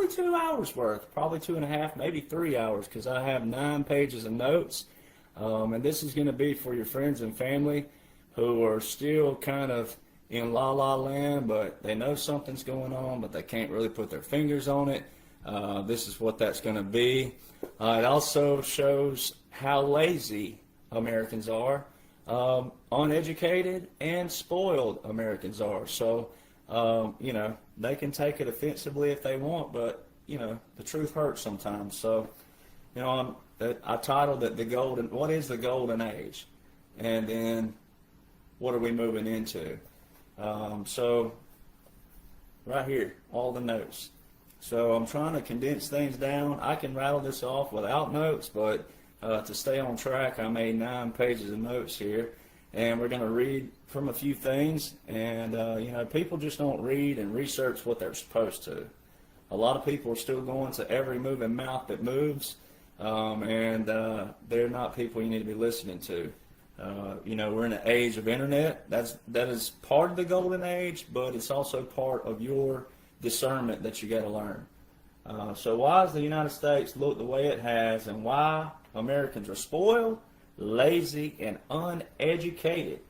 2 hours worth, probably 2.5, maybe 3 hours, because I have 9 pages of notes. And this is going to be for your friends and family who are still kind of in la-la land, but they know something's going on, but they can't really put their fingers on it. This is what that's going to be. It also shows how lazy Americans are, uneducated and spoiled Americans are. So, you know, they can take it offensively if they want, but, you know, the truth hurts sometimes. So, you know, I titled it what is the golden age? And then what are we moving into? So right here, all the notes. So I'm trying to condense things down. I can rattle this off without notes, but to stay on track, I made 9 pages of notes here. And we're going to read from a few things. And, you know, people just don't read and research what they're supposed to. A lot of people are still going to every moving mouth that moves. And they're not people you need to be listening to. You know, we're in an age of internet. That is part of the golden age, but it's also part of your discernment that you got to learn. So why does the United States look the way it has, and why Americans are spoiled, lazy, and uneducated?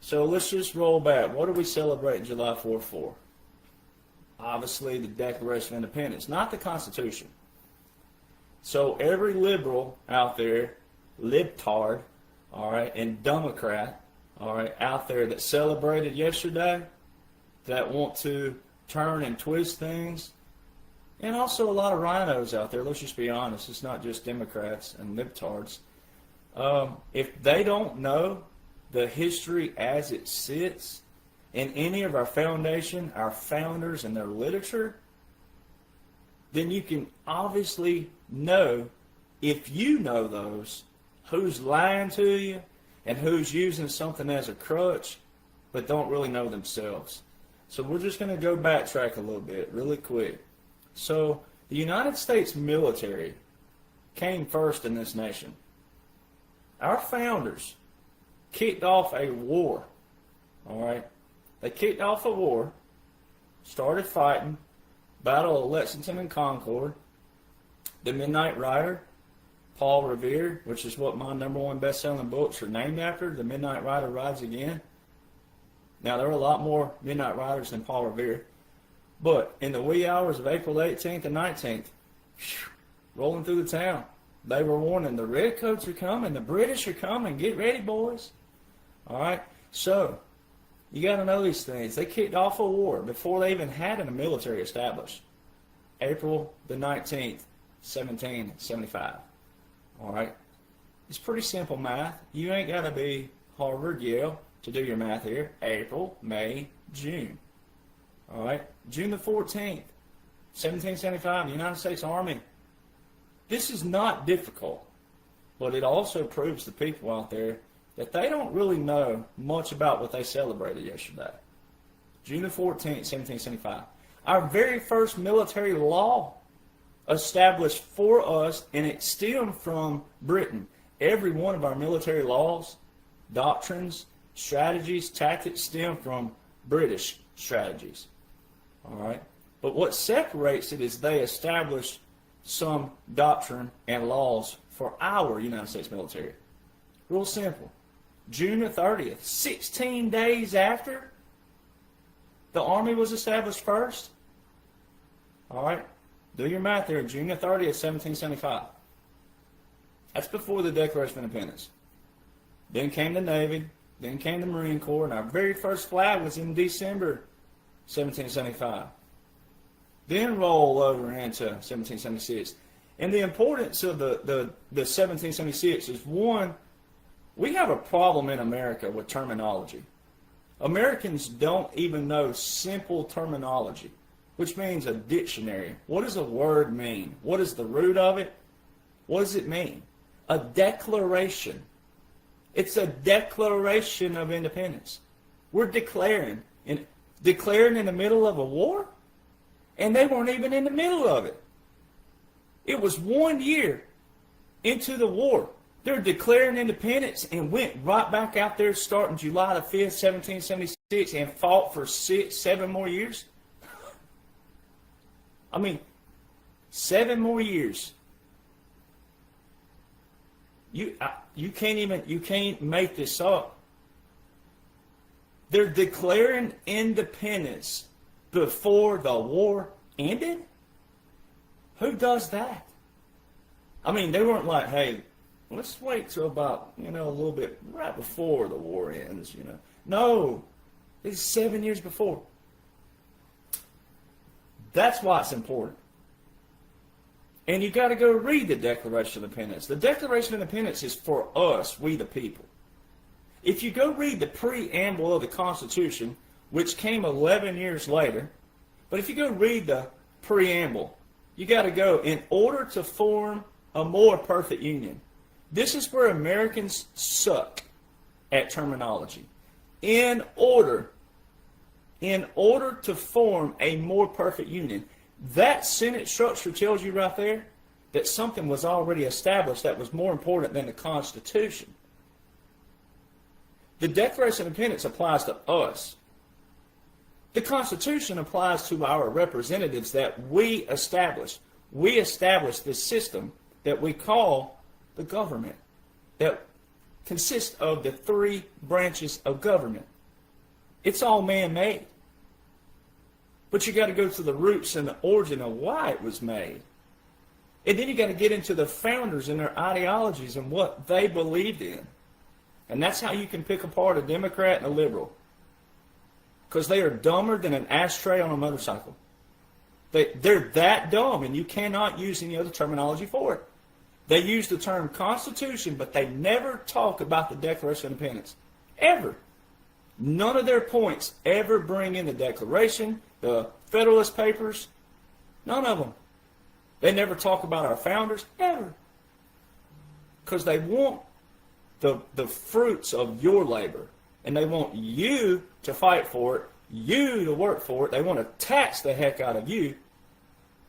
So let's just roll back. What are we celebrating July 4th for? Obviously the Declaration of Independence, not the Constitution. So every liberal out there, libtard, all right, and Democrat, all right, out there that celebrated yesterday, that want to turn and twist things, and also a lot of rhinos out there. Let's just be honest. It's not just Democrats and libtards. If they don't know the history as it sits in any of our foundation, our founders, and their literature, then you can obviously know, if you know those, who's lying to you and who's using something as a crutch but don't really know themselves. So we're just going to go backtrack a little bit really quick. So the United States military came first in this nation. Our founders kicked off a war, all right? They kicked off a war, started fighting, Battle of Lexington and Concord, the Midnight Rider, Paul Revere, which is what my #1 best-selling books are named after, The Midnight Rider Rides Again. Now, there are a lot more Midnight Riders than Paul Revere, but in the wee hours of April 18th and 19th, rolling through the town, they were warning, the Redcoats are coming, the British are coming, get ready, boys. All right, so you got to know these things. They kicked off a war before they even had a military established. April the 19th, 1775. All right, it's pretty simple math. You ain't got to be Harvard, Yale to do your math here. April, May, June. All right, June the 14th, 1775, the United States Army. This is not difficult, but it also proves to people out there that they don't really know much about what they celebrated yesterday. June the 14th, 1775. Our very first military law established for us, and it stemmed from Britain. Every one of our military laws, doctrines, strategies, tactics stem from British strategies. All right? But what separates it is they established some doctrine and laws for our United States military. Real simple. June the 30th, 16 days after the Army was established first. All right? Do your math there. June the 30th, 1775. That's before the Declaration of Independence. Then came the Navy. Then came the Marine Corps. And our very first flag was in December 1775. Then roll over into 1776. And the importance of the 1776 is, one, we have a problem in America with terminology. Americans don't even know simple terminology, which means a dictionary. What does a word mean? What is the root of it? What does it mean? A declaration. It's a declaration of independence. We're declaring in the middle of a war, and they weren't even in the middle of it. It was 1 year into the war. They're declaring independence and went right back out there starting July the 5th, 1776, and fought for 7 more years. I mean, 7 more years. You can't make this up. They're declaring independence before the war ended? Who does that? I mean, they weren't like, hey, let's wait till about, a little bit right before the war ends, No, it's 7 years before. That's why it's important. And you got to go read the Declaration of Independence. The Declaration of Independence is for us, we the people. If you go read the preamble of the Constitution, which came 11 years later, but if you go read the preamble, you got to go, in order to form a more perfect union. This is where Americans suck at terminology. In order to form a more perfect union. That sentence structure tells you right there that something was already established that was more important than the Constitution. The Declaration of Independence applies to us. The Constitution applies to our representatives that we established. We established this system that we call the government, that consists of the 3 branches of government. It's all man-made. But you got to go to the roots and the origin of why it was made. And then you got to get into the founders and their ideologies and what they believed in. And that's how you can pick apart a Democrat and a liberal. Because they are dumber than an ashtray on a motorcycle. They're that dumb, and you cannot use any other terminology for it. They use the term Constitution, but they never talk about the Declaration of Independence. Ever. None of their points ever bring in the Declaration, the Federalist Papers. None of them. They never talk about our founders, ever. Because they want the fruits of your labor. And they want you to fight for it, you to work for it. They want to tax the heck out of you,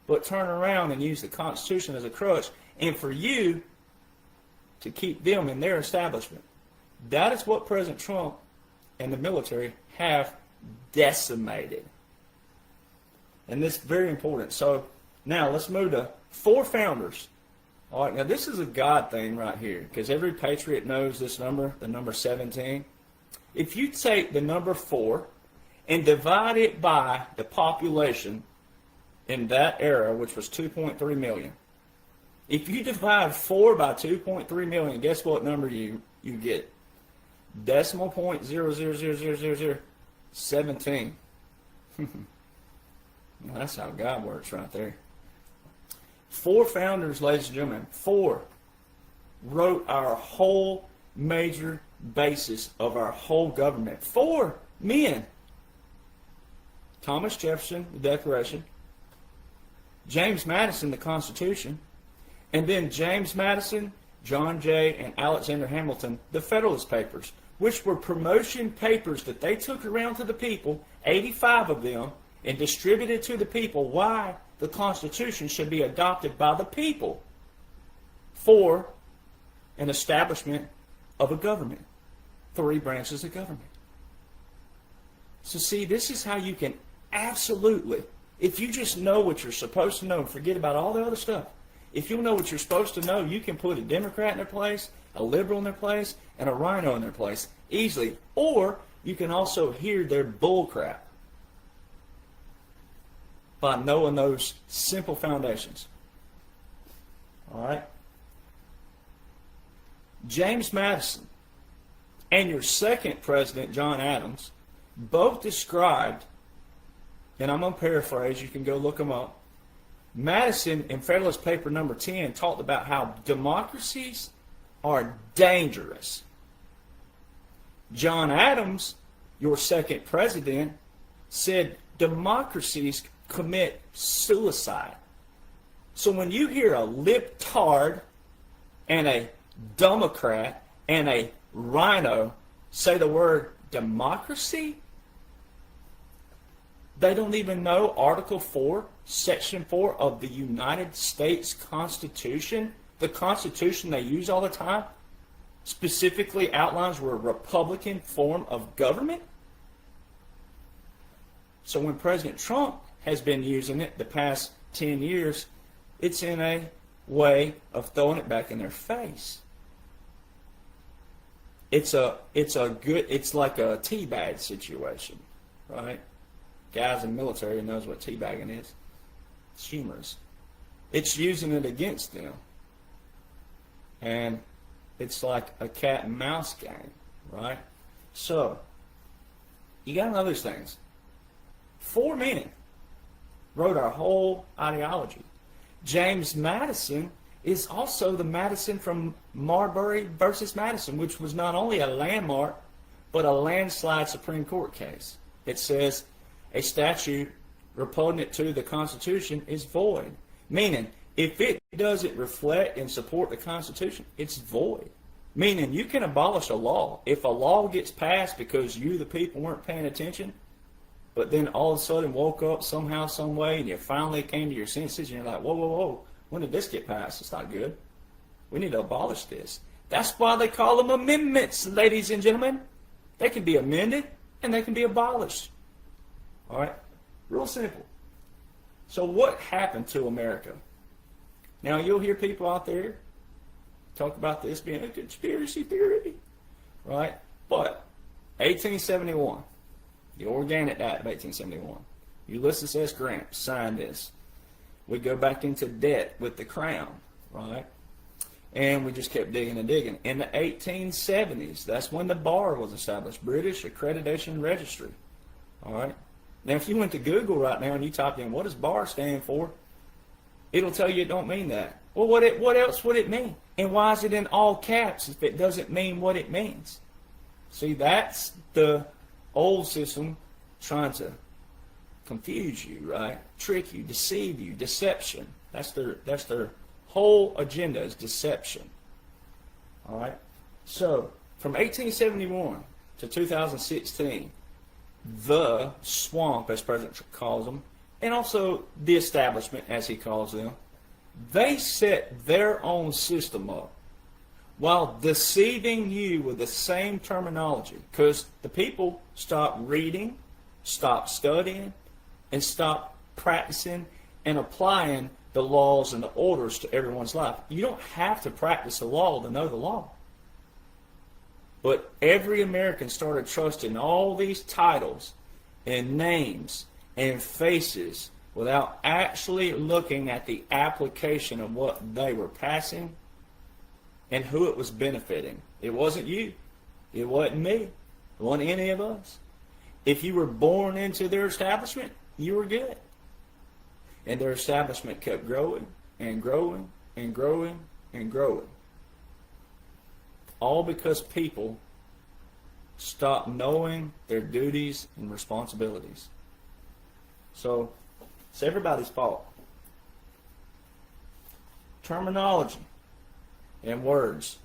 but turn around and use the Constitution as a crutch, and for you to keep them in their establishment. That is what President Trump and the military have decimated. And this is very important. So now let's move to 4 founders. All right, now this is a God thing right here, because every patriot knows this number, the number 17. If you take the number 4 and divide it by the population in that era, which was 2.3 million. If you divide 4 by 2.3 million, guess what number you get? Decimal point 0.00000017. That's how God works right there. 4 founders, ladies and gentlemen, 4 wrote our whole major basis of our whole government. 4 men. Thomas Jefferson, the Declaration. James Madison, the Constitution. And then James Madison, John Jay, and Alexander Hamilton, the Federalist Papers, which were promotion papers that they took around to the people, 85 of them, and distributed to the people why the Constitution should be adopted by the people for an establishment of a government. 3 branches of government. So see, this is how you can absolutely, if you just know what you're supposed to know and forget about all the other stuff, if you know what you're supposed to know, you can put a Democrat in their place, a liberal in their place, and a rhino in their place easily. Or you can also hear their bull crap by knowing those simple foundations. All right? James Madison and your second president, John Adams, both described, and I'm going to paraphrase, you can go look them up. Madison, in Federalist Paper number 10, talked about how democracies are dangerous. John Adams, your second president, said democracies commit suicide. So when you hear a libtard and a Democrat and a rhino say the word democracy, they don't even know Article 4, Section 4 of the United States Constitution, the Constitution they use all the time, specifically outlines a Republican form of government. So when President Trump has been using it the past 10 years, It's in a way of throwing it back in their face. It's like a teabag situation, right? Guys in the military knows what teabagging is. It's humorous. It's using it against them. And it's like a cat and mouse game, right? So, you got to know these things. 4 men wrote our whole ideology. James Madison is also the Madison from Marbury versus Madison, which was not only a landmark, but a landslide Supreme Court case. It says a statute repugnant to the Constitution is void. Meaning, if it doesn't reflect and support the Constitution, it's void. Meaning, you can abolish a law. If a law gets passed because you, the people, weren't paying attention, but then all of a sudden woke up somehow, some way, and you finally came to your senses, and you're like, whoa, whoa, whoa, when did this get passed? It's not good. We need to abolish this. That's why they call them amendments, ladies and gentlemen. They can be amended, and they can be abolished. All right? Real simple. So what happened to America? Now, you'll hear people out there talk about this being a conspiracy theory, right? But 1871, the Organic Act of 1871, Ulysses S. Grant signed this. We go back into debt with the crown, right? And we just kept digging and digging. In the 1870s, that's when the bar was established, British Accreditation Registry, all right? Now, if you went to Google right now and you typed in, what does bar stand for? It'll tell you it don't mean that. Well, what else would it mean? And why is it in all caps if it doesn't mean what it means? See, that's the old system trying to confuse you, right? Trick you, deceive you, deception. That's their whole agenda is deception. All right? So, from 1871 to 2016, the swamp, as President calls them, and also the establishment, as he calls them, they set their own system up while deceiving you with the same terminology, because the people stopped reading, stopped studying, and stopped practicing and applying the laws and the orders to everyone's life. You don't have to practice the law to know the law. But every American started trusting all these titles and names and faces without actually looking at the application of what they were passing and who it was benefiting. It wasn't you. It wasn't me. It wasn't any of us. If you were born into their establishment, you were good. And their establishment kept growing and growing and growing and growing. All because people stopped knowing their duties and responsibilities. So, it's everybody's fault. Terminology and words.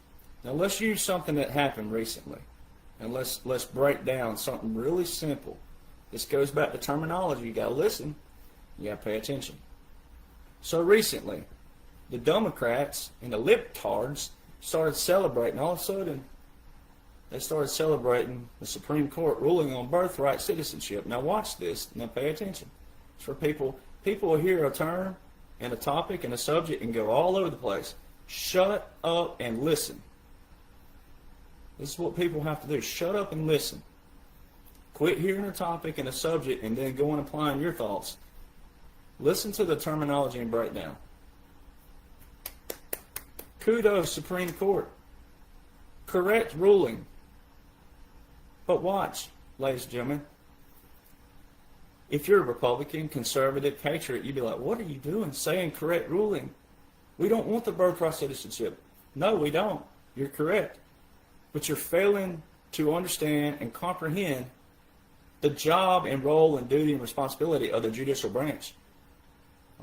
Now let's use something that happened recently. And let's break down something really simple. This goes back to terminology. You got to listen. You got to pay attention. So recently, the Democrats and the libtards started celebrating. All of a sudden, they started celebrating the Supreme Court ruling on birthright citizenship. Now watch this. Now pay attention. It's for people. People will hear a term and a topic and a subject and go all over the place. Shut up and listen. This is what people have to do. Shut up and listen. Quit hearing a topic and a subject and then go and applying your thoughts. Listen to the terminology and breakdown. Kudos, Supreme Court. Correct ruling. But watch, ladies and gentlemen. If you're a Republican, conservative, patriot, you'd be like, what are you doing saying correct ruling? We don't want the birthright citizenship. No, we don't. You're correct. But you're failing to understand and comprehend the job and role and duty and responsibility of the judicial branch.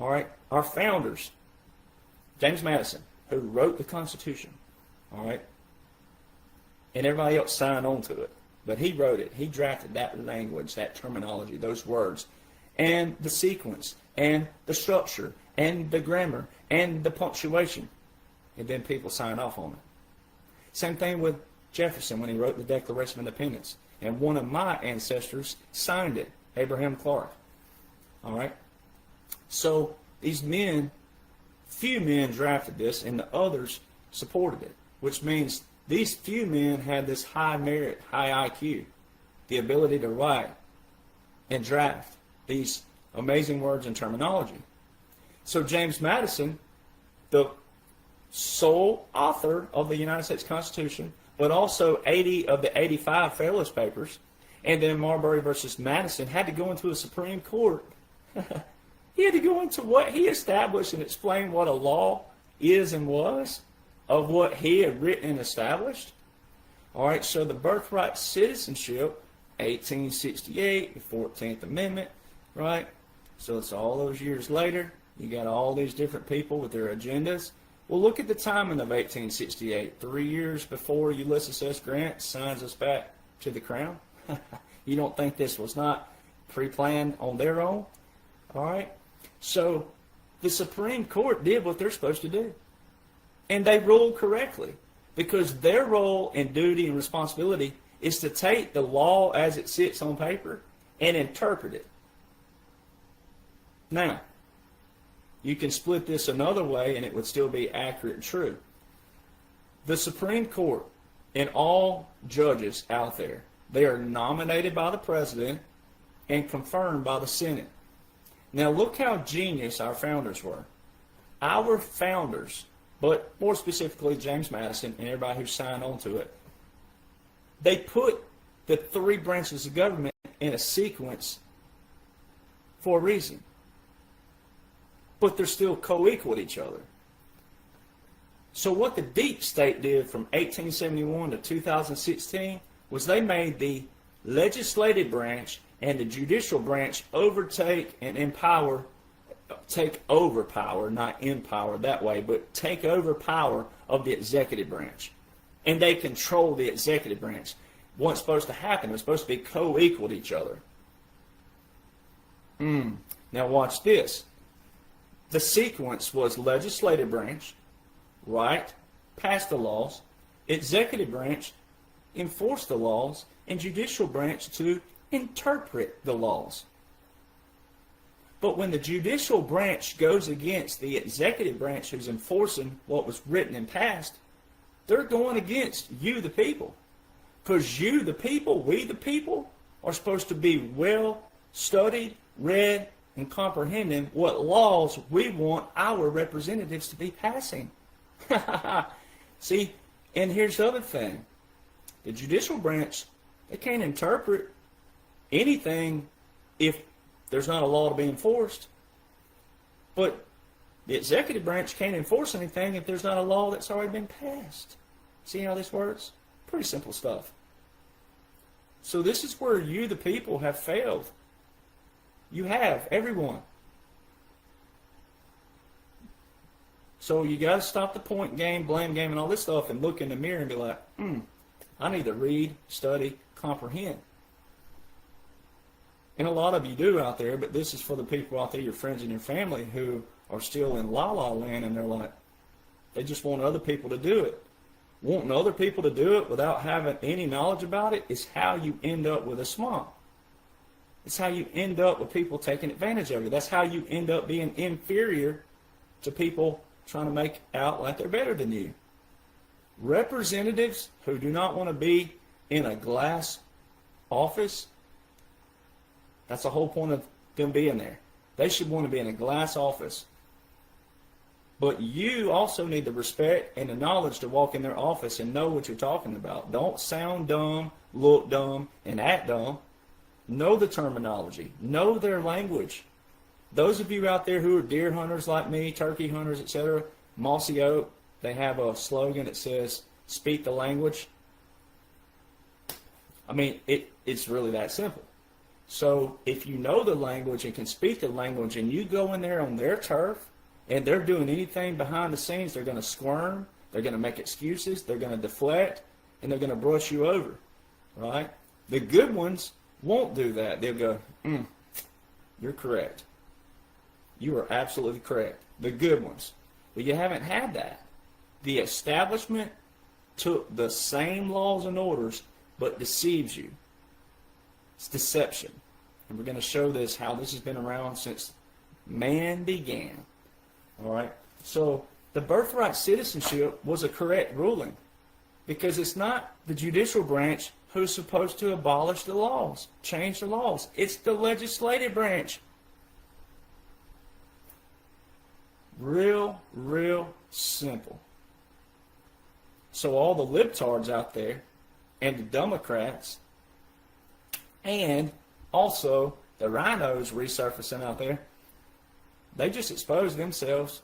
All right? Our founders, James Madison, who wrote the Constitution, all right? And everybody else signed on to it. But he wrote it. He drafted that language, that terminology, those words, and the sequence, and the structure, and the grammar, and the punctuation. And then people sign off on it. Same thing with Jefferson when he wrote the Declaration of Independence. And one of my ancestors signed it, Abraham Clark. All right? So these men few men drafted this and the others supported it, which means these few men had this high merit, high IQ, the ability to write and draft these amazing words and terminology. So James Madison, the sole author of the United States Constitution, but also 80 of the 85 Federalist Papers, and then Marbury versus Madison, had to go into a Supreme Court. He had to go into what he established and explain what a law is and was of what he had written and established. All right, so the birthright citizenship, 1868, the 14th Amendment, right? So it's all those years later. You got all these different people with their agendas. Well, look at the timing of 1868, 3 years before Ulysses S. Grant signs us back to the crown. You don't think this was not pre-planned on their own? All right. So the Supreme Court did what they're supposed to do. And they ruled correctly, because their role and duty and responsibility is to take the law as it sits on paper and interpret it. Now, you can split this another way and it would still be accurate and true. The Supreme Court and all judges out there, they are nominated by the President and confirmed by the Senate. Now look how genius our founders were. Our founders, but more specifically James Madison and everybody who signed on to it, they put the three branches of government in a sequence for a reason. But they're still co-equal to each other. So what the deep state did from 1871 to 2016 was they made the legislative branch and the judicial branch overtake and empower, take over power, not empower that way, but take over power of the executive branch. And they control the executive branch. What's supposed to happen? It's supposed to be co-equal to each other. Now watch this. The sequence was legislative branch, right, pass the laws, executive branch, enforce the laws, and judicial branch to interpret the laws. But when the judicial branch goes against the executive branch who's enforcing what was written and passed, they're going against you, the people. Because you, the people, we, the people, are supposed to be well studied, read, and comprehending what laws we want our representatives to be passing. See, and here's the other thing. The judicial branch, they can't interpret anything if there's not a law to be enforced. But the executive branch can't enforce anything if there's not a law that's already been passed. See how this works? Pretty simple stuff. So this is where you, the people, have failed. You have, everyone. So you got to stop the point game, blame game, and all this stuff and look in the mirror and be like, I need to read, study, comprehend. And a lot of you do out there, but this is for the people out there, your friends and your family, who are still in la-la land, and they're like, they just want other people to do it. Wanting other people to do it without having any knowledge about it is how you end up with a swamp. It's how you end up with people taking advantage of you. That's how you end up being inferior to people trying to make out like they're better than you. Representatives who do not want to be in a glass office, that's the whole point of them being there. They should want to be in a glass office. But you also need the respect and the knowledge to walk in their office and know what you're talking about. Don't sound dumb, look dumb, and act dumb. Know the terminology. Know their language. Those of you out there who are deer hunters like me, turkey hunters, etc., Mossy Oak, they have a slogan that says, speak the language. I mean, it's really that simple. So if you know the language and can speak the language and you go in there on their turf and they're doing anything behind the scenes, they're going to squirm, they're going to make excuses, they're going to deflect, and they're going to brush you over, right? The good ones won't do that. They'll go, you're correct. You are absolutely correct. The good ones. But you haven't had that. The establishment took the same laws and orders but deceives you. It's deception. And we're going to show this, how this has been around since man began. All right? So the birthright citizenship was a correct ruling because it's not the judicial branch who's supposed to abolish the laws, change the laws. It's the legislative branch. Real simple. So all the libtards out there and the Democrats and also the rhinos resurfacing out there, they just expose themselves.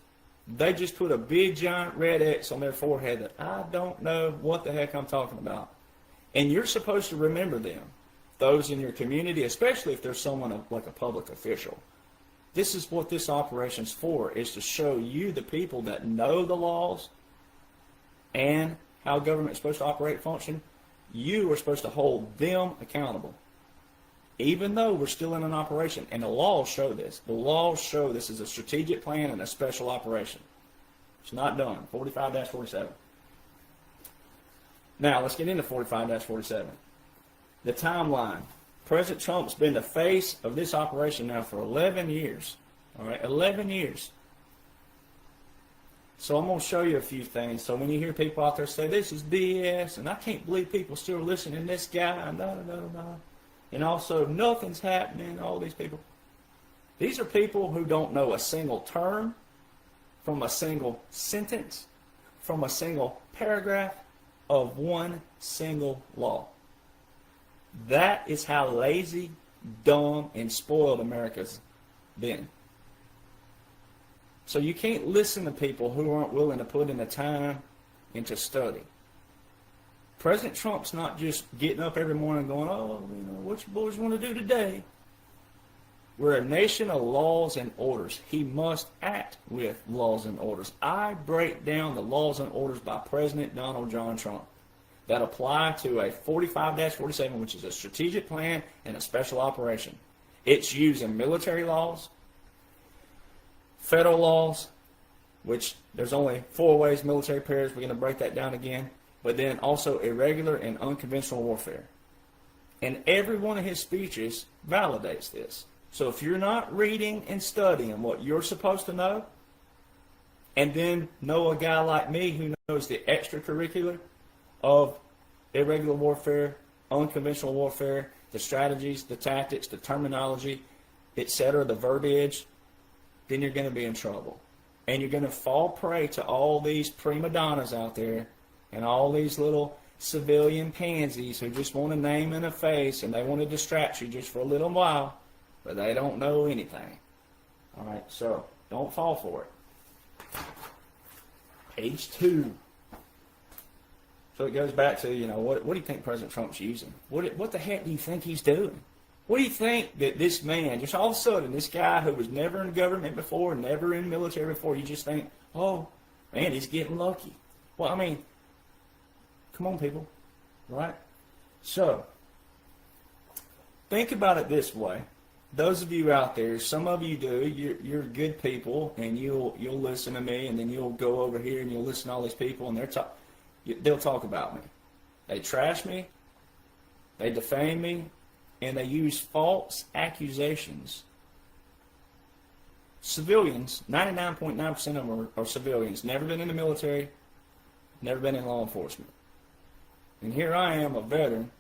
They just put a big giant red X on their forehead that I don't know what the heck I'm talking about. And you're supposed to remember them, those in your community, especially if there's someone like a public official. This is what this operation's for, is to show you, the people that know the laws and how government is supposed to operate and function. You are supposed to hold them accountable, even though we're still in an operation. And the laws show this. The laws show this is a strategic plan and a special operation. It's not done. 45-47. Now, let's get into 45-47. The timeline. President Trump's been the face of this operation now for 11 years. All right, 11 years. So I'm going to show you a few things. So when you hear people out there say, this is BS, and I can't believe people still listening to this guy, no. And also, nothing's happening, all these people. These are people who don't know a single term from a single sentence, from a single paragraph of one single law. That is how lazy, dumb, and spoiled America's been. So you can't listen to people who aren't willing to put in the time into study. President Trump's not just getting up every morning going, oh, what you boys want to do today? We're a nation of laws and orders. He must act with laws and orders. I break down the laws and orders by President Donald John Trump that apply to a 45-47, which is a strategic plan and a special operation. It's using military laws, federal laws, which there's only 4 ways military pairs. We're going to break that down again. But then also irregular and unconventional warfare. And every one of his speeches validates this. So if you're not reading and studying what you're supposed to know, and then know a guy like me who knows the extracurricular of irregular warfare, unconventional warfare, the strategies, the tactics, the terminology, etc., the verbiage, then you're going to be in trouble. And you're going to fall prey to all these prima donnas out there and all these little civilian pansies who just want a name and a face, and they want to distract you just for a little while, but they don't know anything. All right, so don't fall for it. Page 2. So it goes back to, what do you think President Trump's using? What the heck do you think he's doing? What do you think that this man, just all of a sudden, this guy who was never in government before, never in military before, you just think, oh, man, he's getting lucky. Well, I mean, come on, people, right? So, think about it this way. Those of you out there, some of you do, you're good people, and you'll listen to me, and then you'll go over here and you'll listen to all these people, and they'll talk about me. They trash me, they defame me, and they use false accusations. Civilians, 99.9% of them are civilians, never been in the military, never been in law enforcement. And here I am, a veteran,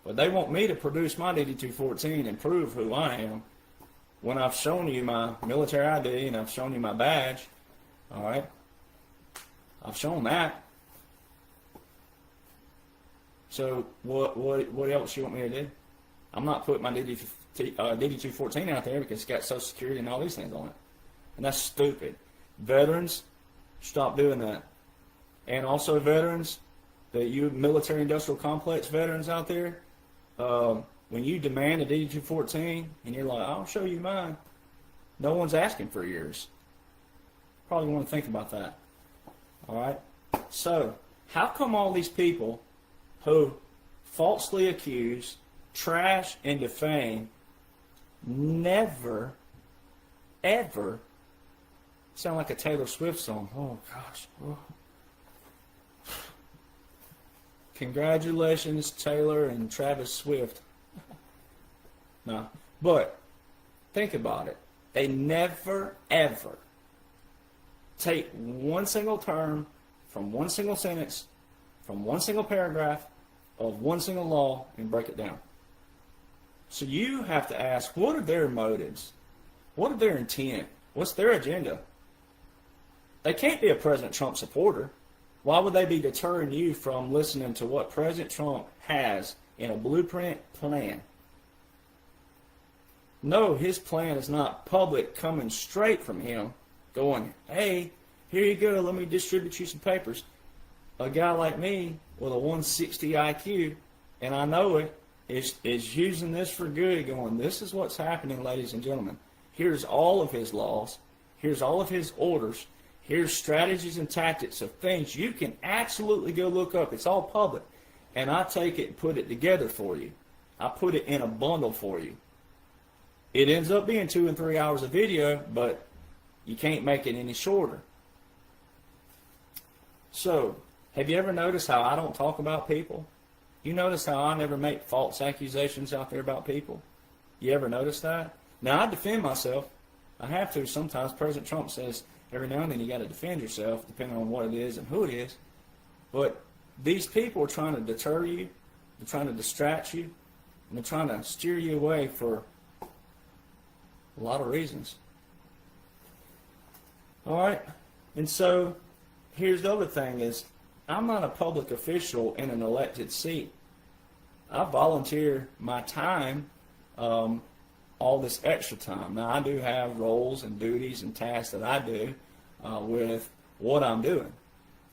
but they want me to produce my DD-214 and prove who I am when I've shown you my military ID and I've shown you my badge. All right? I've shown that. So what else you want me to do? I'm not putting my DD-214 out there because it's got Social Security and all these things on it. And that's stupid. Veterans, stop doing that. And also veterans, you military industrial complex veterans out there, when you demand a DD-214 and you're like, I'll show you mine, no one's asking for yours. Probably want to think about that. All right? So, how come all these people who falsely accuse, trash, and defame never, ever sound like a Taylor Swift song? Oh, gosh. Oh. Congratulations, Taylor and Travis Swift. No. But think about it. They never, ever take one single term from one single sentence, from one single paragraph of one single law and break it down. So you have to ask, what are their motives? What are their intent? What's their agenda? They can't be a President Trump supporter. Why would they be deterring you from listening to what President Trump has in a blueprint plan? No, his plan is not public coming straight from him going, hey, here you go, let me distribute you some papers. A guy like me with a 160 IQ, and I know it, is using this for good, going, this is what's happening, ladies and gentlemen. Here's all of his laws. Here's all of his orders. Here's strategies and tactics of things you can absolutely go look up. It's all public. And I take it and put it together for you. I put it in a bundle for you. It ends up being 2 and 3 hours of video, but you can't make it any shorter. So, have you ever noticed how I don't talk about people? You notice how I never make false accusations out there about people? You ever notice that? Now, I defend myself. I have to sometimes. President Trump says every now and then you got to defend yourself, depending on what it is and who it is. But these people are trying to deter you. They're trying to distract you. And they're trying to steer you away for a lot of reasons. All right? And so, here's the other thing is, I'm not a public official in an elected seat. I volunteer my time, all this extra time. Now, I do have roles and duties and tasks that I do with what I'm doing.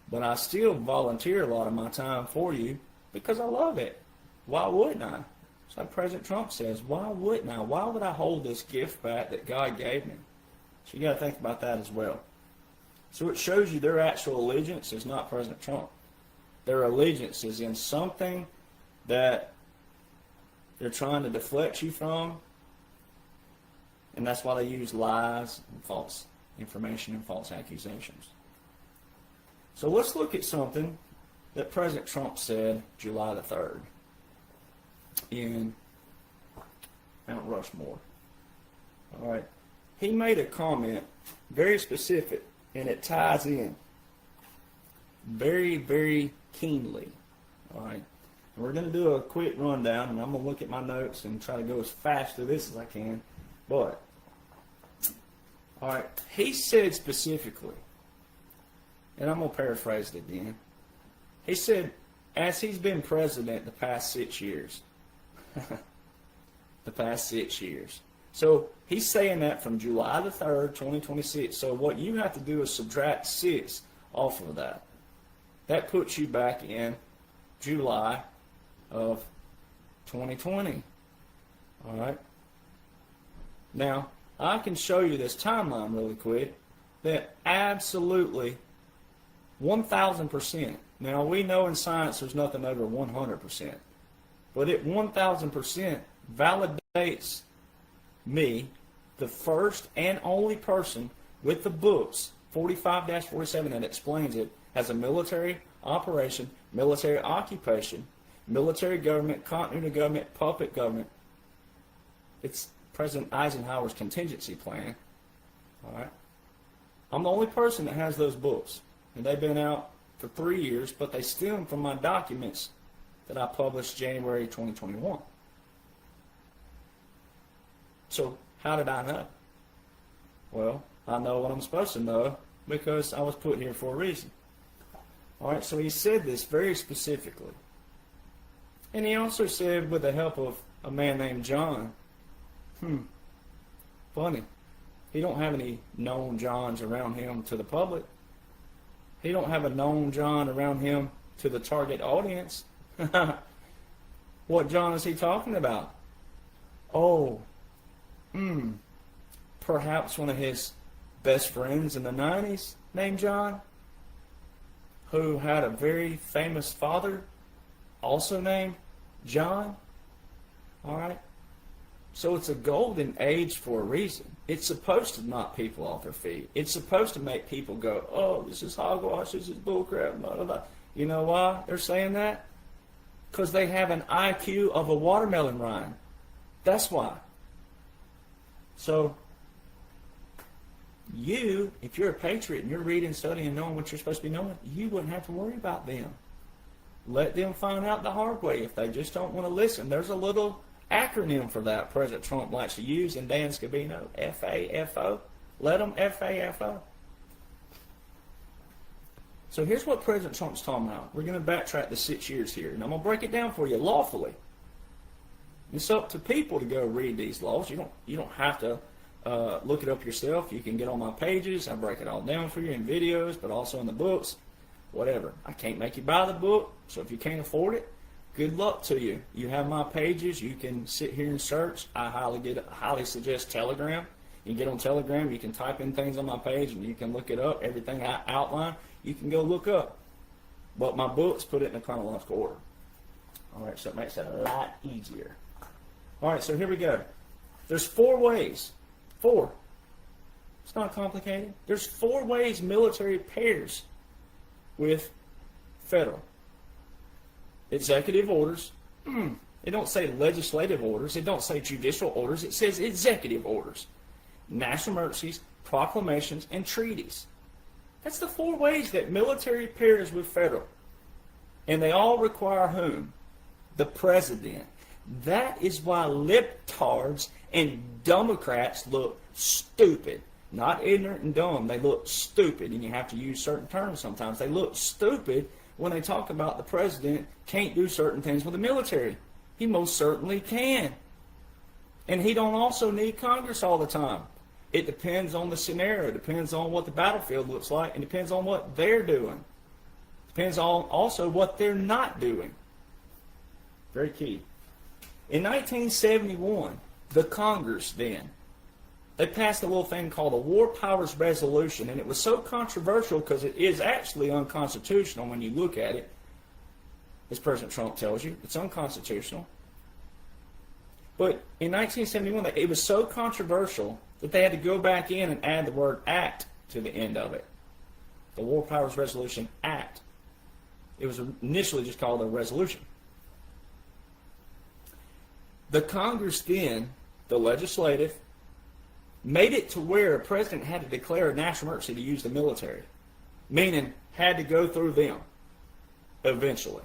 But I still volunteer a lot of my time for you because I love it. Why wouldn't I? It's like President Trump says, why wouldn't I? Why would I hold this gift back that God gave me? So you got to think about that as well. So it shows you their actual allegiance is not President Trump. Their allegiance is in something that they're trying to deflect you from, and that's why they use lies and false information and false accusations. So let's look at something that President Trump said July the 3rd in Mount Rushmore. All right. He made a comment very specific, and it ties in very, very keenly. All right. And we're going to do a quick rundown, and I'm going to look at my notes and try to go as fast through this as I can. But, all right, he said specifically, and I'm going to paraphrase it again. He said, as he's been president the past 6 years, the past 6 years. So he's saying that from July the 3rd, 2026. So what you have to do is subtract 6 off of that. That puts you back in July of 2020. All right. Now, I can show you this timeline really quick that absolutely 1,000%. Now, we know in science there's nothing over 100%. But it 1,000% validates me, the first and only person with the books, 45-47, that explains it as a military operation, military occupation, military government, continuity of government, puppet government. It's President Eisenhower's contingency plan. All right. I'm the only person that has those books, and they've been out for 3 years, but they stem from my documents that I published January 2021. So how did I know? Well, I know what I'm supposed to know because I was put here for a reason. All right, so he said this very specifically. And he also said with the help of a man named John. Funny. He don't have any known Johns around him to the public. He don't have a known John around him to the target audience. What John is he talking about? Oh, perhaps one of his best friends in the 90s named John, who had a very famous father also named John. All right. So it's a golden age for a reason. It's supposed to knock people off their feet. It's supposed to make people go, oh, this is hogwash, this is bullcrap, blah, blah, blah. You know why they're saying that? Because they have an IQ of a watermelon rind. That's why. So you, if you're a patriot and you're reading, studying, and knowing what you're supposed to be knowing, you wouldn't have to worry about them. Let them find out the hard way if they just don't want to listen. There's a little acronym for that President Trump likes to use in Dan Scavino, FAFO. Let them FAFO. So here's what President Trump's talking about. We're going to backtrack to 6 years here, and I'm going to break it down for you lawfully. It's up to people to go read these laws. You don't have to look it up yourself. You can get on my pages. I break it all down for you in videos, but also in the books, whatever. I can't make you buy the book, so if you can't afford it, good luck to you. You have my pages. You can sit here and search. I highly suggest Telegram. You can get on Telegram. You can type in things on my page, and you can look it up. Everything I outline, you can go look up. But my books put it in a chronological order. All right, so it makes it a lot easier. All right, so here we go. There's 4 ways. 4. It's not complicated. There's 4 ways military pairs with federal. Executive orders. It don't say legislative orders. It don't say judicial orders. It says executive orders. National emergencies, proclamations, and treaties. That's the 4 ways that military pairs with federal. And they all require whom? The president. That is why libtards and Democrats look stupid. Not ignorant and dumb. They look stupid, and you have to use certain terms sometimes. They look stupid when they talk about the president can't do certain things with the military. He most certainly can. And he don't also need Congress all the time. It depends on the scenario. It depends on what the battlefield looks like, and depends on what they're doing. Depends on also what they're not doing. Very key. In 1971, the Congress then, they passed a little thing called the War Powers Resolution, and it was so controversial because it is actually unconstitutional when you look at it. As President Trump tells you, it's unconstitutional. But in 1971, it was so controversial that they had to go back in and add the word act to the end of it. The War Powers Resolution Act. It was initially just called a resolution. The Congress then, the legislative, made it to where a president had to declare a national emergency to use the military. Meaning, had to go through them eventually.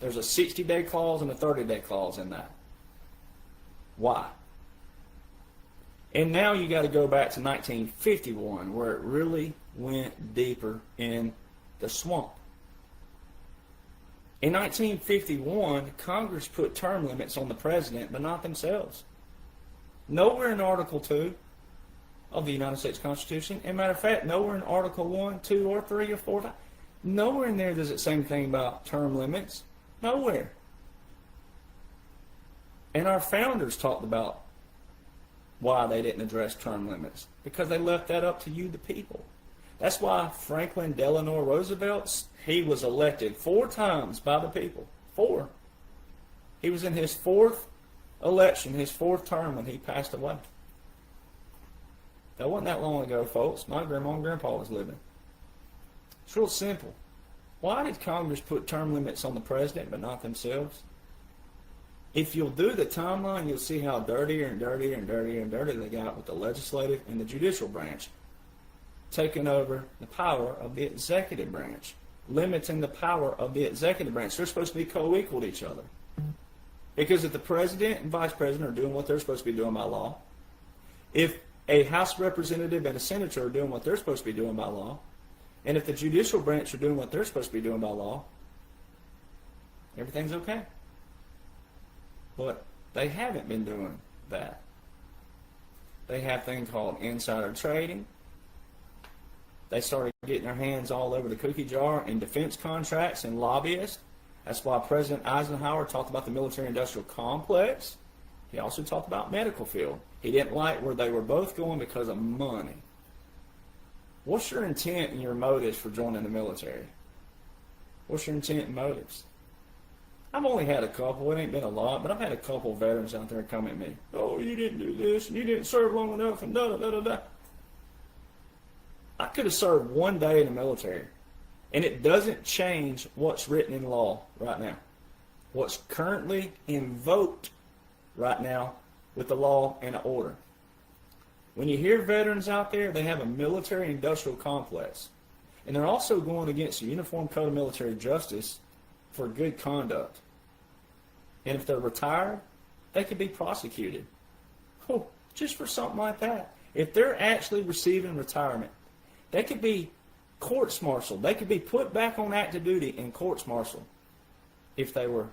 There's a 60-day clause and a 30-day clause in that. Why? And now you got to go back to 1951, where it really went deeper in the swamp. In 1951, Congress put term limits on the president, but not themselves. Nowhere in Article 2 of the United States Constitution, and matter of fact, nowhere in Article 1, 2, or 3, or 4, 5, nowhere in there does it say anything about term limits. Nowhere. And our founders talked about why they didn't address term limits, because they left that up to you, the people. That's why Franklin Delano Roosevelt, he was elected 4 times by the people. 4. He was in his 4th election, his 4th term, when he passed away. That wasn't that long ago, folks. My grandma and grandpa was living. It's real simple. Why did Congress put term limits on the president but not themselves? If you'll do the timeline, you'll see how dirtier and dirtier and dirtier and dirtier they got with the legislative and the judicial branch, taking over the power of the executive branch, limiting the power of the executive branch. They're supposed to be co-equal to each other. Because if the president and vice president are doing what they're supposed to be doing by law, if a House representative and a senator are doing what they're supposed to be doing by law, and if the judicial branch are doing what they're supposed to be doing by law, everything's okay. But they haven't been doing that. They have things called insider trading. They started getting their hands all over the cookie jar in defense contracts and lobbyists. That's why President Eisenhower talked about the military-industrial complex. He also talked about medical field. He didn't like where they were both going because of money. What's your intent and your motives for joining the military? What's your intent and motives? I've only had a couple. It ain't been a lot, but I've had a couple of veterans out there come at me. Oh, you didn't do this, and you didn't serve long enough, and da-da-da-da-da. I could have served 1 day in the military, and it doesn't change what's written in law right now. What's currently invoked right now with the law and the order. When you hear veterans out there, they have a military-industrial complex. And they're also going against the Uniform Code of Military Justice for good conduct. And if they're retired, they could be prosecuted. Oh, just for something like that. If they're actually receiving retirement, they could be courts-martialed. They could be put back on active duty and courts-martialed if they were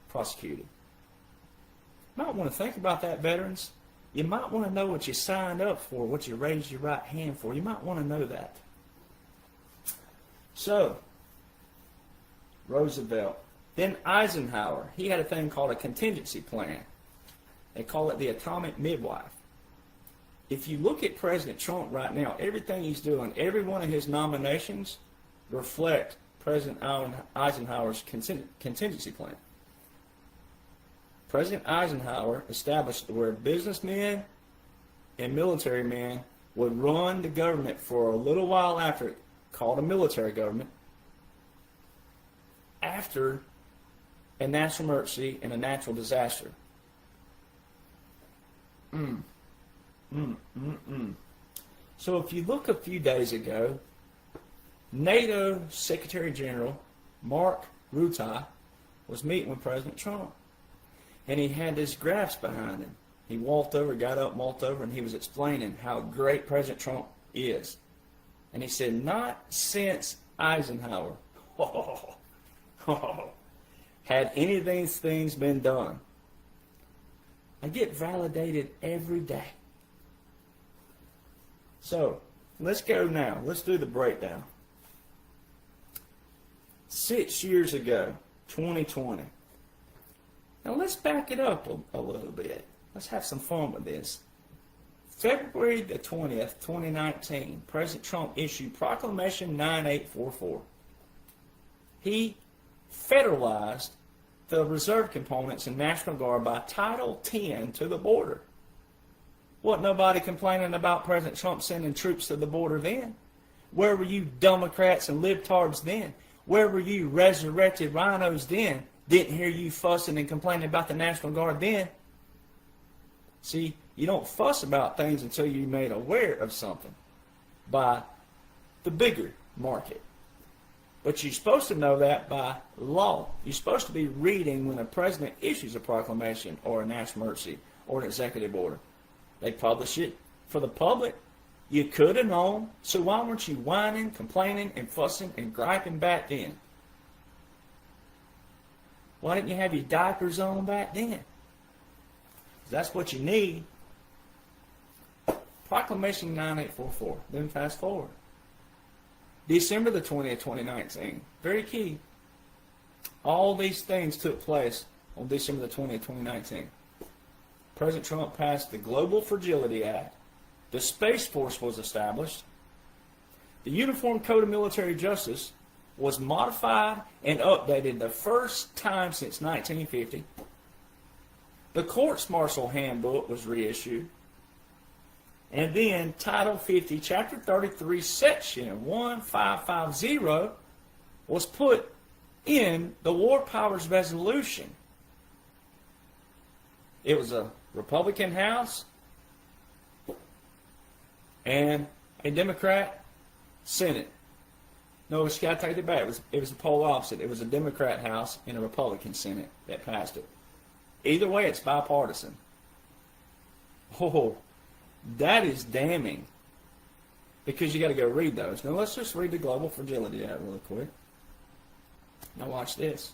prosecuted. You might want to think about that, veterans. You might want to know what you signed up for, what you raised your right hand for. You might want to know that. So, Roosevelt. Then Eisenhower. He had a thing called a contingency plan. They call it the atomic midwife. If you look at President Trump right now, everything he's doing, every one of his nominations reflect President Eisenhower's contingency plan. President Eisenhower established where businessmen and military men would run the government for a little while after it, called a military government, after a national emergency and a natural disaster. So if you look a few days ago, NATO Secretary General Mark Rutte was meeting with President Trump. And he had his graphs behind him. He walked over, got up, walked over, and he was explaining how great President Trump is. And he said, not since Eisenhower had any of these things been done. I get validated every day. So, let's go now. Let's do the breakdown. 6 years ago, 2020. Now let's back it up a little bit. Let's have some fun with this. February the 20th, 2019, President Trump issued Proclamation 9844. He federalized the reserve components in National Guard by Title 10 to the border. Wasn't nobody complaining about President Trump sending troops to the border then? Where were you Democrats and libtards then? Where were you resurrected rhinos then? Didn't hear you fussing and complaining about the National Guard then. See, you don't fuss about things until you're made aware of something by the bigger market. But you're supposed to know that by law. You're supposed to be reading when a president issues a proclamation or a national emergency or an executive order. They publish it for the public. You could have known. So why weren't you whining, complaining, and fussing and griping back then? Why didn't you have your diapers on back then? That's what you need. Proclamation 9844. Then fast forward. December the 20th, 2019. Very key. All these things took place on December the 20th, 2019. President Trump passed the Global Fragility Act. The Space Force was established. The Uniform Code of Military Justice was modified and updated the first time since 1950. The Courts-Martial Handbook was reissued. And then Title 50, Chapter 33, Section 1550 was put in the War Powers Resolution. It was a Republican House and a Democrat Senate. No, it's got to take it back. It was the polar opposite. It was a Democrat House and a Republican Senate that passed it. Either way, it's bipartisan. Oh, that is damning. Because you got to go read those. Now let's just read the Global Fragility Act really quick. Now watch this.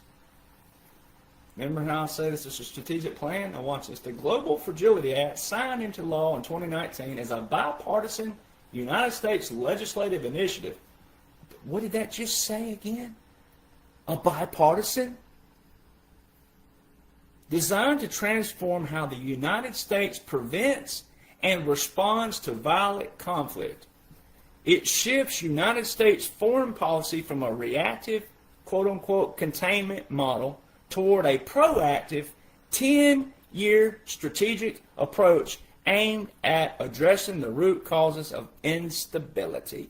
Remember how I said this is a strategic plan? Now watch this. The Global Fragility Act, signed into law in 2019, is a bipartisan United States legislative initiative. What did that just say again? A bipartisan? Designed to transform how the United States prevents and responds to violent conflict. It shifts United States foreign policy from a reactive, quote-unquote, containment model toward a proactive 10-year strategic approach aimed at addressing the root causes of instability.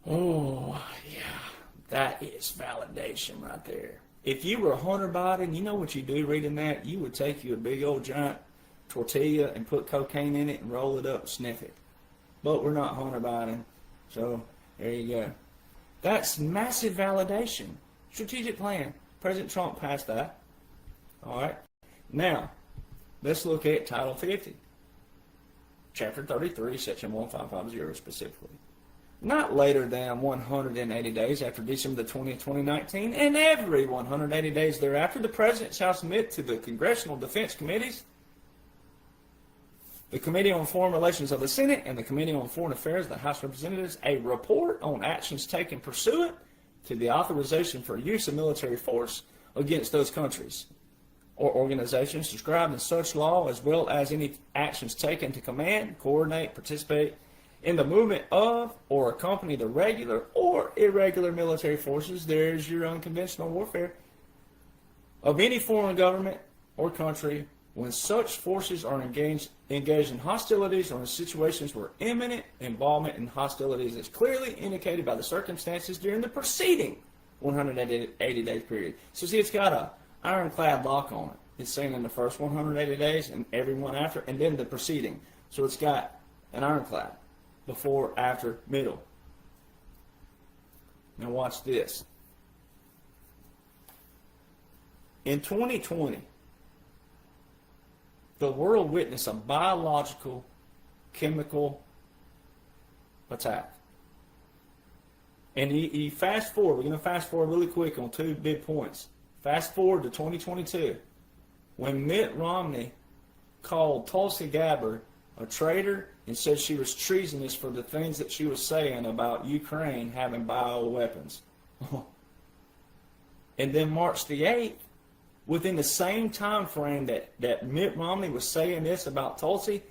Oh, yeah, that is validation right there. If you were Hunter Biden, you know what you do reading that? You would take you a big old giant tortilla and put cocaine in it and roll it up and sniff it. But we're not Hunter Biden, so there you go. That's massive validation. Strategic plan. President Trump passed that. All right. Now, let's look at Title 50. Chapter 33, Section 1550 specifically. Not later than 180 days after December the 20th, 2019, and every 180 days thereafter, the President shall submit to the Congressional Defense Committees, the Committee on Foreign Relations of the Senate, and the Committee on Foreign Affairs of the House of Representatives a report on actions taken pursuant to the authorization for use of military force against those countries or organizations described in such law, as well as any actions taken to command, coordinate, participate in the movement of or accompany the regular or irregular military forces, there's your unconventional warfare, of any foreign government or country when such forces are engaged in hostilities or in situations where imminent involvement in hostilities is clearly indicated by the circumstances during the preceding 180-day period. So see, it's got a ironclad lock on it. It's saying in the first 180 days and every one after, and then the preceding. So it's got an ironclad. Before, after, middle. Now watch this. In 2020, the world witnessed a biological, chemical attack. And you fast forward, we're going to fast forward really quick on two big points. Fast forward to 2022, when Mitt Romney called Tulsi Gabbard a traitor and said she was treasonous for the things that she was saying about Ukraine having bioweapons. And then March the 8th, within the same time frame that Mitt Romney was saying this about Tulsi,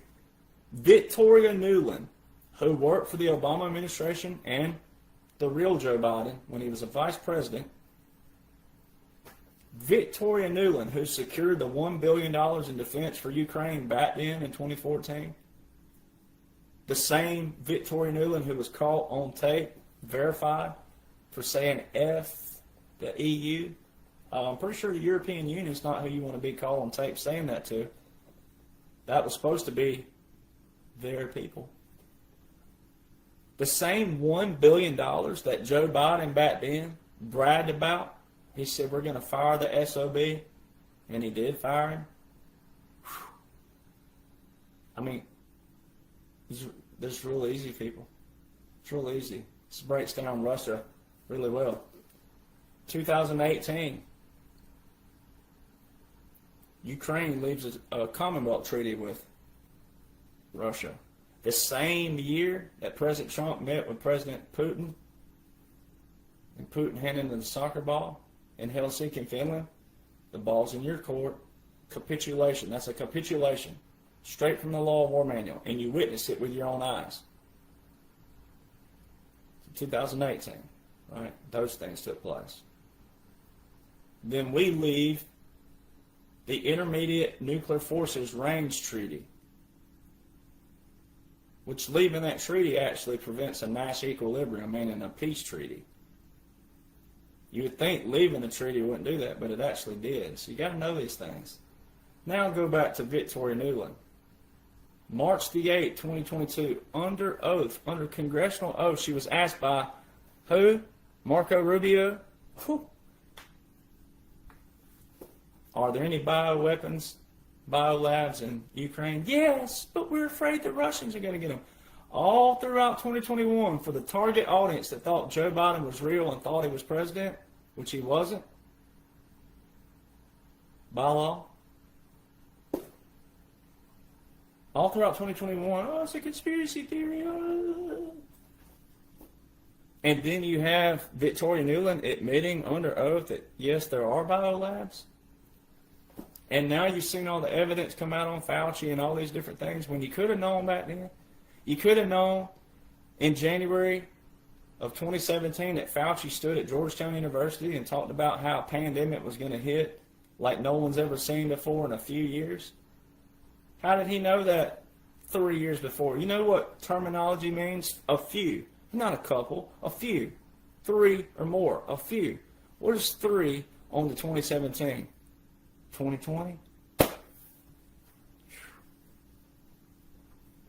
Victoria Nuland, who worked for the Obama administration and the real Joe Biden when he was a vice president, Victoria Nuland, who secured the $1 billion in defense for Ukraine back then in 2014, the same Victoria Nuland who was caught on tape, verified, for saying F the EU. I'm pretty sure the European Union is not who you want to be caught on tape saying that to. That was supposed to be their people. The same $1 billion that Joe Biden back then bragged about, he said, we're going to fire the SOB, and he did fire him. I mean, this is real easy, people. It's real easy. This breaks down Russia really well. 2018, Ukraine leaves a Commonwealth treaty with Russia. The same year that President Trump met with President Putin, and Putin handed him the soccer ball in Helsinki, Finland, the ball's in your court. Capitulation. That's a capitulation. Straight from the Law of War Manual. And you witness it with your own eyes. 2018. Right? Those things took place. Then we leave the Intermediate Nuclear Forces Range Treaty, which leaving that treaty actually prevents a Nash equilibrium, meaning a peace treaty. You would think leaving the treaty wouldn't do that, but it actually did. So you got to know these things. Now go back to Victoria Nuland. March the 8th, 2022, under oath, under congressional oath, she was asked by who? Marco Rubio. Whew. Are there any bioweapons, biolabs in Ukraine? Yes, but we're afraid the Russians are going to get them. All throughout 2021, for the target audience that thought Joe Biden was real and thought he was president, which he wasn't, by law, all throughout 2021, oh, it's a conspiracy theory. Oh. And then you have Victoria Nuland admitting under oath that, yes, there are biolabs. And now you've seen all the evidence come out on Fauci and all these different things when you could have known back then. You could have known in January of 2017 that Fauci stood at Georgetown University and talked about how a pandemic was going to hit like no one's ever seen before in a few years. How did he know that 3 years before? You know what terminology means? A few. Not a couple. A few. 3 or more. A few. What is 3 on the 2017? 2020?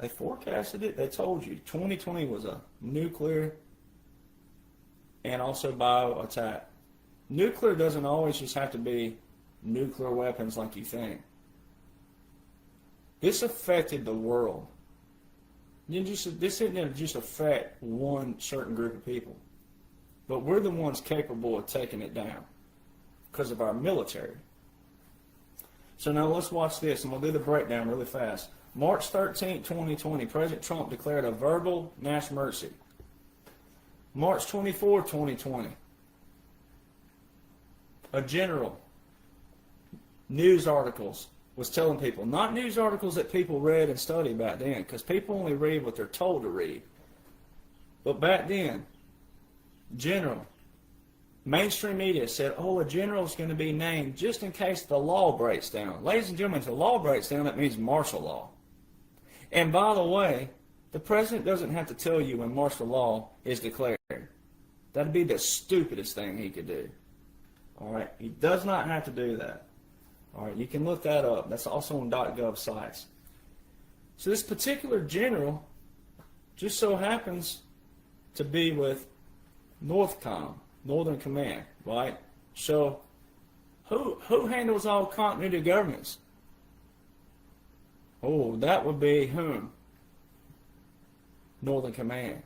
They forecasted it. They told you 2020 was a nuclear and also bio attack. Nuclear doesn't always just have to be nuclear weapons like you think. This affected the world. This didn't just affect one certain group of people. But we're the ones capable of taking it down because of our military. So now let's watch this, and we'll do the breakdown really fast. March 13, 2020, President Trump declared a verbal national emergency. March 24, 2020, a general, news articles, was telling people, not news articles that people read and studied back then, because people only read what they're told to read. But back then, general, mainstream media said, oh, a general is going to be named just in case the law breaks down. Ladies and gentlemen, if the law breaks down, that means martial law. And by the way, the president doesn't have to tell you when martial law is declared. That'd be the stupidest thing he could do. All right? He does not have to do that. All right? You can look that up. That's also on .gov sites. So this particular general just so happens to be with Northcom, Northern Command, right? So who handles all continuity of governments? Oh, that would be whom? Northern Command.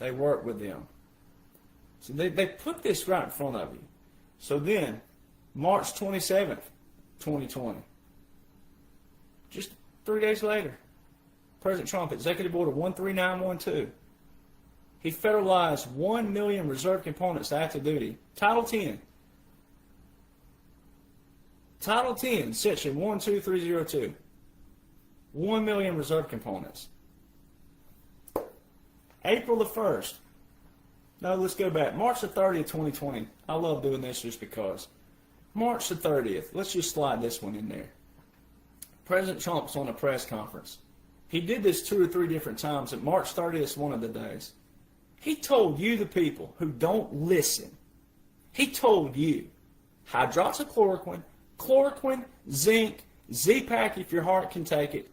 They work with them. So they put this right in front of you. So then, March 27th, 2020, just 3 days later, President Trump, Executive Order 13912, he federalized 1 million reserve components to active duty. Title 10. Title 10, Section 12302. 1 million reserve components. April the 1st. No, let's go back. March the 30th, 2020. I love doing this just because. March the 30th. Let's just slide this one in there. President Trump's on a press conference. He did this 2 or 3 different times, and March 30th is one of the days. He told you, the people who don't listen, he told you hydroxychloroquine, chloroquine, zinc, Z-Pack if your heart can take it.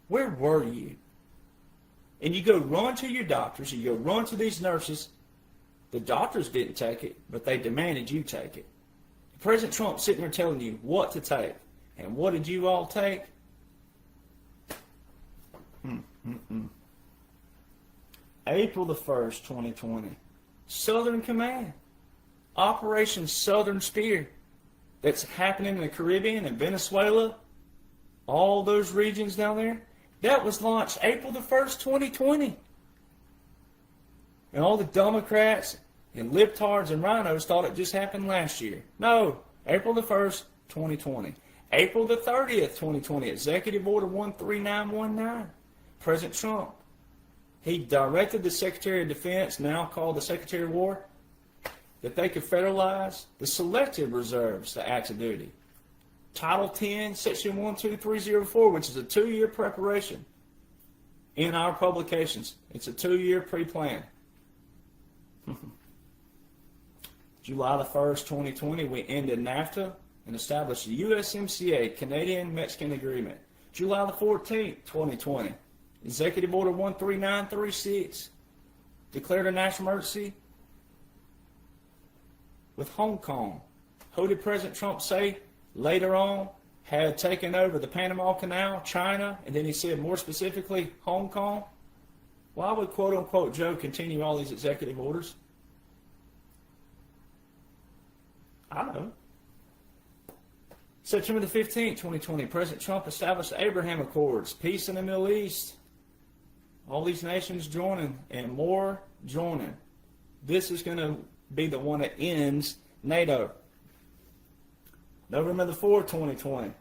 Where were you? And you go run to your doctors, you go run to these nurses. The doctors didn't take it, but they demanded you take it. President Trump sitting there telling you what to take. And what did you all take? April the 1st, 2020. Southern Command. Operation Southern Spear. That's happening in the Caribbean and Venezuela. All those regions down there. That was launched April the 1st, 2020. And all the Democrats and libtards and rhinos thought it just happened last year. No, April the 1st, 2020. April the 30th, 2020, Executive Order 13919. President Trump, he directed the Secretary of Defense, now called the Secretary of War, that they could federalize the selective reserves to active duty. Title 10, Section 12304, which is a 2-year preparation in our publications. It's a 2-year pre-plan. July the 1st, 2020, we ended NAFTA and established the USMCA, Canadian-Mexican Agreement. July the 14th, 2020, Executive Order 13936 declared a national emergency with Hong Kong. Who did President Trump say later on had taken over the Panama Canal, China, and then he said more specifically Hong Kong? Why would quote-unquote Joe continue all these executive orders? I don't know. September the 15th, 2020, President Trump established the Abraham Accords, peace in the Middle East. All these nations joining and more joining. This is going to be the one that ends NATO. November the 4th, 2020,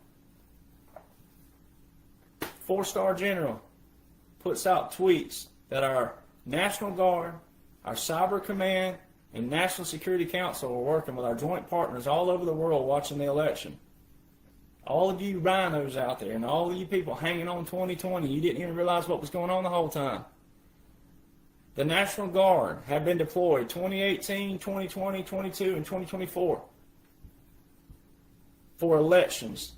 4-star general puts out tweets that our National Guard, our Cyber Command, and National Security Council are working with our joint partners all over the world watching the election. All of you rhinos out there and all of you people hanging on 2020, you didn't even realize what was going on the whole time. The National Guard have been deployed 2018, 2020, 22, and 2024 for elections.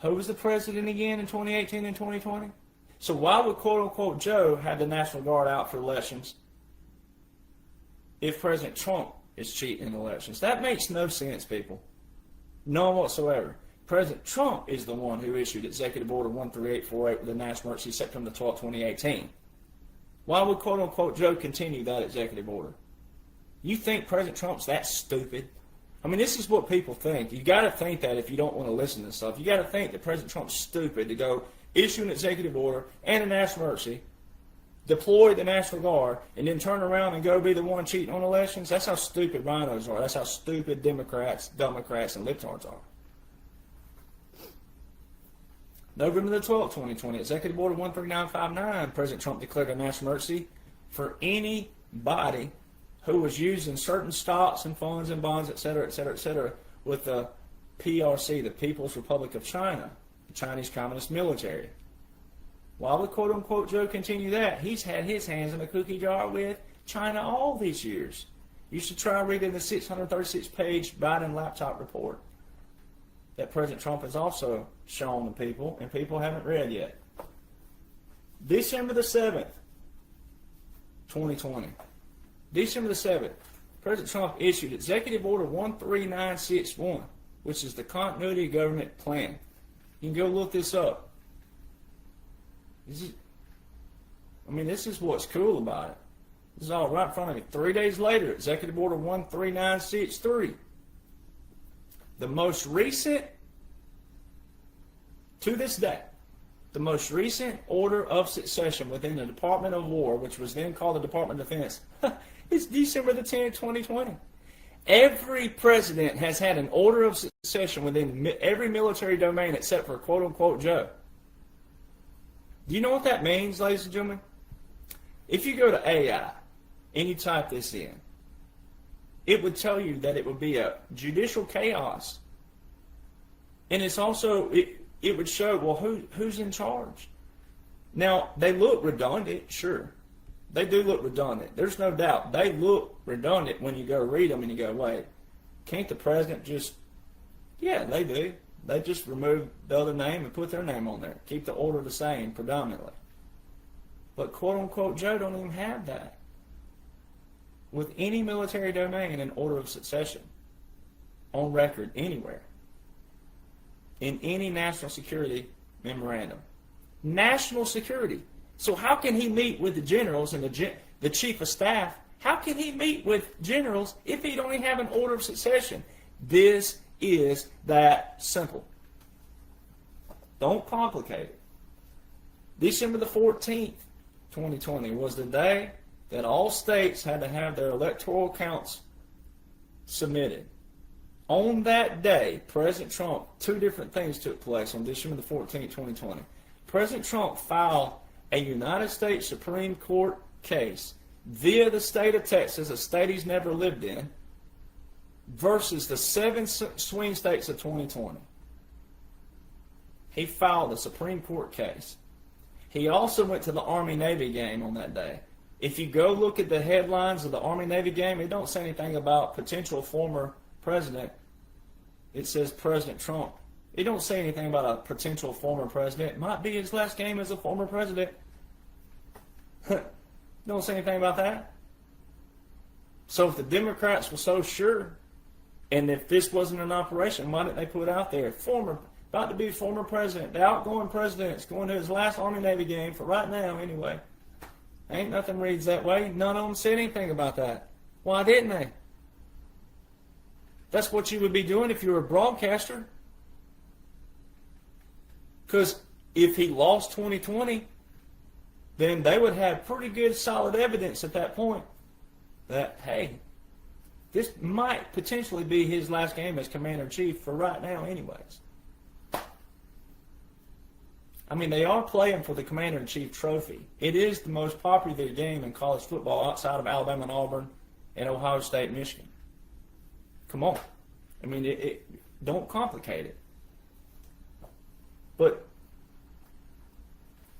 Who was the president again in 2018 and 2020? So why would quote-unquote Joe have the National Guard out for elections if President Trump is cheating in elections? That makes no sense, people. None whatsoever. President Trump is the one who issued Executive Order 13848 with the national emergency September 12, 2018. Why would quote-unquote Joe continue that executive order? You think President Trump's that stupid? I mean, this is what people think. You got to think that if you don't want to listen to stuff. You got to think that President Trump's stupid to go issue an executive order and a national emergency, deploy the National Guard, and then turn around and go be the one cheating on elections. That's how stupid rhinos are. That's how stupid Democrats, Democrats, and libtards are. November the 12th, 2020, Executive Order 13959, President Trump declared a national emergency for anybody who was using certain stocks and funds and bonds, et cetera, with the PRC, the People's Republic of China, the Chinese Communist military. Why would quote-unquote Joe continue that? He's had his hands in a cookie jar with China all these years. You should try reading the 636-page Biden laptop report that President Trump has also shown the people, and people haven't read yet. December the 7th, 2020. December the 7th, President Trump issued Executive Order 13961, which is the Continuity of Government Plan. You can go look this up. This is what's cool about it. This is all right in front of me. 3 days later, Executive Order 13963. The most recent, to this day, the most recent order of succession within the Department of War, which was then called the Department of Defense, it's December the 10th, 2020. Every president has had an order of succession within every military domain except for quote-unquote Joe. Do you know what that means, ladies and gentlemen? If you go to AI and you type this in, it would tell you that it would be a judicial chaos. And it's also, it would show, well, who's in charge? Now, they look redundant, sure. They do look redundant. There's no doubt. They look redundant when you go read them and you go, wait, can't the president just, yeah, they do. They just remove the other name and put their name on there. Keep the order the same predominantly. But quote-unquote Joe don't even have that. With any military domain in order of succession, on record anywhere, in any national security memorandum. National security. So how can he meet with the generals and the chief of staff? How can he meet with generals if he don't even have an order of succession? This is that simple. Don't complicate it. December the 14th, 2020 was the day that all states had to have their electoral counts submitted. On that day, President Trump, two different things took place on December the 14th, 2020. President Trump filed a United States Supreme Court case via the state of Texas, a state he's never lived in, versus the 7 swing states of 2020. He filed a Supreme Court case. He also went to the Army-Navy game on that day. If you go look at the headlines of the Army-Navy game, it don't say anything about potential former president. It says President Trump. It don't say anything about a potential former president. It might be his last game as a former president. Don't say anything about that. So if the Democrats were so sure, and if this wasn't an operation, why didn't they put out there, about to be former president, the outgoing president's going to his last Army-Navy game for right now anyway. Ain't nothing reads that way. None of them said anything about that. Why didn't they? That's what you would be doing if you were a broadcaster. Because if he lost 2020, then they would have pretty good solid evidence at that point that, hey, this might potentially be his last game as Commander-in-Chief for right now anyways. I mean, they are playing for the Commander-in-Chief trophy. It is the most popular game in college football outside of Alabama and Auburn and Ohio State and Michigan. Come on. I mean, don't complicate it. But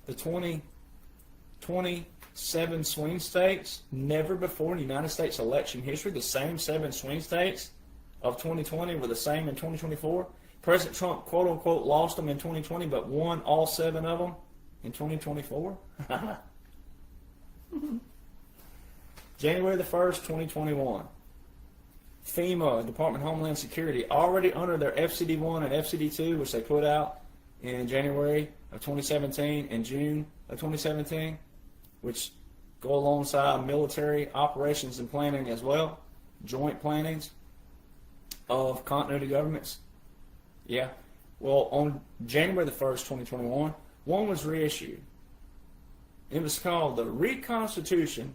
the 27 swing states, never before in United States election history, the same 7 swing states of 2020 were the same in 2024. President Trump, quote unquote, lost them in 2020, but won all 7 of them in 2024. January the 1st, 2021. FEMA, Department of Homeland Security, already under their FCD1 and FCD2, which they put out in January of 2017 and June of 2017, which go alongside military operations and planning as well, joint plannings of continuity governments. Yeah. Well, on January the 1st, 2021, one was reissued. It was called the Reconstitution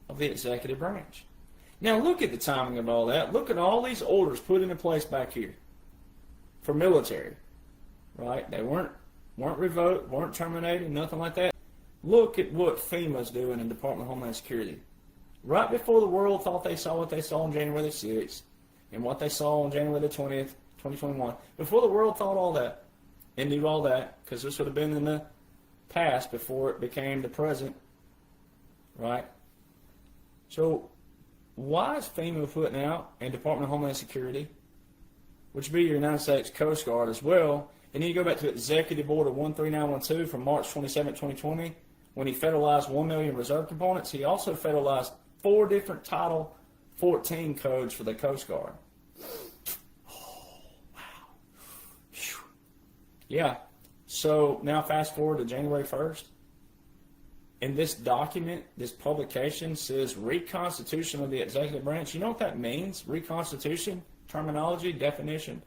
of the Executive Branch. Now look at the timing of all that. Look at all these orders put into place back here for military, right? They weren't revoked, weren't terminated, nothing like that. Look at what FEMA's doing in Department of Homeland Security. Right before the world thought they saw what they saw on January the 6th and what they saw on January the 20th, 2021, before the world thought all that and knew all that, because this would have been in the past before it became the present, right? So why is FEMA putting out, and Department of Homeland Security, which would be your United States Coast Guard as well, and then you go back to Executive Order 13912 from March 27, 2020, when he federalized 1 million reserve components, he also federalized 4 different Title 14 codes for the Coast Guard. Oh, wow. Whew. Yeah. So now fast forward to January 1st. And this document, this publication says Reconstitution of the Executive Branch. You know what that means? Reconstitution, terminology, definition.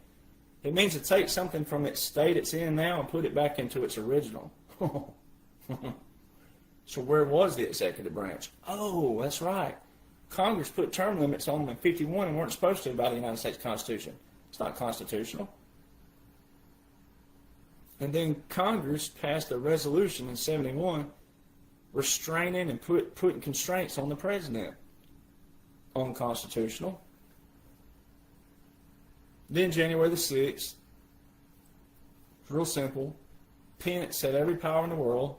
It means to take something from its state it's in now and put it back into its original. So where was the executive branch? Oh, that's right. Congress put term limits on them in 51 and weren't supposed to by the United States Constitution. It's not constitutional. And then Congress passed a resolution in 71 restraining and putting constraints on the president. Unconstitutional. Then January the 6th, it's real simple. Pence had every power in the world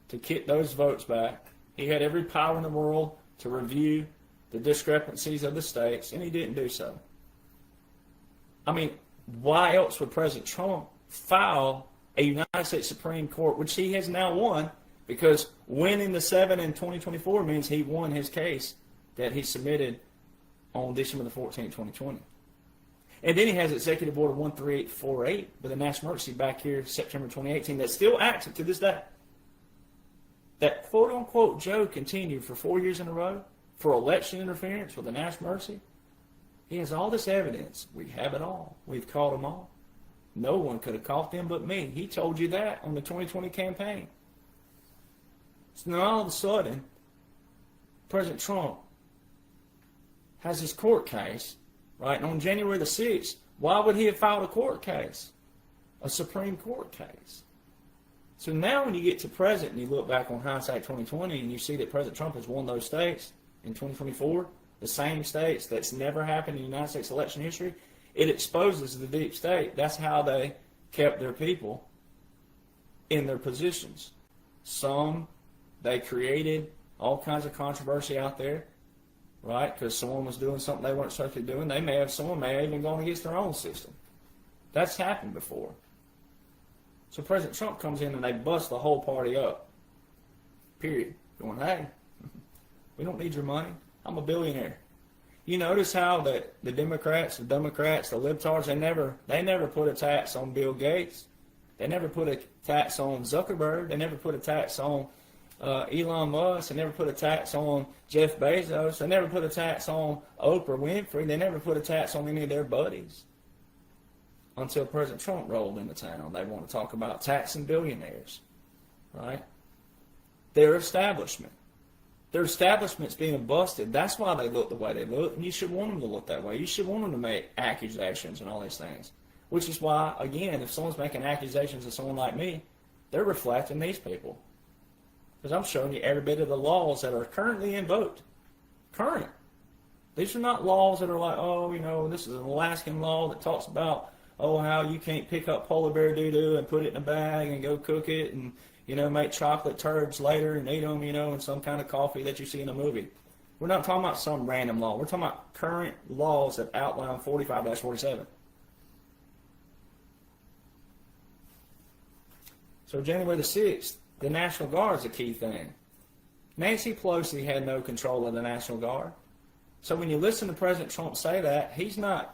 to kick those votes back. He had every power in the world to review the discrepancies of the states, and he didn't do so. I mean, why else would President Trump file a United States Supreme Court, which he has now won, because winning the 7 in 2024 means he won his case that he submitted on December the 14th, 2020. And then he has Executive Order 13848 with a national emergency back here September 2018 that's still active to this day. That quote-unquote joke continued for 4 years in a row for election interference with a national emergency. He has all this evidence. We have it all. We've caught them all. No one could have caught them but me. He told you that on the 2020 campaign. So now all of a sudden, President Trump has his court case, right? And on January the 6th, why would he have filed a court case? A Supreme Court case. So now when you get to present and you look back on hindsight 2020 and you see that President Trump has won those states in 2024, the same states that's never happened in United States election history, it exposes the deep state. That's how they kept their people in their positions. Some, they created all kinds of controversy out there, right? Because someone was doing something they weren't supposed to be doing. Someone may have even gone against their own system. That's happened before. So President Trump comes in and they bust the whole party up. Period. Going, hey, we don't need your money. I'm a billionaire. You notice how the Democrats, the libtards, they never put a tax on Bill Gates. They never put a tax on Zuckerberg. They never put a tax on Elon Musk. They never put a tax on Jeff Bezos. They never put a tax on Oprah Winfrey. They never put a tax on any of their buddies. Until President Trump rolled into town. They want to talk about taxing billionaires, right? Their establishment. Their establishment's being busted. That's why they look the way they look, and you should want them to look that way. You should want them to make accusations and all these things. Which is why, again, if someone's making accusations of someone like me, they're reflecting these people. Because I'm showing you every bit of the laws that are currently invoked. Current. These are not laws that are like, oh, this is an Alaskan law that talks about how you can't pick up polar bear doo-doo and put it in a bag and go cook it and, make chocolate turds later and eat them, in some kind of coffee that you see in a movie. We're not talking about some random law. We're talking about current laws that outline 45-47. So January the 6th, the National Guard is a key thing. Nancy Pelosi had no control of the National Guard. So when you listen to President Trump say that, he's not,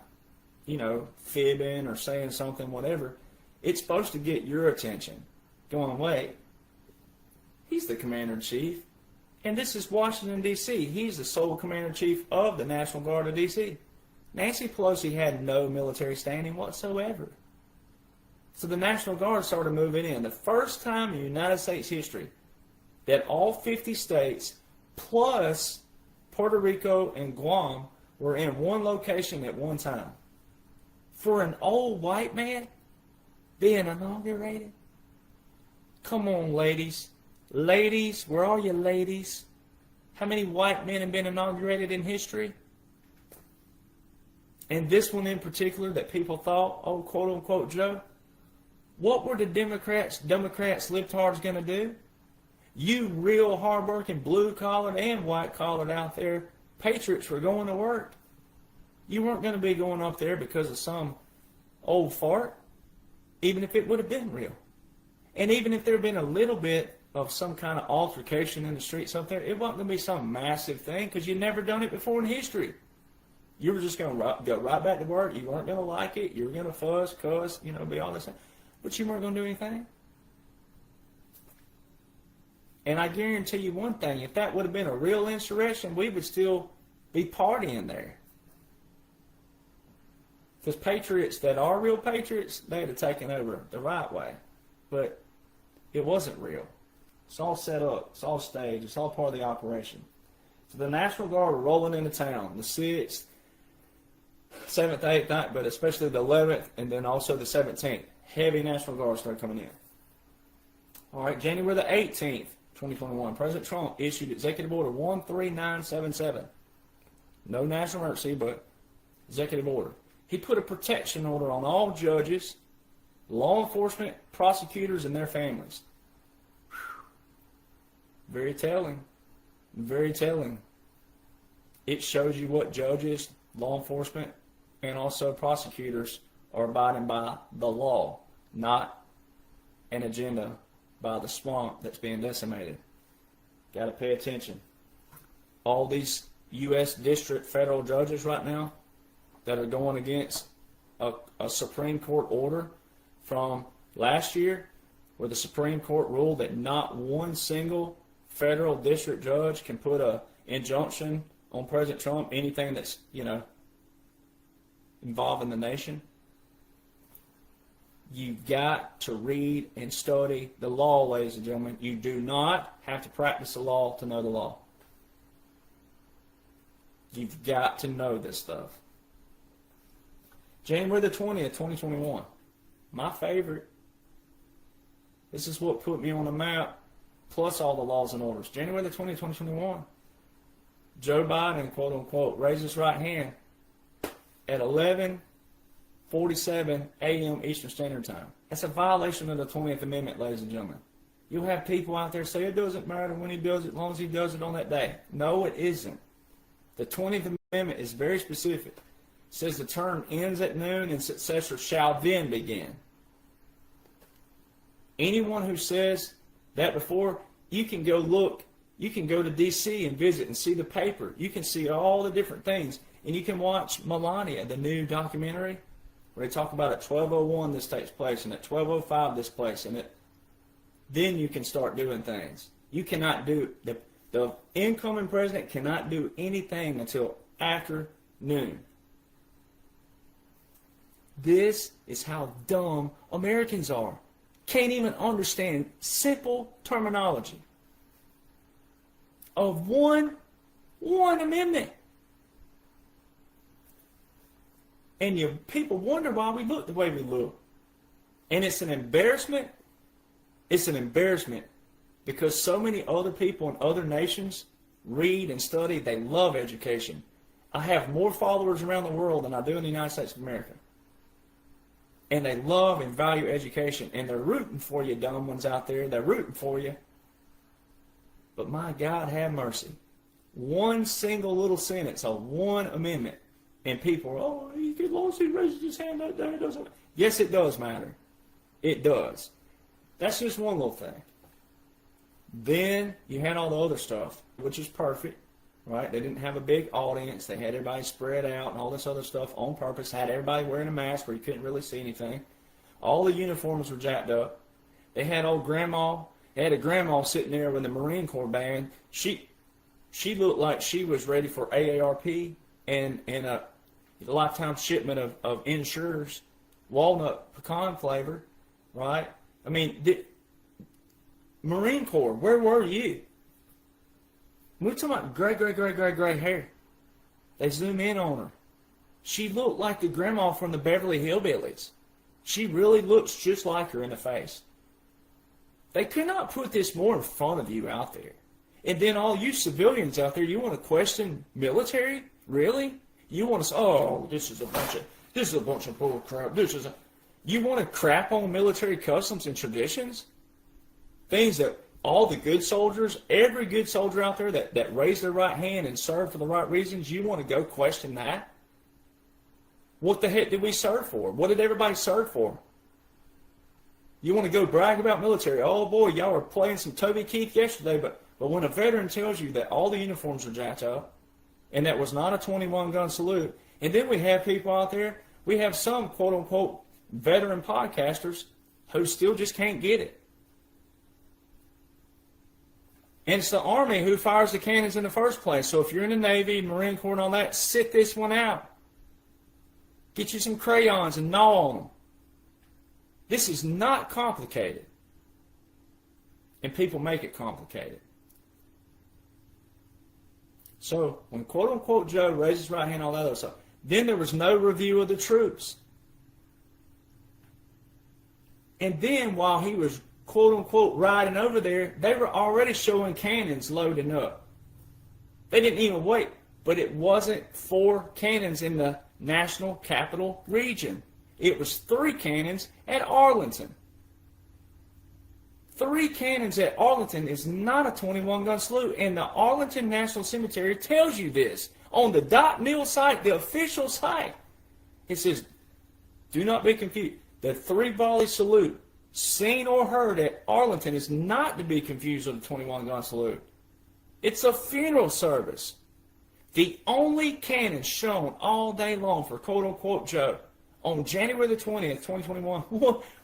fibbing or saying something, whatever. It's supposed to get your attention. Going, wait, he's the commander-in-chief. And this is Washington, D.C. He's the sole commander-in-chief of the National Guard of D.C. Nancy Pelosi had no military standing whatsoever. So the National Guard started moving in. The first time in United States history that all 50 states plus Puerto Rico and Guam were in one location at one time. For an old white man being inaugurated? Come on, ladies. Ladies, where are you, ladies? How many white men have been inaugurated in history? And this one in particular that people thought, oh, quote unquote, Joe, what were the Democrats, libtards going to do? You real hard-working blue-collared and white-collared out there, patriots were going to work. You weren't going to be going up there because of some old fart, even if it would have been real. And even if there had been a little bit of some kind of altercation in the streets up there, it wasn't going to be some massive thing because you'd never done it before in history. You were just going to go right back to work. You weren't going to like it. You were going to fuss, cuss, be all this. But you weren't going to do anything. And I guarantee you one thing, if that would have been a real insurrection, we would still be partying there. Because patriots that are real patriots, they'd have taken over the right way. But it wasn't real. It's all set up. It's all staged. It's all part of the operation. So the National Guard were rolling into town, the 6th, 7th, 8th, 9th, but especially the 11th, and then also the 17th. Heavy National Guard started coming in. All right, January the 18th, 2021, President Trump issued Executive Order 13977. No national emergency, but executive order. He put a protection order on all judges, law enforcement, prosecutors, and their families. Whew. Very telling. Very telling. It shows you what judges, law enforcement, and also prosecutors are abiding by the law, not an agenda by the swamp that's being decimated. Got to pay attention. All these U.S. district federal judges right now that are going against a Supreme Court order from last year where the Supreme Court ruled that not one single federal district judge can put an injunction on President Trump, anything that's, involving the nation. You've got to read and study the law, ladies and gentlemen. You do not have to practice the law to know the law. You've got to know this stuff. January the 20th, 2021. My favorite. This is what put me on the map, plus all the laws and orders. January the 20th, 2021. Joe Biden, quote unquote, raised his right hand at 11:47 a.m. Eastern Standard Time. That's a violation of the 20th Amendment, ladies and gentlemen. You'll have people out there say it doesn't matter when he does it, as long as he does it on that day. No, it isn't. The 20th Amendment is very specific. It says the term ends at noon and successor shall then begin. Anyone who says that before, you can go look. You can go to D.C. and visit and see the paper. You can see all the different things. And you can watch Melania, the new documentary, where they talk about at 12:01 this takes place and at 12:05 this place. And then you can start doing things. You cannot do, the incoming president cannot do anything until after noon. This is how dumb Americans are. Can't even understand simple terminology of one amendment. And people wonder why we look the way we look. And it's an embarrassment. It's an embarrassment because so many other people in other nations read and study. They love education. I have more followers around the world than I do in the United States of America. And they love and value education. And they're rooting for you, dumb ones out there. They're rooting for you. But my God, have mercy. One single little sentence of one amendment. And people are, oh, he could lose, he raises his hand that day. It doesn't. Yes, it does matter. It does. That's just one little thing. Then you had all the other stuff, which is perfect, right? They didn't have a big audience. They had everybody spread out and all this other stuff on purpose. Had everybody wearing a mask where you couldn't really see anything. All the uniforms were jacked up. They had old grandma. They had a grandma sitting there with the Marine Corps band. She looked like she was ready for AARP and a lifetime shipment of Ensures walnut pecan flavor, right? I mean, Marine Corps, where were you? We're talking about gray hair. They zoom in on her. She looked like the grandma from the Beverly Hillbillies. She really looks just like her in the face. They could not put this more in front of you out there. And then all you civilians out there, you want to question military? Really? You want to say, oh, this is a bunch of bull crap. You want to crap on military customs and traditions? Things that all the good soldiers, every good soldier out there that raised their right hand and served for the right reasons, you want to go question that? What the heck did we serve for? What did everybody serve for? You want to go brag about military? Oh boy, y'all were playing some Toby Keith yesterday, but when a veteran tells you that all the uniforms are jacked up, and that was not a 21-gun salute, and then we have people out there, we have some quote-unquote veteran podcasters who still just can't get it. And it's the Army who fires the cannons in the first place. So if you're in the Navy, Marine Corps, and all that, sit this one out. Get you some crayons and gnaw on them. This is not complicated. And people make it complicated. So when quote-unquote Joe raised his right hand, all that other stuff, then there was no review of the troops. And then while he was quote-unquote riding over there, they were already showing cannons loading up. They didn't even wait. But it wasn't 4 cannons in the National Capital Region. It was 3 cannons at Arlington. 3 cannons at Arlington is not a 21-gun salute, and the Arlington National Cemetery tells you this. On the .mil site, the official site, it says, do not be confused. The 3-volley salute seen or heard at Arlington is not to be confused with a 21-gun salute. It's a funeral service. The only cannons shown all day long for quote-unquote Joe on January the 20th, 2021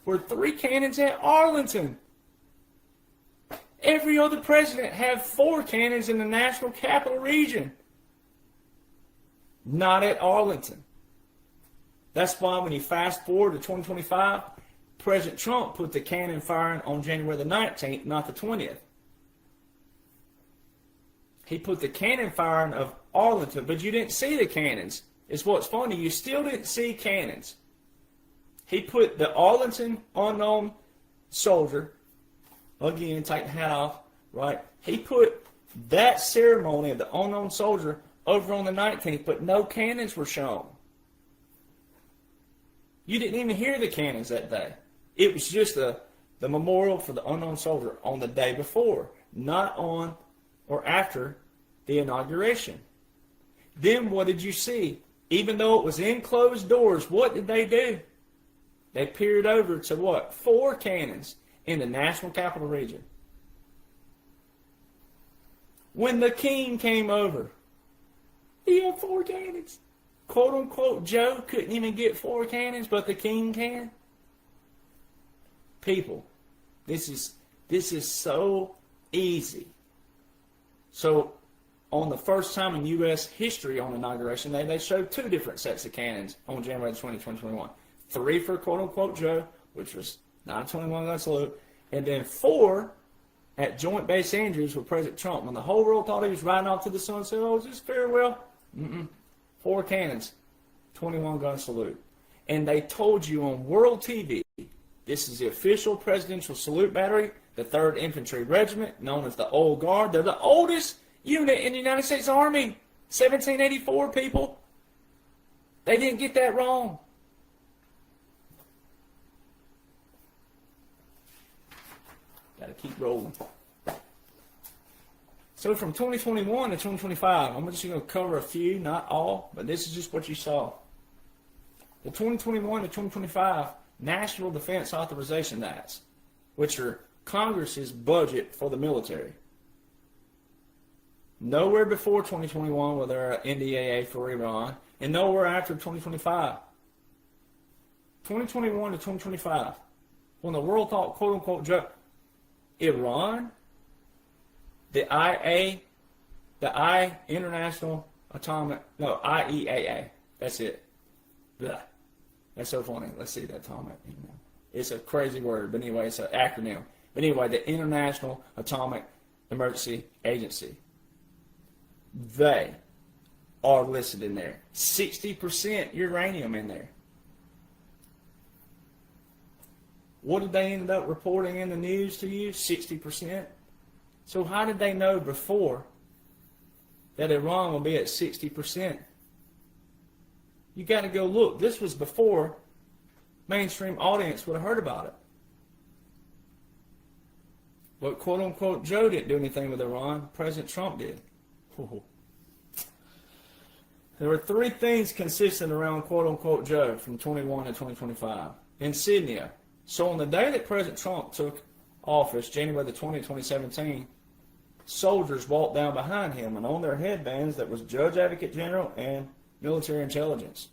were 3 cannons at Arlington. Every other president had 4 cannons in the National Capital Region. Not at Arlington. That's why when you fast forward to 2025, President Trump put the cannon firing on January the 19th, not the 20th. He put the cannon firing of Arlington, but you didn't see the cannons. It's what's funny, you still didn't see cannons. He put the Arlington unknown soldier, again, take the hat off, right? He put that ceremony of the unknown soldier over on the 19th, but no cannons were shown. You didn't even hear the cannons that day. It was just the memorial for the unknown soldier on the day before, not on or after the inauguration. Then what did you see? Even though it was in closed doors, what did they do? They peered over to what? 4 cannons in the National Capital Region. When the king came over, he had 4 cannons. Quote unquote Joe couldn't even get 4 cannons, but the king can. People, this is so easy. So on the first time in U.S. history on inauguration day, they showed 2 different sets of cannons on January 20, 2021. 3 for quote-unquote Joe, which was not a 21-gun salute, and then 4 at Joint Base Andrews with President Trump. When the whole world thought he was riding off to the sunset, oh, just farewell. 4 cannons, 21-gun salute. And they told you on world TV, this is the official presidential salute battery, the 3rd Infantry Regiment, known as the Old Guard. They're the oldest unit in the United States Army. 1784 people. They didn't get that wrong. Got to keep rolling. So from 2021 to 2025, I'm just going to cover a few, not all, but this is just what you saw. The 2021 to 2025 National Defense Authorization Acts which are Congress's budget for the military. Nowhere before 2021 was there an NDAA for Iran, and nowhere after 2025. 2021 to 2025, when the world thought, quote unquote, joke, Iran, the International Atomic, no, IEAA, that's it. Blah. That's so funny. Let's see that atomic. It's a crazy word, but anyway, it's an acronym. But anyway, the International Atomic Emergency Agency. They are listed in there. 60% uranium in there. What did they end up reporting in the news to you? 60%. So how did they know before that Iran will be at 60%? You got to go look. This was before mainstream audience would have heard about it. But quote unquote Joe didn't do anything with Iran. President Trump did. There were three things consistent around quote unquote Joe from 21 to 2025. Insignia. So on the day that President Trump took office, January the 20th, 2017, soldiers walked down behind him, and on their headbands that was Judge Advocate General and Military Intelligence.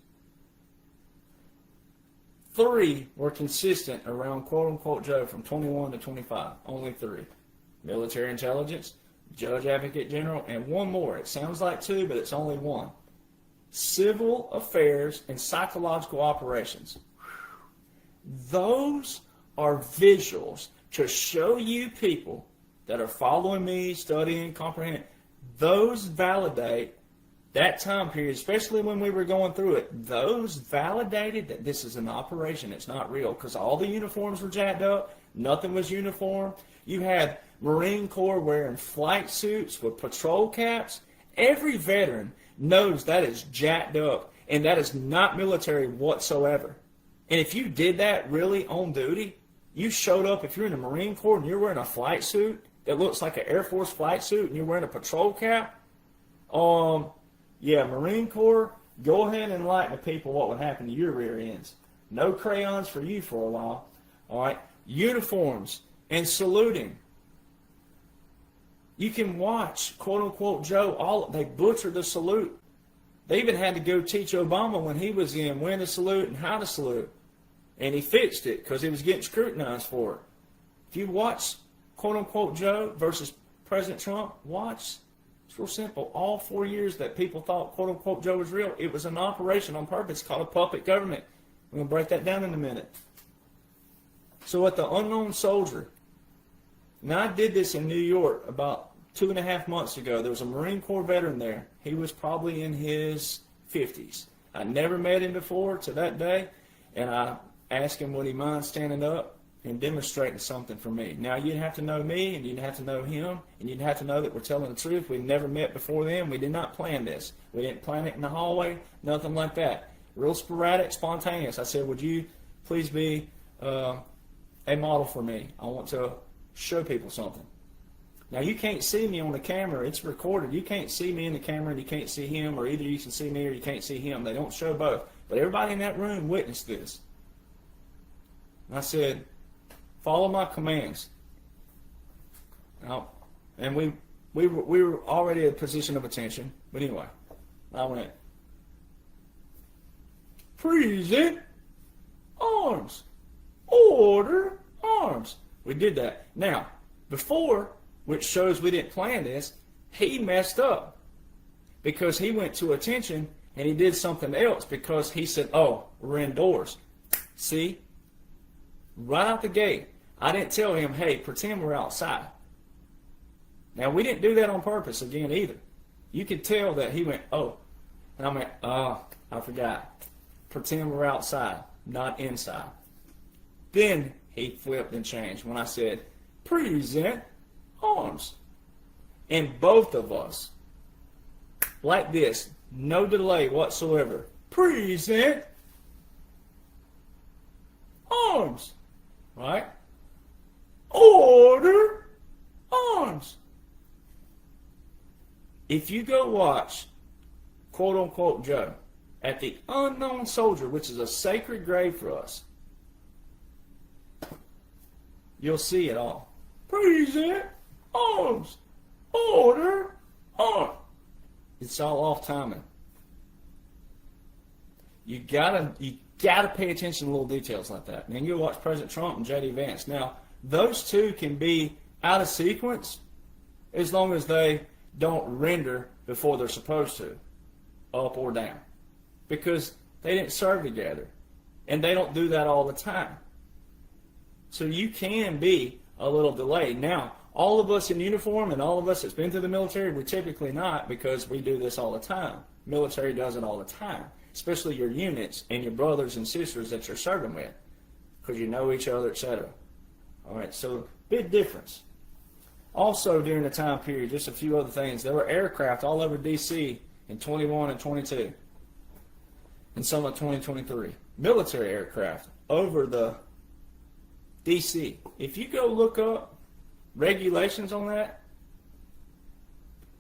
Three were consistent around quote unquote Joe from 21 to 25. Only three. Military Intelligence, Judge Advocate General, and one more. It sounds like two, but it's only one. Civil Affairs and Psychological Operations. Those are visuals to show you people that are following me, studying, comprehending. Those validate that time period, especially when we were going through it. Those validated that this is an operation. It's not real, because all the uniforms were jacked up. Nothing was uniform. You had Marine Corps wearing flight suits with patrol caps. Every veteran knows that is jacked up, and that is not military whatsoever. And if you did that really on duty, you showed up, if you're in the Marine Corps and you're wearing a flight suit that looks like an Air Force flight suit and you're wearing a patrol cap, yeah, Marine Corps, go ahead and enlighten the people what would happen to your rear ends. No crayons for you for a while. All right, uniforms and saluting. You can watch, quote unquote, Joe, they butchered the salute. They even had to go teach Obama when he was in when to salute and how to salute. And he fixed it because he was getting scrutinized for it. If you watch, quote unquote, Joe versus President Trump, watch. It's real simple. All 4 years that people thought, quote unquote, Joe was real, it was an operation on purpose called a puppet government. I'm going to break that down in a minute. So at the unknown soldier, now I did this in New York about 2.5 months ago. There was a Marine Corps veteran there. He was probably in his 50s. I never met him before to that day, and I asked him would he mind standing up and demonstrating something for me. Now you'd have to know me, and you'd have to know him, and you'd have to know that we're telling the truth. We'd never met before then. We did not plan this. We didn't plan it in the hallway, nothing like that. Real sporadic, spontaneous. I said, would you please be a model for me? I want to show people something. Now, you can't see me on the camera. It's recorded. You can't see me in the camera and you can't see him, or either you can see me or you can't see him. They don't show both. But everybody in that room witnessed this. And I said, follow my commands. Now, and we were already at a position of attention. But anyway, I went, present arms. Order arms. We did that. Now, before, which shows we didn't plan this, he messed up because he went to attention and he did something else because he said, oh, we're indoors. See? Right out the gate. I didn't tell him, hey, pretend we're outside. Now, we didn't do that on purpose again either. You could tell that he went, oh. And I went, I forgot. Pretend we're outside, not inside. Then he flipped and changed when I said, present arms. And both of us, like this, no delay whatsoever, present arms. Right? Order arms. If you go watch, quote unquote, Joe, at the unknown soldier, which is a sacred grave for us, you'll see it all. Present arms, order, arm. It's all off timing. You gotta pay attention to little details like that. And then you watch President Trump and J.D. Vance. Now, those two can be out of sequence as long as they don't render before they're supposed to, up or down, because they didn't serve together, and they don't do that all the time. So you can be a little delayed. Now, all of us in uniform and all of us that's been through the military, we're typically not, because we do this all the time. Military does it all the time, especially your units and your brothers and sisters that you're serving with, because you know each other, etc. All right, so big difference. Also, during the time period, just a few other things. There were aircraft all over D.C. in 21 and 22, and some of 2023. Military aircraft over the D.C. If you go look up regulations on that,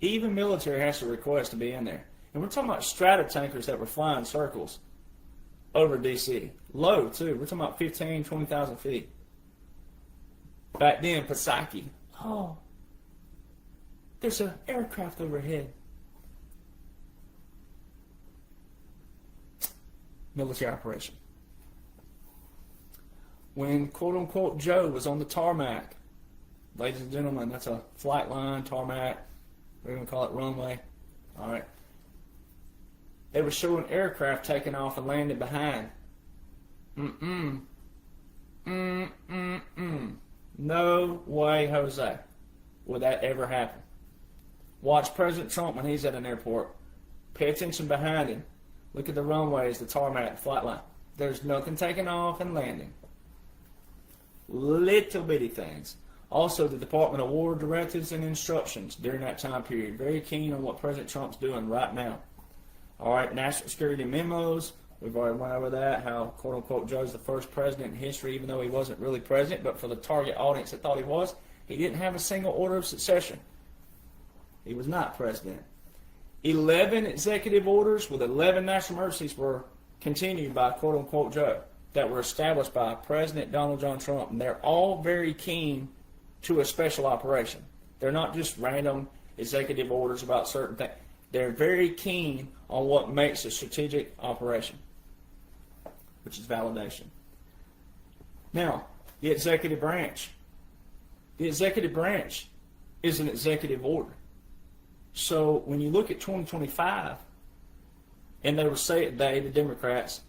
even military has to request to be in there. And we're talking about strata tankers that were flying circles over D.C. Low, too. We're talking about 15, 20,000 feet. Back then, Pasaki. Oh, there's an aircraft overhead. Military operation. When quote-unquote Joe was on the tarmac, ladies and gentlemen, that's a flight line, tarmac, we're going to call it runway. All right. They were showing aircraft taking off and landing behind. No way, Jose, would that ever happen. Watch President Trump when he's at an airport. Pay attention behind him. Look at the runways, the tarmac, the flight line. There's nothing taking off and landing. Little bitty things. Also, the Department of War directives and instructions during that time period. Very keen on what President Trump's doing right now. All right, national security memos. We've already went over that, how, quote-unquote, Joe's the first president in history, even though he wasn't really president, but for the target audience that thought he was, he didn't have a single order of succession. He was not president. 11 executive orders with 11 national emergencies were continued by, quote-unquote, Joe, that were established by President Donald John Trump, and they're all very keen to a special operation. They're not just random executive orders about certain things. They're very keen on what makes a strategic operation, which is validation. Now, the executive branch. The executive branch is an executive order. So when you look at 2025, and they were saying, the Democrats,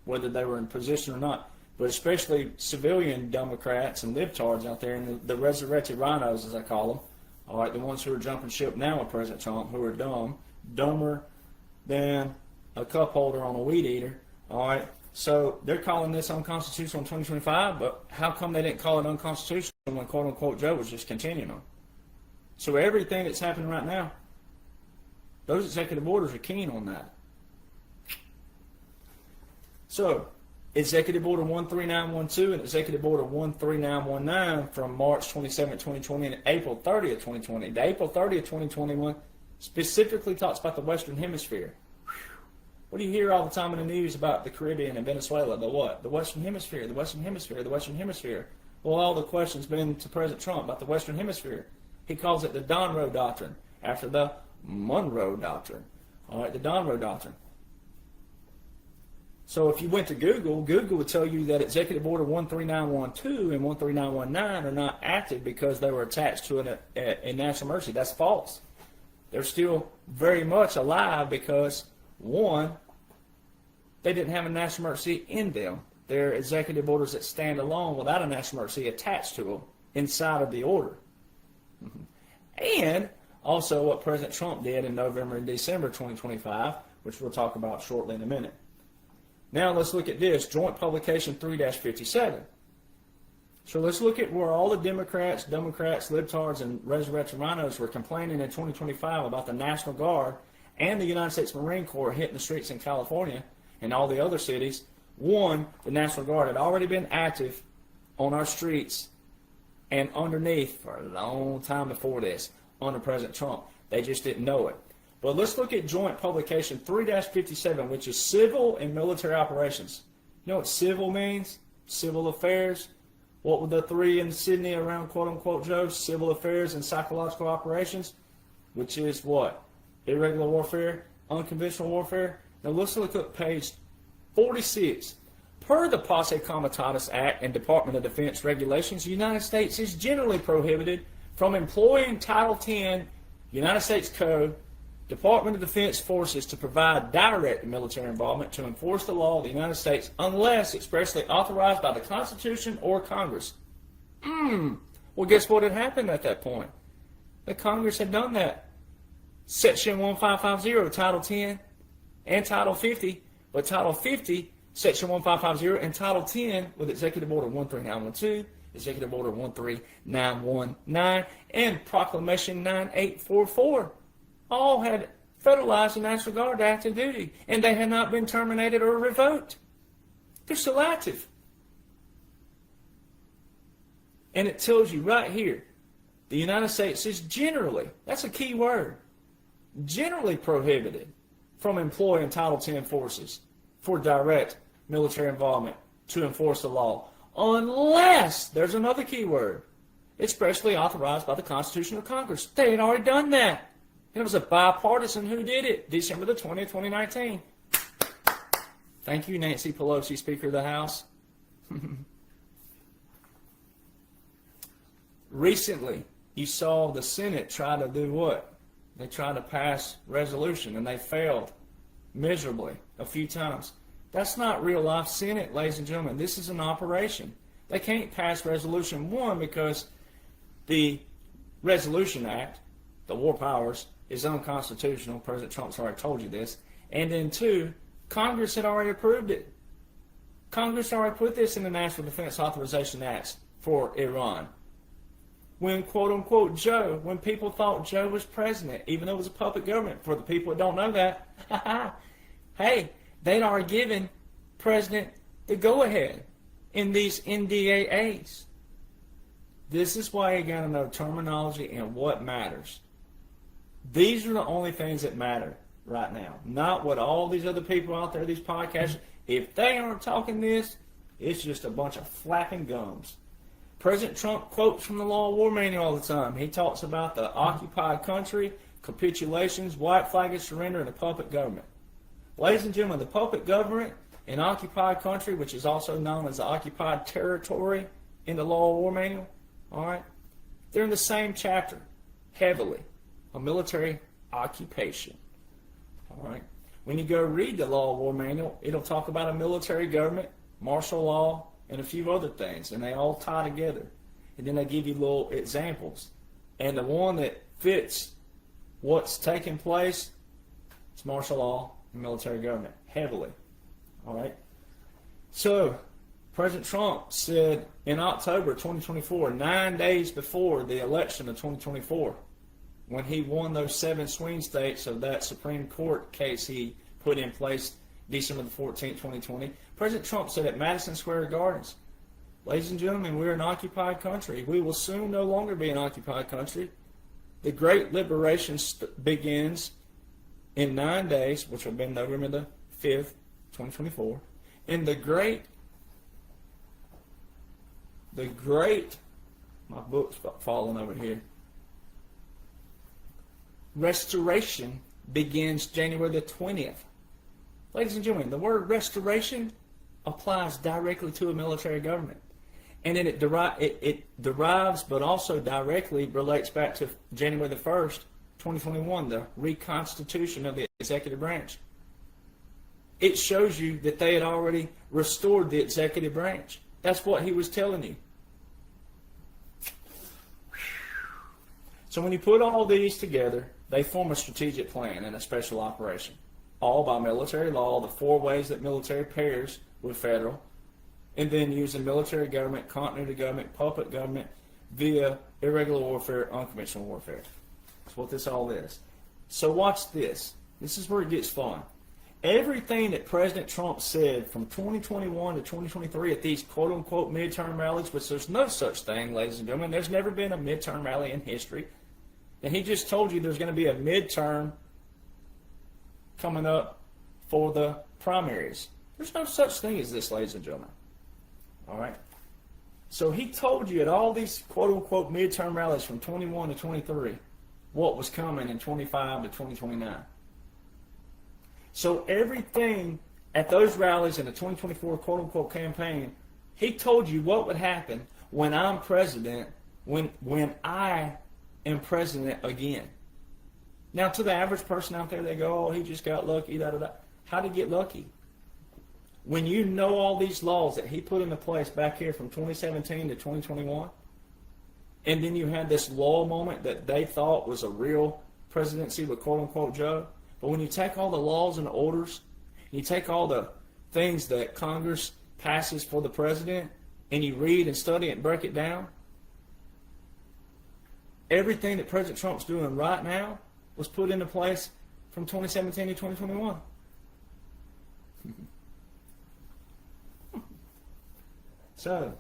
whether they were in position or not, but especially civilian Democrats and libtards out there, and the resurrected rhinos, as I call them, all right, the ones who are jumping ship now with President Trump, who are dumb, dumber than a cup holder on a weed eater, all right? So they're calling this unconstitutional in 2025, but how come they didn't call it unconstitutional when, quote-unquote, Joe was just continuing on? So everything that's happening right now, those executive orders are keen on that. So, Executive Order 13912 and Executive Order 13919 from March 27, 2020 and April 30th, 2020. The April 30th, 2021 specifically talks about the Western Hemisphere. What do you hear all the time in the news about the Caribbean and Venezuela? The what? The Western Hemisphere, the Western Hemisphere, the Western Hemisphere. Well, all the questions been to President Trump about the Western Hemisphere. He calls it the Donroe Doctrine, after the Monroe Doctrine. All right, the Donroe Doctrine. So if you went to Google, Google would tell you that Executive Order 13912 and 13919 are not active because they were attached to a national emergency. That's false. They're still very much alive because, one, they didn't have a national emergency in them. They're executive orders that stand alone without a national emergency attached to them inside of the order. And also what President Trump did in November and December 2025, which we'll talk about shortly in a minute. Now let's look at this, Joint Publication 3-57. So let's look at where all the Democrats, libtards, and resurrected rhinos were complaining in 2025 about the National Guard and the United States Marine Corps hitting the streets in California and all the other cities. One, the National Guard had already been active on our streets and underneath for a long time before this under President Trump. They just didn't know it. But let's look at Joint Publication 3-57, which is civil and military operations. You know what civil means? Civil affairs. What were the three in Sydney around quote-unquote Joe? Civil affairs and psychological operations, which is what? Irregular warfare, unconventional warfare. Now let's look at page 46. Per the Posse Comitatus Act and Department of Defense regulations, the United States is generally prohibited from employing Title 10 United States Code, Department of Defense forces to provide direct military involvement to enforce the law of the United States unless expressly authorized by the Constitution or Congress. Well, guess what had happened at that point? The Congress had done that. Section 1550, Title 10, and Title 50, but Title 50, Section 1550, and Title 10 with Executive Order 13912, Executive Order 13919, and Proclamation 9844. All had federalized the National Guard to active duty, and they had not been terminated or revoked. They're still active. And it tells you right here, the United States is generally, that's a key word, generally prohibited from employing Title 10 forces for direct military involvement to enforce the law, unless, there's another key word, expressly authorized by the Constitution or Congress. They had already done that. It was a bipartisan who did it, December the 20th, 2019. Thank you, Nancy Pelosi, Speaker of the House. Recently, you saw the Senate try to do what? They tried to pass resolution, and they failed miserably a few times. That's not real life Senate, ladies and gentlemen. This is an operation. They can't pass resolution, one, because the Resolution Act, the War Powers, is unconstitutional. President Trump's already told you this. And then two, Congress had already approved it. Congress already put this in the National Defense Authorization Acts for Iran. When, quote-unquote, Joe, when people thought Joe was president, even though it was a puppet government, for the people that don't know that, hey, they'd already given President the go-ahead in these NDAAs. This is why you got to know terminology and what matters. These are the only things that matter right now, not what all these other people out there, these podcasts, if they aren't talking this, it's just a bunch of flapping gums. President Trump quotes from the Law of War Manual all the time. He talks about the occupied country, capitulations, white flag and surrender, and the puppet government. Ladies and gentlemen, the puppet government in occupied country, which is also known as the occupied territory in the Law of War Manual, all right, they're in the same chapter, heavily. A military occupation. All right. When you go read the Law of War Manual, it'll talk about a military government, martial law, and a few other things, and they all tie together. And then they give you little examples. And the one that fits what's taking place is martial law and military government, heavily. All right. So, President Trump said in October 2024, 9 days before the election of 2024, when he won those 7 swing states of that Supreme Court case he put in place December the 14th, 2020, President Trump said at Madison Square Gardens, ladies and gentlemen, we're an occupied country. We will soon no longer be an occupied country. The Great Liberation begins in 9 days, which will be November the 5th, 2024. And the great, my book's falling over here. Restoration begins January the 20th. Ladies and gentlemen, the word restoration applies directly to a military government. And then it derives, but also directly relates back to January the 1st, 2021, the reconstitution of the executive branch. It shows you that they had already restored the executive branch. That's what he was telling you. So when you put all these together, they form a strategic plan and a special operation, all by military law, the 4 ways that military pairs with federal, and then using military government, continuity government, puppet government, via irregular warfare, unconventional warfare. That's what this all is. So watch this. This is where it gets fun. Everything that President Trump said from 2021 to 2023 at these quote-unquote midterm rallies, which there's no such thing, ladies and gentlemen. There's never been a midterm rally in history. And he just told you there's going to be a midterm coming up for the primaries. There's no such thing as this, ladies and gentlemen. All right? So he told you at all these quote-unquote midterm rallies from 21 to 23 what was coming in 25 to 2029. So everything at those rallies in the 2024 quote-unquote campaign, he told you what would happen when I'm president, when I am president again. Now, to the average person out there, they go, oh, he just got lucky, da-da-da. How did he get lucky? When you know all these laws that he put into place back here from 2017 to 2021, and then you had this law moment that they thought was a real presidency with quote-unquote Joe, but when you take all the laws and the orders, you take all the things that Congress passes for the president, and you read and study it and break it down, everything that President Trump's doing right now was put into place from 2017 to 2021. So,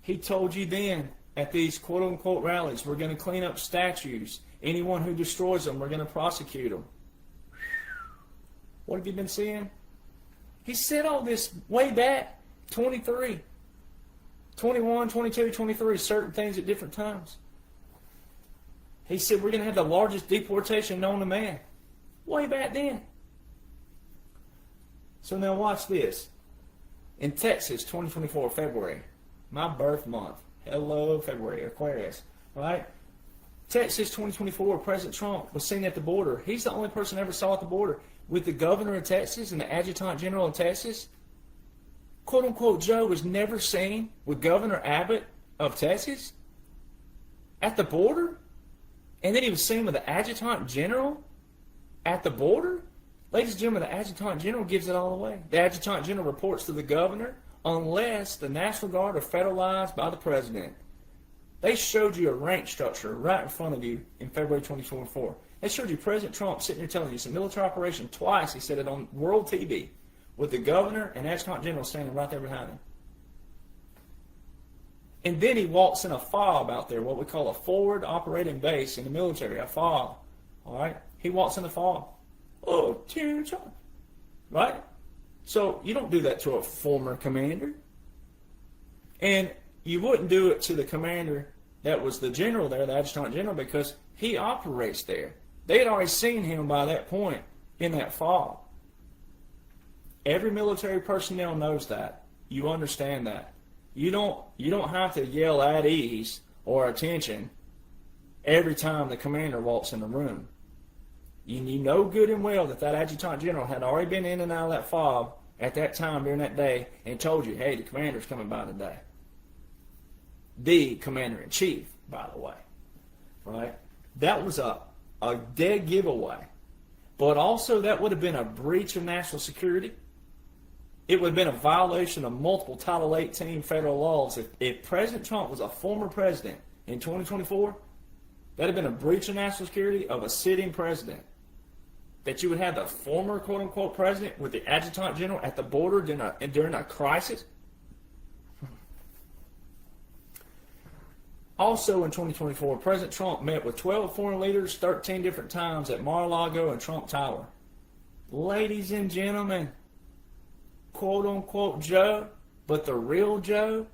he told you then at these quote-unquote rallies, we're going to clean up statues. Anyone who destroys them, we're going to prosecute them. What have you been seeing? He said all this way back, 23, 21, 22, 23, certain things at different times. He said we're going to have the largest deportation known to man. Way back then. So now watch this. In Texas, 2024, February, my birth month. Hello, February, Aquarius, right? Texas, 2024, President Trump was seen at the border. He's the only person I ever saw at the border with the governor of Texas and the adjutant general of Texas. Quote-unquote Joe was never seen with Governor Abbott of Texas at the border. And then he was seen with the adjutant general at the border. Ladies and gentlemen, the adjutant general gives it all away. The adjutant general reports to the governor unless the National Guard are federalized by the president. They showed you a rank structure right in front of you in February 2024. They showed you President Trump sitting there telling you it's a military operation. Twice he said it on world TV with the governor and adjutant general standing right there behind him. And then he walks in a fob out there, what we call a forward operating base in the military, a fob. All right? He walks in the fob. Oh, cheers, right? So you don't do that to a former commander. And you wouldn't do it to the commander that was the general there, the adjutant general, because he operates there. They had already seen him by that point in that fob. Every military personnel knows that. You understand that. You don't have to yell at ease or attention every time the commander walks in the room. You know good and well that adjutant general had already been in and out of that fob at that time during that day and told you, hey, the commander's coming by today. The commander-in-chief, by the way. Right? That was a dead giveaway. But also that would have been a breach of national security. It would have been a violation of multiple Title 18 federal laws. If President Trump was a former president in 2024, that would have been a breach of national security of a sitting president. That you would have the former quote-unquote president with the adjutant general at the border during a crisis. Also in 2024, President Trump met with 12 foreign leaders 13 different times at Mar-a-Lago and Trump Tower. Ladies and gentlemen, quote-unquote Joe, but the real Joe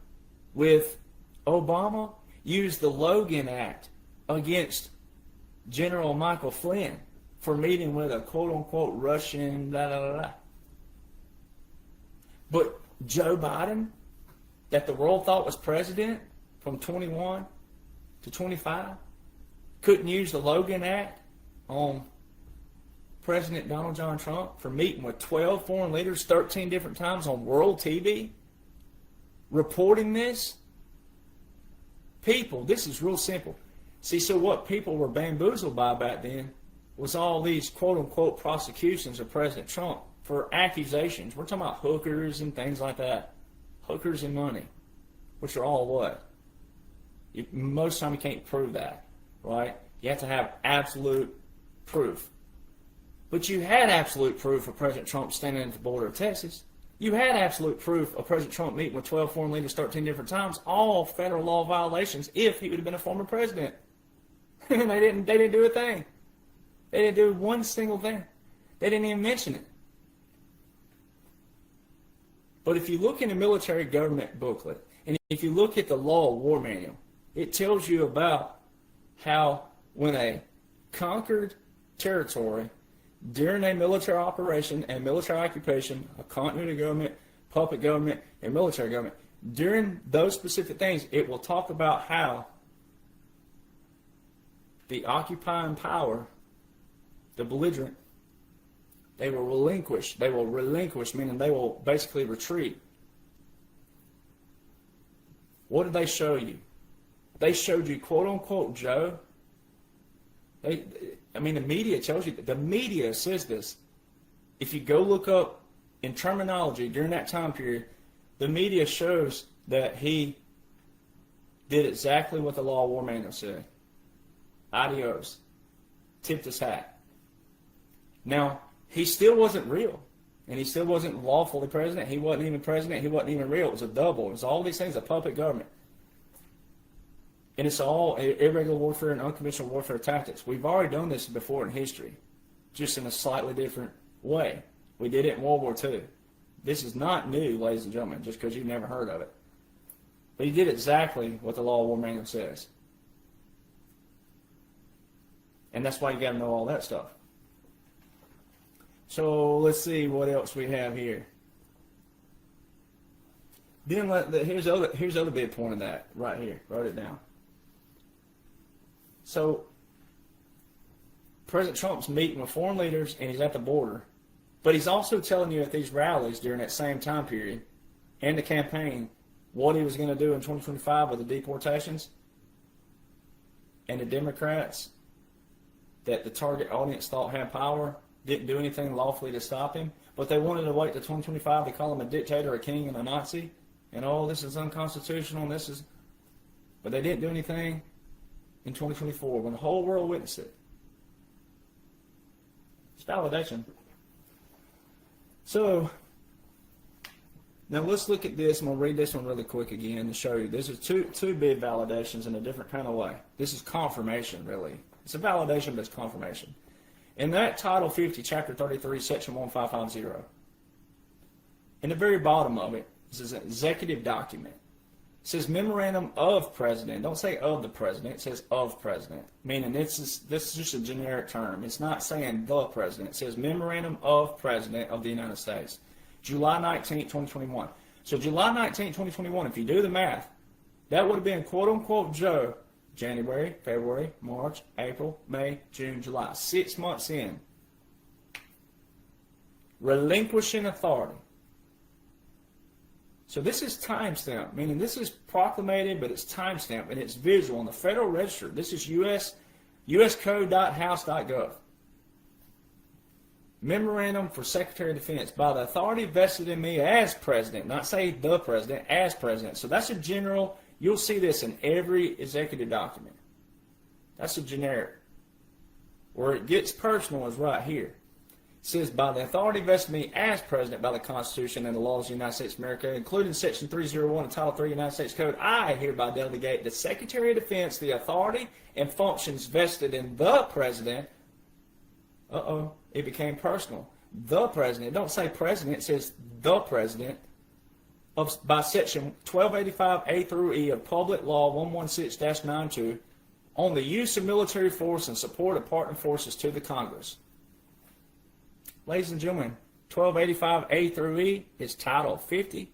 with Obama used the Logan Act against General Michael Flynn for meeting with a quote-unquote Russian blah. But Joe Biden, that the world thought was president from 21 to 25, couldn't use the Logan Act on President Donald John Trump for meeting with 12 foreign leaders 13 different times on world TV, reporting this. People, this is real simple. See, so what people were bamboozled by back then was all these quote-unquote prosecutions of President Trump for accusations. We're talking about hookers and things like that. Hookers and money, which are all what? Most of the time you can't prove that, right? You have to have absolute proof. But you had absolute proof of President Trump standing at the border of Texas. You had absolute proof of President Trump meeting with 12 foreign leaders 13 different times, all federal law violations if he would have been a former president. And they didn't do a thing. They didn't do one single thing. They didn't even mention it. But if you look in the military government booklet, And if you look at the Law of War Manual, it tells you about how when a conquered territory, during a military operation and military occupation, a continuity government, puppet government, and military government, during those specific things, it will talk about how the occupying power, the belligerent, they will relinquish. They will relinquish, meaning they will basically retreat. What did they show you? They showed you, quote unquote, Joe. The media tells you, the media says this. If you go look up in terminology during that time period, the media shows that he did exactly what the Law of War Manual said. Adios. Tipped his hat. Now, he still wasn't real. And he still wasn't lawfully president. He wasn't even president. He wasn't even real. It was a double. It was all these things, a puppet government. And it's all irregular warfare and unconventional warfare tactics. We've already done this before in history, just in a slightly different way. We did it in World War II. This is not new, ladies and gentlemen, just because you've never heard of it. But he did exactly what the Law of War Manual says. And that's why you got to know all that stuff. So let's see what else we have here. Then here's the other big point of that right here. Wrote it down. So President Trump's meeting with foreign leaders and he's at the border, but he's also telling you at these rallies during that same time period and the campaign what he was going to do in 2025 with the deportations. And the Democrats that the target audience thought had power didn't do anything lawfully to stop him, but they wanted to wait to 2025 to call him a dictator, a king, and a Nazi, and this is unconstitutional, but they didn't do anything in 2024 when the whole world witnessed it. It's validation. So, now let's look at this, and we'll read this one really quick again to show you. This is two big validations in a different kind of way. This is confirmation, really. It's a validation, but it's confirmation. In that Title 50, Chapter 33, Section 1550, in the very bottom of it, this is an executive document. It says Memorandum of President. Don't say of the President. It says of President, meaning this is just a generic term. It's not saying the President. It says Memorandum of President of the United States, July 19, 2021. So July 19, 2021, if you do the math, that would have been, quote-unquote, Joe, January, February, March, April, May, June, July. 6 months in. Relinquishing authority. So this is timestamped, meaning this is proclamated, but it's timestamped, and it's visual on the Federal Register. This is uscode.house.gov. Memorandum for Secretary of Defense by the authority vested in me as President, not say the President, as President. So that's a general. You'll see this in every executive document. That's a generic. Where it gets personal is right here. It says, by the authority vested in me as President by the Constitution and the laws of the United States of America, including Section 301 of Title 3 United States Code, I hereby delegate the Secretary of Defense the authority and functions vested in the President. It became personal. The President. Don't say President. It says the President. By Section 1285A through E of Public Law 116-92 on the use of military force and support of partner forces to the Congress. Ladies and gentlemen, 1285A through E is Title 50,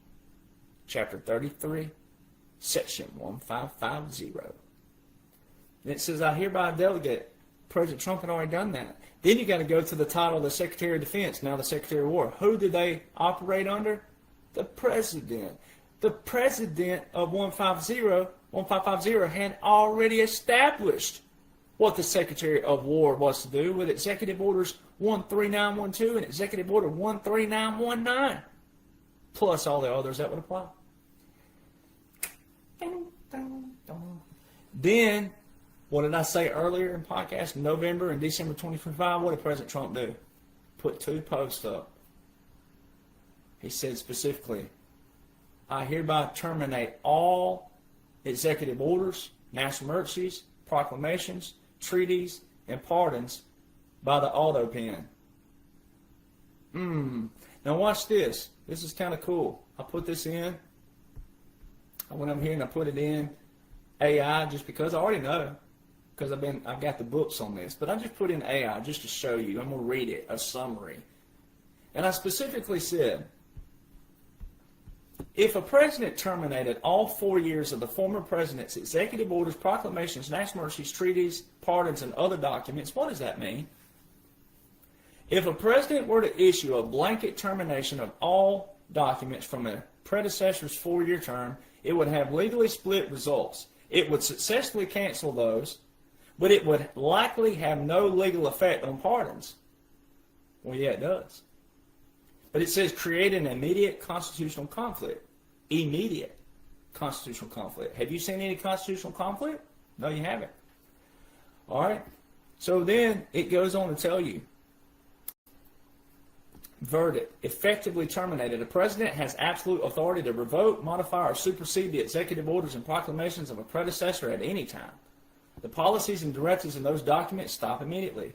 Chapter 33, Section 1550. And it says, I hereby delegate. President Trump had already done that. Then you got to go to the title of the Secretary of Defense, now the Secretary of War. Who did they operate under? The President. The President of 1550 had already established what the Secretary of War was to do with Executive Orders 13912 and Executive Order 13919, plus all the others that would apply. Then, what did I say earlier in podcast? November and December 2025, what did President Trump do? Put 2 posts up. He said specifically, I hereby terminate all executive orders, national emergencies, proclamations, treaties, and pardons by the auto pen. Now watch this. This is kind of cool. I put this in. I went over here and I put it in AI just because I already know, because I've got the books on this. But I just put in AI just to show you. I'm going to read it, a summary. And I specifically said, if a president terminated all 4 years of the former president's executive orders, proclamations, national emergencies, treaties, pardons, and other documents, what does that mean? If a president were to issue a blanket termination of all documents from a predecessor's 4-year term, it would have legally split results. It would successfully cancel those, but it would likely have no legal effect on pardons. Well, yeah, it does. But it says create an immediate constitutional conflict. Immediate constitutional conflict. Have you seen any constitutional conflict? No, you haven't. All right. So then it goes on to tell you, verdict, effectively terminated. A president has absolute authority to revoke, modify, or supersede the executive orders and proclamations of a predecessor at any time. The policies and directives in those documents stop immediately.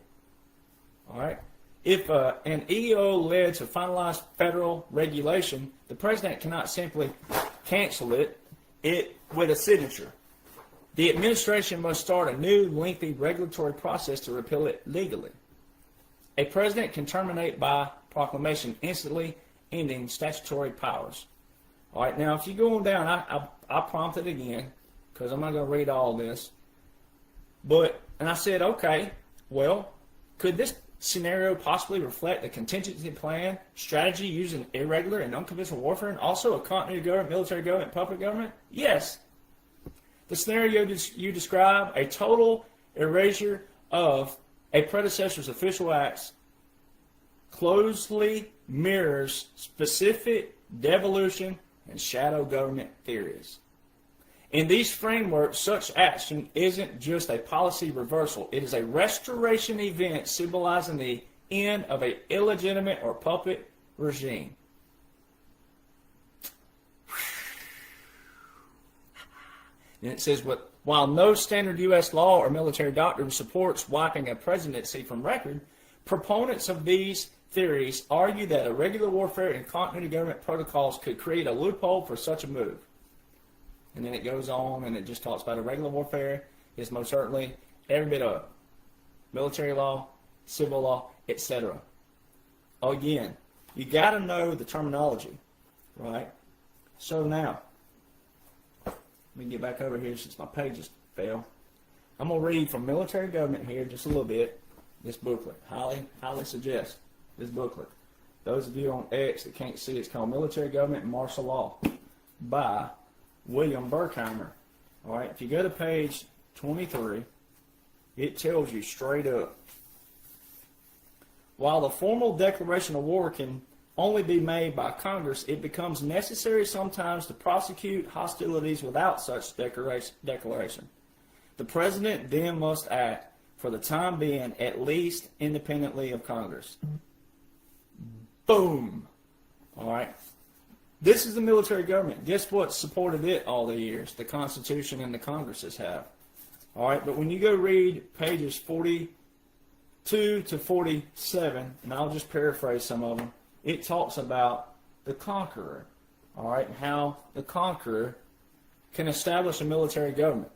All right. If an EO led to finalized federal regulation, the president cannot simply cancel it with a signature. The administration must start a new, lengthy regulatory process to repeal it legally. A president can terminate by proclamation instantly, ending statutory powers. All right, now if you go on down, I prompted again, because I'm not going to read all this. And I said, okay, well, could this scenario possibly reflect a contingency plan strategy using irregular and unconventional warfare, and also a continuity of government, military government, public government? Yes. The scenario you describe, a total erasure of a predecessor's official acts, closely mirrors specific devolution and shadow government theories. In these frameworks, such action isn't just a policy reversal. It is a restoration event symbolizing the end of an illegitimate or puppet regime. And it says, while no standard U.S. law or military doctrine supports wiping a presidency from record, proponents of these theories argue that irregular warfare and continuity government protocols could create a loophole for such a move. And then it goes on and it just talks about irregular warfare is most certainly every bit of military law, civil law, etc. Again, you got to know the terminology, right? So now, let me get back over here since my pages fell. I'm going to read from Military Government here just a little bit, this booklet. Highly suggest this booklet. Those of you on X that can't see, it's called Military Government and Martial Law by William Burkheimer. All right, if you go to page 23, it tells you straight up, while the formal declaration of war can only be made by Congress, it becomes necessary sometimes to prosecute hostilities without such declaration. The president then must act, for the time being, at least independently of Congress. Boom. All right. This is the military government. Guess what supported it all the years? The Constitution and the Congresses have. All right, but when you go read pages 42 to 47, and I'll just paraphrase some of them, it talks about the conqueror, all right, and how the conqueror can establish a military government.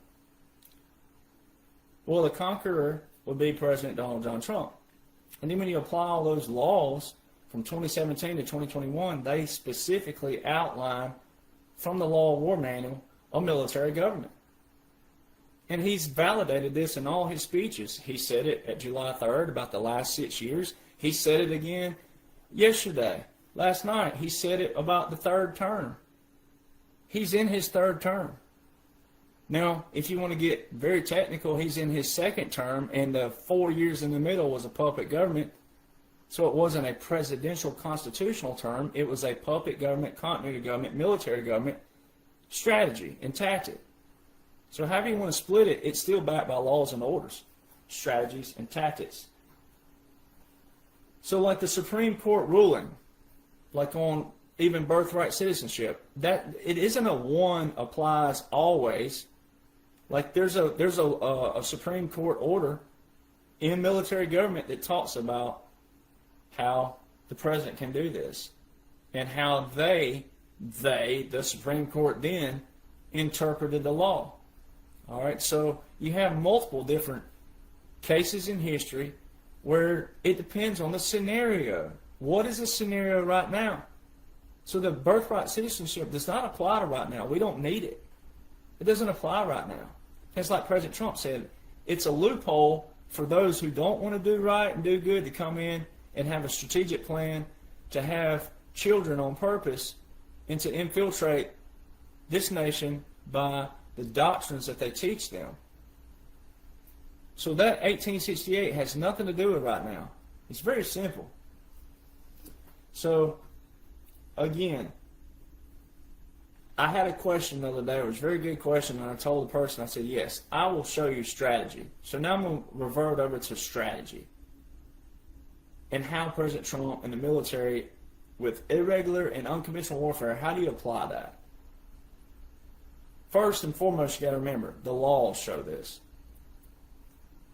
Well, the conqueror would be President Donald John Trump. And then when you apply all those laws from 2017 to 2021, they specifically outline from the Law of War Manual a military government. And he's validated this in all his speeches. He said it at July 3rd about the last 6 years. He said it again yesterday, last night. He said it about the third term. He's in his third term. Now, if you want to get very technical, he's in his second term, and the 4 years in the middle was a puppet government. So it wasn't a presidential constitutional term. It was a puppet government, continuity government, military government strategy and tactic. So however you want to split it, it's still backed by laws and orders, strategies and tactics. So like the Supreme Court ruling, like on even birthright citizenship, that it isn't a one applies always. Like there's a Supreme Court order in military government that talks about how the president can do this, and how the Supreme Court then interpreted the law. All right, so you have multiple different cases in history where it depends on the scenario. What is the scenario right now? So the birthright citizenship does not apply to right now. We don't need it. It doesn't apply right now. It's like President Trump said, it's a loophole for those who don't want to do right and do good to come in and have a strategic plan to have children on purpose and to infiltrate this nation by the doctrines that they teach them. So that 1868 has nothing to do with right now. It's very simple. So, again, I had a question the other day. It was a very good question, and I told the person, I said, yes, I will show you strategy. So now I'm going to revert over to strategy and how President Trump and the military, with irregular and unconventional warfare, how do you apply that? First and foremost, you got to remember, the laws show this.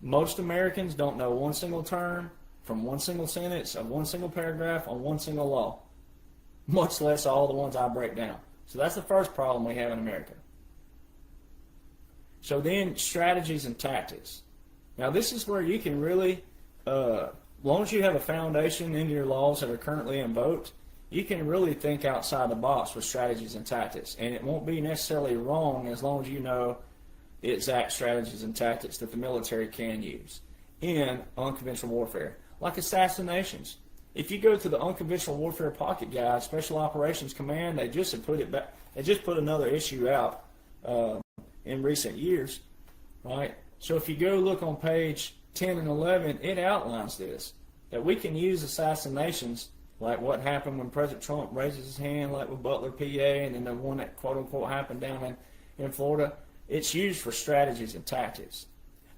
Most Americans don't know one single term from one single sentence of one single paragraph on one single law, much less all the ones I break down. So that's the first problem we have in America. So then, strategies and tactics. Now this is where you can really, as long as you have a foundation in your laws that are currently invoked, you can really think outside the box with strategies and tactics. And it won't be necessarily wrong as long as you know the exact strategies and tactics that the military can use in unconventional warfare. Like assassinations. If you go to the Unconventional Warfare Pocket Guide, Special Operations Command, they just have put it back. They just put another issue out in recent years, right? So if you go look on page 10 and 11, it outlines this, that we can use assassinations like what happened when President Trump raises his hand, like with Butler, PA, and then the one that quote-unquote happened down in Florida. It's used for strategies and tactics.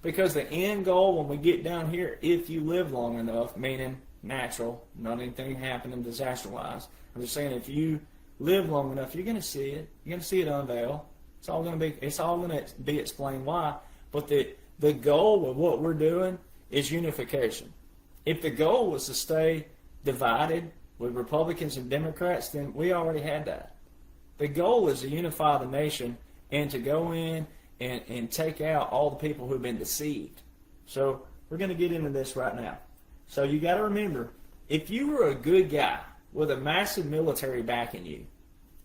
Because the end goal when we get down here, if you live long enough, meaning natural, not anything happening disaster-wise. I'm just saying, if you live long enough, you're going to see it. You're going to see it unveil. It's all going to be explained why. But the goal of what we're doing is unification. If the goal was to stay divided with Republicans and Democrats, then we already had that. The goal is to unify the nation and to go in and take out all the people who've been deceived. So we're going to get into this right now. So you got to remember, if you were a good guy with a massive military backing you,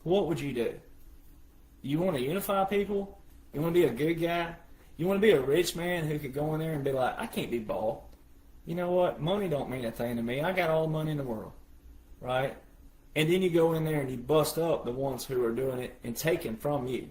what would you do? You want to unify people? You want to be a good guy? You want to be a rich man who could go in there and be like, I can't be bought. You know what? Money don't mean a thing to me. I got all the money in the world, right? And then you go in there and you bust up the ones who are doing it and taking from you.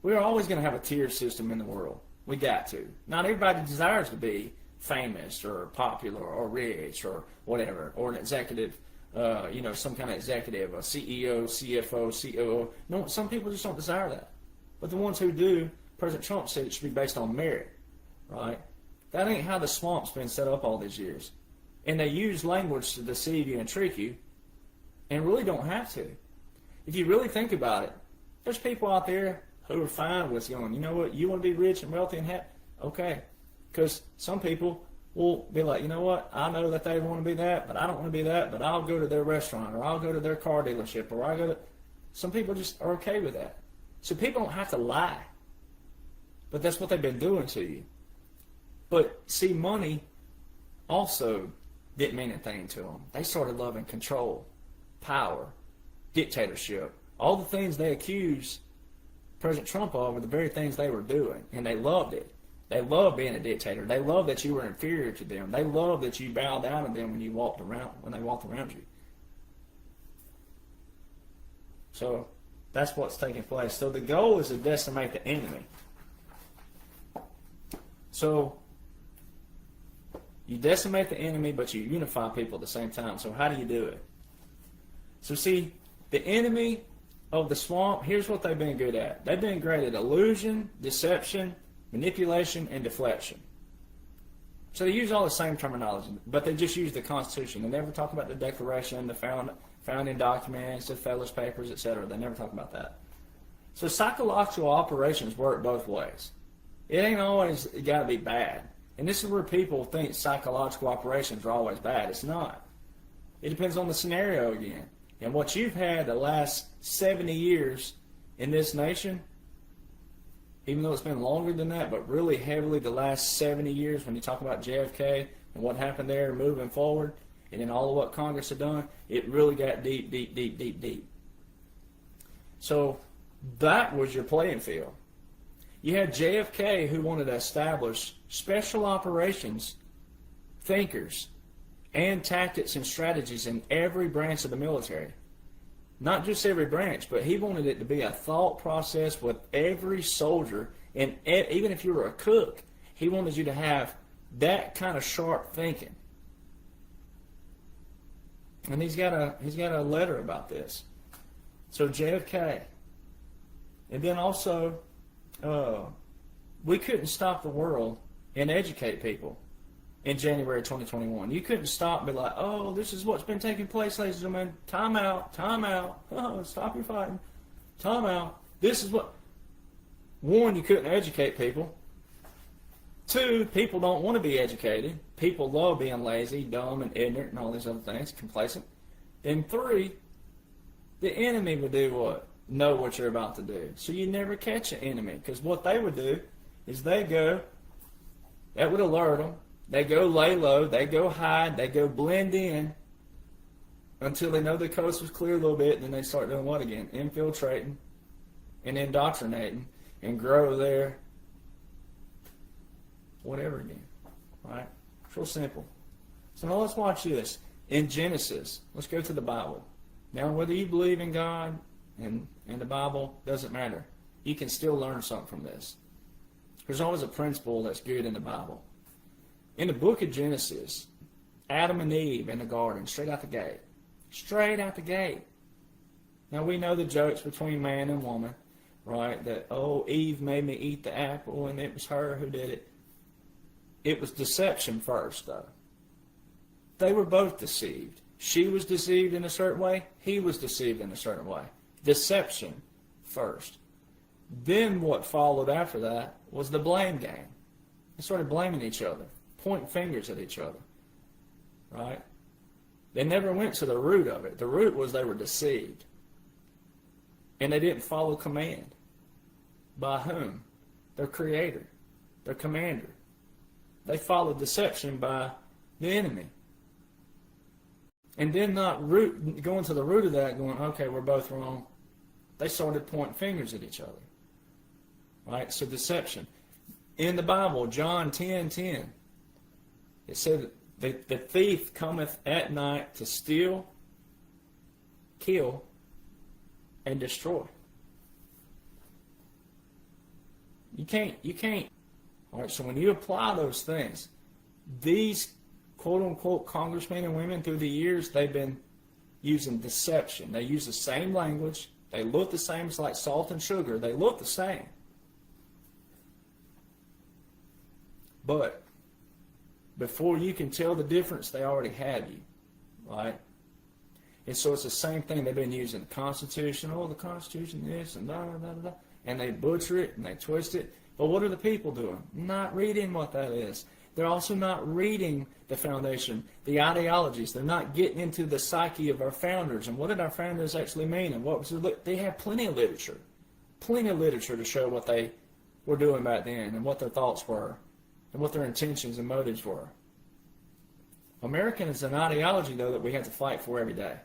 We're always going to have a tier system in the world. We got to. Not everybody desires to be famous or popular or rich or whatever, or an executive, some kind of executive, a CEO, CFO, COO. No, some people just don't desire that. But the ones who do, President Trump said it should be based on merit, right? That ain't how the swamp's been set up all these years. And they use language to deceive you and trick you, and really don't have to. If you really think about it, there's people out there who are fine with going, you know what, you want to be rich and wealthy and happy? Okay. Because some people will be like, you know what, I know that they want to be that, but I don't want to be that, but I'll go to their restaurant, or I'll go to their car dealership, or I go to... Some people just are okay with that. So people don't have to lie. But that's what they've been doing to you. But see, money also didn't mean anything to them. They started loving control, power, dictatorship. All the things they accused President Trump of were the very things they were doing, and they loved it. They loved being a dictator. They loved that you were inferior to them. They loved that you bowed down to them when they walked around you. So that's what's taking place. So the goal is to decimate the enemy. So you decimate the enemy, but you unify people at the same time. So how do you do it? So see, the enemy of the swamp, here's what they've been good at. They've been great at illusion, deception, manipulation, and deflection. So they use all the same terminology, but they just use the Constitution. They never talk about the Declaration, the founding documents, the Federalist Papers, etc. They never talk about that. So psychological operations work both ways. It ain't always got to be bad. And this is where people think psychological operations are always bad. It's not. It depends on the scenario again. And what you've had the last 70 years in this nation even though it's been longer than that, but really heavily the last 70 years when you talk about JFK and what happened there moving forward, and then all of what Congress had done, it really got deep, deep, deep, deep, deep. So that was your playing field. You had JFK who wanted to establish special operations thinkers and tactics and strategies in every branch of the military. Not just every branch, but he wanted it to be a thought process with every soldier, and even if you were a cook, he wanted you to have that kind of sharp thinking. And he's got a letter about this. So JFK. And then also, we couldn't stop the world and educate people in January 2021. You couldn't stop and be like, oh, this is what's been taking place, ladies and gentlemen. Time out, time out. Oh, stop your fighting. Time out. This is what... One, you couldn't educate people. Two, people don't want to be educated. People love being lazy, dumb, and ignorant, and all these other things, complacent. And three, the enemy would do what? Know what you're about to do. So you never catch an enemy, because what they would do is they go, that would alert them, they go lay low, they go hide, they go blend in until they know the coast was clear a little bit, and then they start doing what again? Infiltrating and indoctrinating and grow their whatever again. Right? It's real simple. So now let's watch this. In Genesis, let's go to the Bible. Now whether you believe in God and the Bible, doesn't matter. You can still learn something from this. There's always a principle that's good in the Bible. In the book of Genesis, Adam and Eve in the garden, straight out the gate. Straight out the gate. Now we know the jokes between man and woman, right? That, oh, Eve made me eat the apple and it was her who did it. It was deception first, though. They were both deceived. She was deceived in a certain way. He was deceived in a certain way. Deception first. Then what followed after that was the blame game. They started blaming each other, pointing fingers at each other, right? They never went to the root of it. The root was they were deceived. And they didn't follow command. By whom? Their creator, their commander. They followed deception by the enemy. And then not going to the root of that, going, okay, we're both wrong. They started pointing fingers at each other. Right? So deception. In the Bible, John 10:10, it said that the thief cometh at night to steal, kill, and destroy. You can't. All right, so when you apply those things, these quote-unquote congressmen and women through the years, they've been using deception. They use the same language. They look the same. It's like salt and sugar. They look the same. But before you can tell the difference, they already have you, right? And so it's the same thing. They've been using the Constitution. Oh, the Constitution this and da, da, da, da. And they butcher it and they twist it. But what are the people doing? Not reading what that is. They're also not reading the foundation, the ideologies. They're not getting into the psyche of our founders. And what did our founders actually mean? And what was they had plenty of literature to show what they were doing back then and what their thoughts were and what their intentions and motives were. American is an ideology, though, that we have to fight for every day.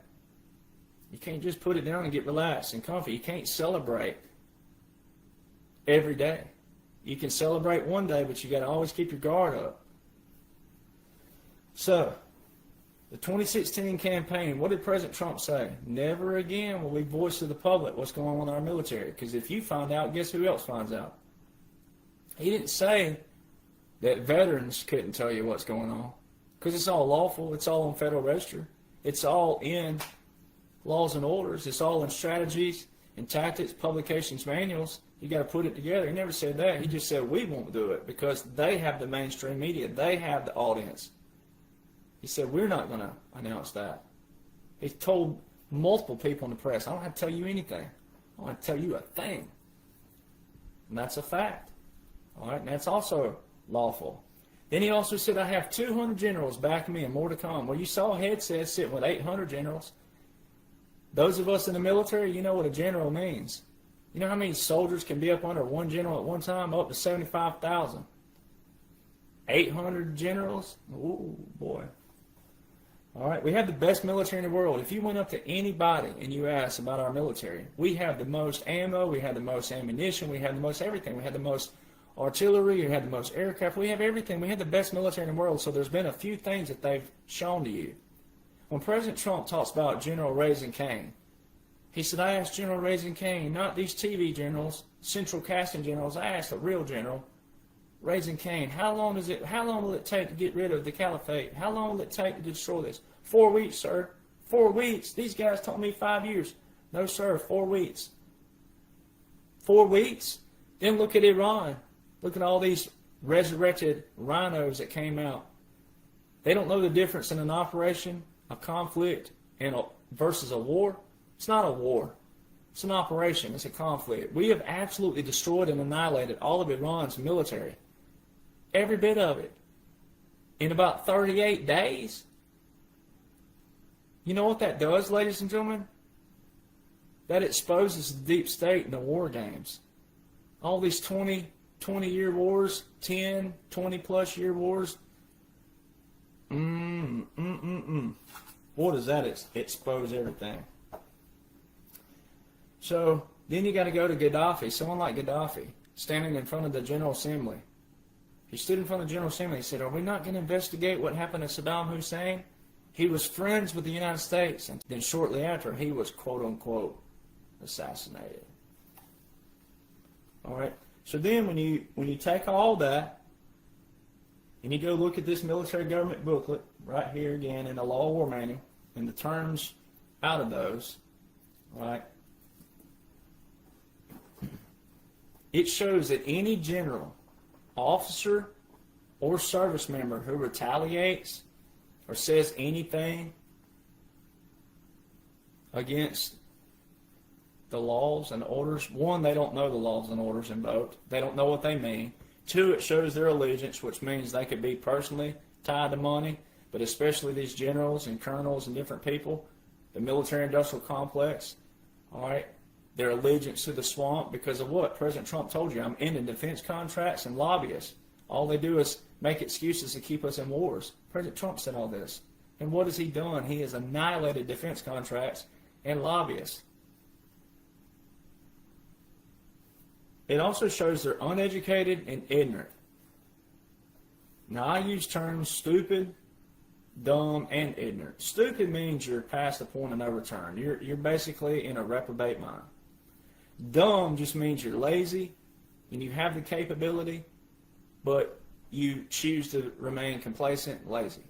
You can't just put it down and get relaxed and comfy. You can't celebrate every day. You can celebrate one day, but you got to always keep your guard up. So, the 2016 campaign, what did President Trump say? Never again will we voice to the public what's going on in our military. Because if you find out, guess who else finds out? He didn't say that veterans couldn't tell you what's going on. Because it's all lawful. It's all on Federal Register. It's all in laws and orders. It's all in strategies and tactics, publications, manuals. You got to put it together. He never said that. He just said we won't do it because they have the mainstream media. They have the audience. He said we're not going to announce that. He told multiple people in the press, I don't have to tell you anything. I don't have to tell you a thing. And that's a fact. All right, and that's also lawful. Then he also said, I have 200 generals backing me and more to come. Well, you saw Hegseth sitting with 800 generals. Those of us in the military, you know what a general means. You know how many soldiers can be up under one general at one time? Up to 75,000. 800 generals? Ooh, boy. All right, we have the best military in the world. If you went up to anybody and you asked about our military, we have the most ammo, we have the most ammunition, we have the most everything. We have the most artillery, we have the most aircraft, we have everything. We have the best military in the world, so there's been a few things that they've shown to you. When President Trump talks about General Raising Cane, he said, I asked General Raising Cane, not these TV generals, central casting generals, I asked a real general, Raising Cane, how long will it take to get rid of the caliphate? How long will it take to destroy this? 4 weeks, sir. 4 weeks. These guys told me 5 years. No, sir, 4 weeks. 4 weeks? Then look at Iran. Look at all these resurrected rhinos that came out. They don't know the difference in an operation, a conflict, versus a war. It's not a war. It's an operation. It's a conflict. We have absolutely destroyed and annihilated all of Iran's military. Every bit of it. In about 38 days. You know what that does, ladies and gentlemen? That exposes the deep state in the war games. All these 20-year wars, 10, 20-plus year wars. Boy, does that expose everything. So then you got to go to Gaddafi, someone like Gaddafi, standing in front of the General Assembly. He stood in front of the General Assembly and said, are we not going to investigate what happened to Saddam Hussein? He was friends with the United States, and then shortly after, he was quote-unquote assassinated. All right. So then when you take all that, and you go look at this military government booklet, right here again, in the Law of War Manual, and the terms out of those, right? It shows that any general, officer, or service member who retaliates or says anything against the laws and orders, one, they don't know the laws and orders invoked. They don't know what they mean. Two, it shows their allegiance, which means they could be personally tied to money, but especially these generals and colonels and different people, the military-industrial complex, all right, their allegiance to the swamp because of what? President Trump told you, I'm ending defense contracts and lobbyists. All they do is make excuses to keep us in wars. President Trump said all this. And what has he done? He has annihilated defense contracts and lobbyists. It also shows they're uneducated and ignorant. Now, I use terms stupid, dumb, and ignorant. Stupid means you're past the point of no return. You're basically in a reprobate mind. Dumb just means you're lazy and you have the capability, but you choose to remain complacent and lazy.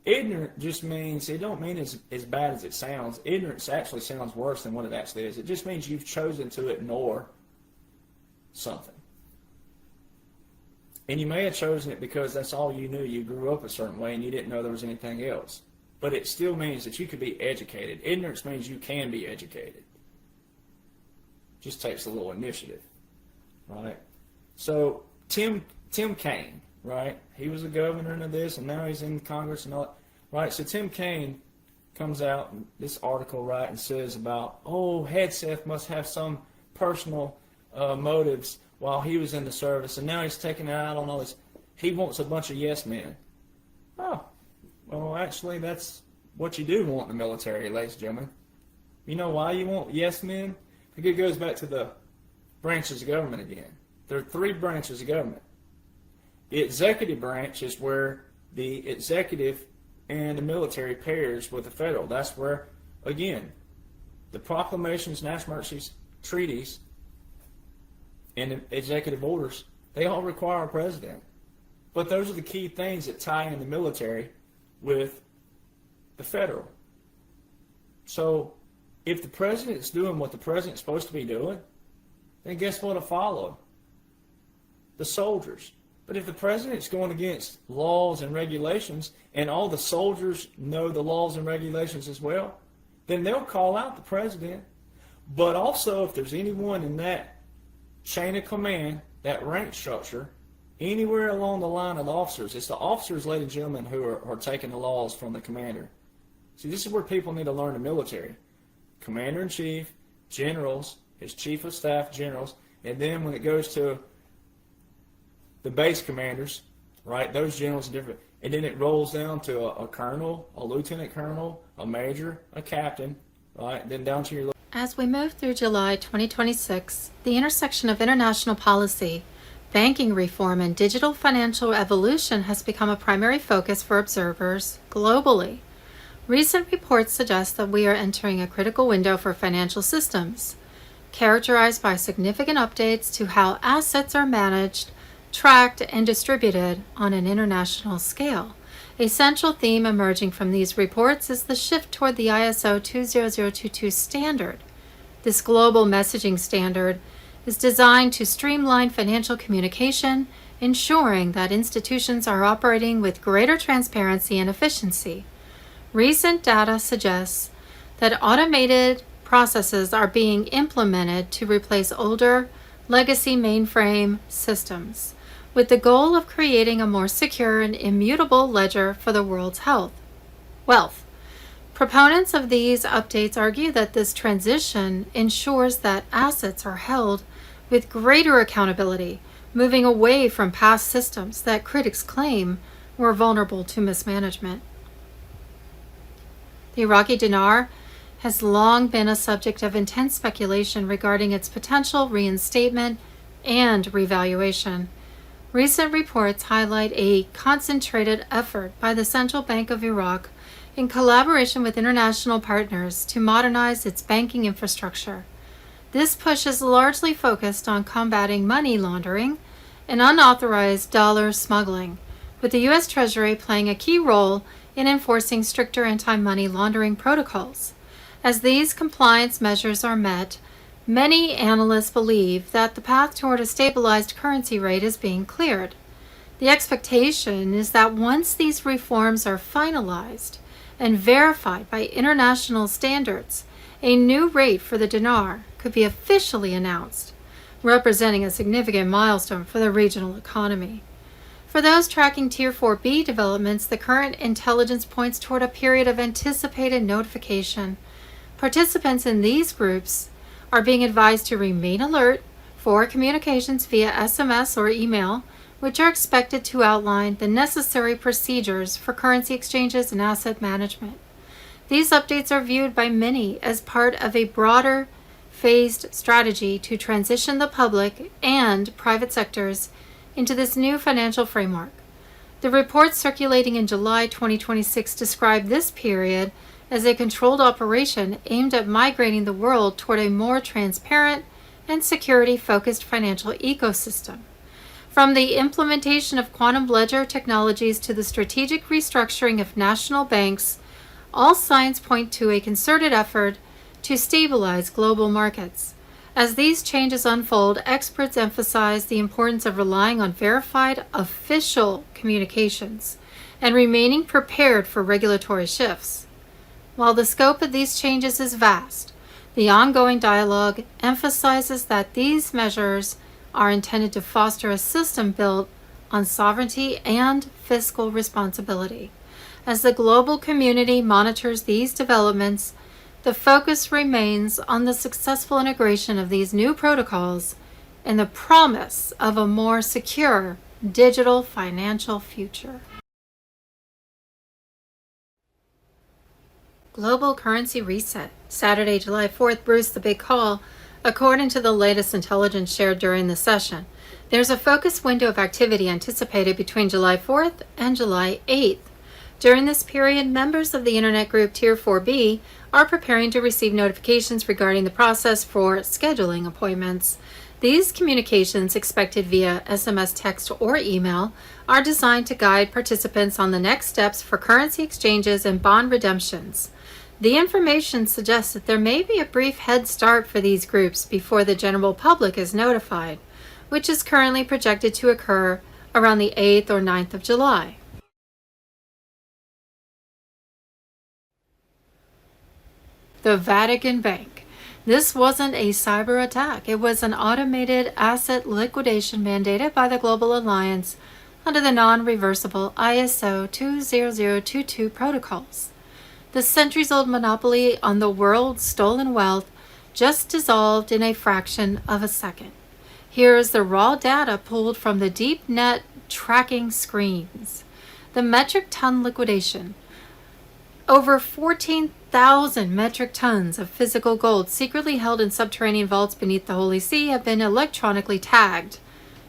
Ignorant just means, it don't mean as bad as it sounds. Ignorance actually sounds worse than what it actually is. It just means you've chosen to ignore something. And you may have chosen it because that's all you knew. You grew up a certain way and you didn't know there was anything else. But it still means that you could be educated. Ignorance means you can be educated. Just takes a little initiative, right? So Tim Kaine, right? He was a governor of this, and now he's in Congress and all that, right? So Tim Kaine comes out in this article, right, and says about, Hegseth must have some personal motives while he was in the service, and now he's taking it out on all this. He wants a bunch of yes men. Oh, well, actually, that's what you do want in the military, ladies and gentlemen. You know why you want yes men? It goes back to the branches of government again. There are 3 branches of government. The executive branch is where the executive and the military pairs with the federal. That's where, again, the proclamations, national emergencies, treaties, and the executive orders, they all require a president. But those are the key things that tie in the military with the federal. So if the president's doing what the president's supposed to be doing, then guess what will follow? The soldiers. But if the president's going against laws and regulations, and all the soldiers know the laws and regulations as well, then they'll call out the president. But also, if there's anyone in that chain of command, that rank structure, anywhere along the line of the officers, it's the officers, ladies and gentlemen, who are taking the laws from the commander. See, this is where people need to learn the military. Commander-in-chief, generals, his chief of staff generals, and then when it goes to the base commanders, right, those generals are different. And then it rolls down to a colonel, a lieutenant colonel, a major, a captain, right, then down to your... As we move through July 2026, the intersection of international policy, banking reform, and digital financial evolution has become a primary focus for observers globally. Recent reports suggest that we are entering a critical window for financial systems, characterized by significant updates to how assets are managed, tracked, and distributed on an international scale. A central theme emerging from these reports is the shift toward the ISO 20022 standard. This global messaging standard is designed to streamline financial communication, ensuring that institutions are operating with greater transparency and efficiency. Recent data suggests that automated processes are being implemented to replace older legacy mainframe systems, with the goal of creating a more secure and immutable ledger for the world's wealth. Proponents of these updates argue that this transition ensures that assets are held with greater accountability, moving away from past systems that critics claim were vulnerable to mismanagement. The Iraqi dinar has long been a subject of intense speculation regarding its potential reinstatement and revaluation. Recent reports highlight a concentrated effort by the Central Bank of Iraq in collaboration with international partners to modernize its banking infrastructure. This push is largely focused on combating money laundering and unauthorized dollar smuggling, with the U.S. Treasury playing a key role in enforcing stricter anti-money laundering protocols. As these compliance measures are met, many analysts believe that the path toward a stabilized currency rate is being cleared. The expectation is that once these reforms are finalized and verified by international standards, a new rate for the dinar could be officially announced, representing a significant milestone for the regional economy. For those tracking Tier 4B developments, the current intelligence points toward a period of anticipated notification. Participants in these groups are being advised to remain alert for communications via SMS or email, which are expected to outline the necessary procedures for currency exchanges and asset management. These updates are viewed by many as part of a broader, phased strategy to transition the public and private sectors into this new financial framework. The reports circulating in July 2026 describe this period as a controlled operation aimed at migrating the world toward a more transparent and security-focused financial ecosystem. From the implementation of quantum ledger technologies to the strategic restructuring of national banks, all signs point to a concerted effort to stabilize global markets. As these changes unfold, experts emphasize the importance of relying on verified official communications and remaining prepared for regulatory shifts. While the scope of these changes is vast, the ongoing dialogue emphasizes that these measures are intended to foster a system built on sovereignty and fiscal responsibility. As the global community monitors these developments, the focus remains on the successful integration of these new protocols and the promise of a more secure digital financial future. Global currency reset. Saturday, July 4th brews the big call, according to the latest intelligence shared during the session. There's a focused window of activity anticipated between July 4th and July 8th. During this period, members of the Internet group Tier 4B are preparing to receive notifications regarding the process for scheduling appointments. These communications, expected via SMS, text, or email, are designed to guide participants on the next steps for currency exchanges and bond redemptions. The information suggests that there may be a brief head start for these groups before the general public is notified, which is currently projected to occur around the 8th or 9th of July. The Vatican Bank. This wasn't a cyber attack. It was an automated asset liquidation mandated by the Global Alliance under the non-reversible ISO 20022 protocols. The centuries-old monopoly on the world's stolen wealth just dissolved in a fraction of a second. Here is the raw data pulled from the deep net tracking screens. The metric ton liquidation. Over 14,000 metric tons of physical gold secretly held in subterranean vaults beneath the Holy See have been electronically tagged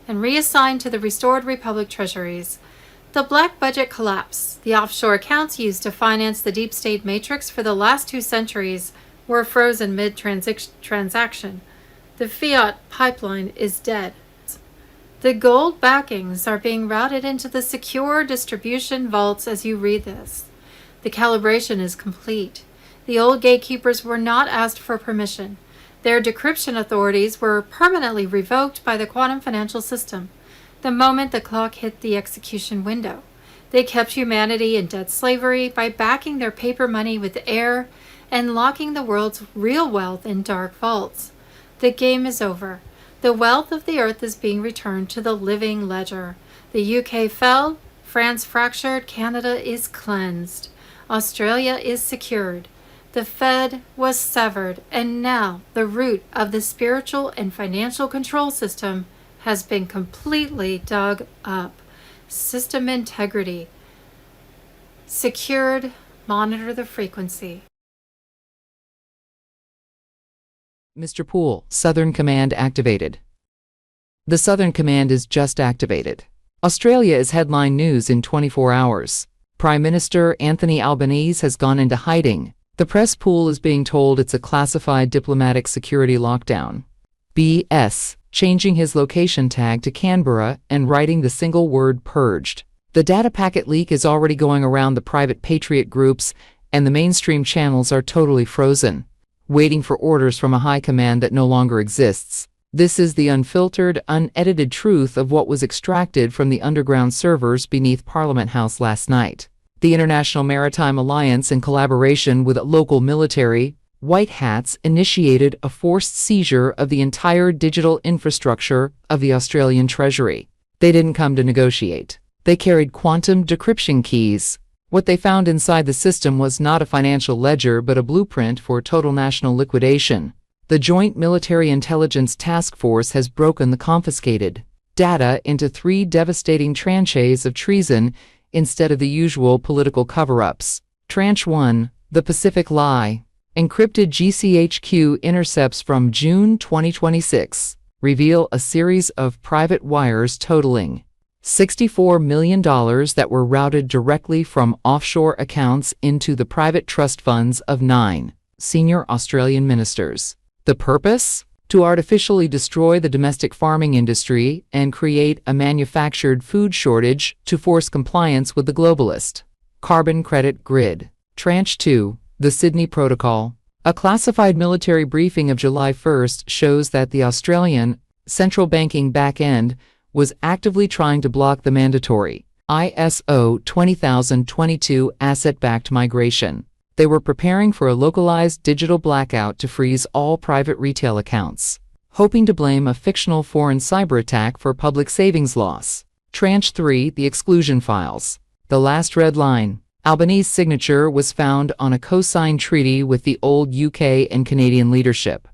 and reassigned to the restored Republic treasuries. The black budget collapse. The offshore accounts used to finance the deep state matrix for the last 2 centuries were frozen mid-transaction. The fiat pipeline is dead. The gold backings are being routed into the secure distribution vaults as you read this. The calibration is complete. The old gatekeepers were not asked for permission. Their decryption authorities were permanently revoked by the quantum financial system the moment the clock hit the execution window. They kept humanity in debt slavery by backing their paper money with air and locking the world's real wealth in dark vaults. The game is over. The wealth of the earth is being returned to the living ledger. The UK fell, France fractured, Canada is cleansed. Australia is secured. The Fed was severed, and now the root of the spiritual and financial control system has been completely dug up. System integrity. Secured. Monitor the frequency. Mr. Poole, Southern Command activated. The Southern Command is just activated. Australia is headline news in 24 hours. Prime Minister Anthony Albanese has gone into hiding. The press pool is being told it's a classified diplomatic security lockdown. BS, changing his location tag to Canberra and writing the single word purged. The data packet leak is already going around the private patriot groups, and the mainstream channels are totally frozen, waiting for orders from a high command that no longer exists. This is the unfiltered, unedited truth of what was extracted from the underground servers beneath Parliament House last night. The International Maritime Alliance, in collaboration with local military, White Hats, initiated a forced seizure of the entire digital infrastructure of the Australian Treasury. They didn't come to negotiate. They carried quantum decryption keys. What they found inside the system was not a financial ledger but a blueprint for total national liquidation. The Joint Military Intelligence Task Force has broken the confiscated data into 3 devastating tranches of treason instead of the usual political cover-ups. Tranche 1, the Pacific Lie. Encrypted GCHQ intercepts from June 2026 reveal a series of private wires totaling $64 million that were routed directly from offshore accounts into the private trust funds of 9 senior Australian ministers. The purpose? To artificially destroy the domestic farming industry and create a manufactured food shortage to force compliance with the globalist carbon credit grid. Tranche 2, the Sydney Protocol. A classified military briefing of July 1st shows that the Australian central banking back-end was actively trying to block the mandatory ISO 20022 asset-backed migration. They were preparing for a localized digital blackout to freeze all private retail accounts, hoping to blame a fictional foreign cyber attack for public savings loss. Tranche 3, the exclusion files. The last red line. Albanese's signature was found on a co-signed treaty with the old UK and Canadian leadership,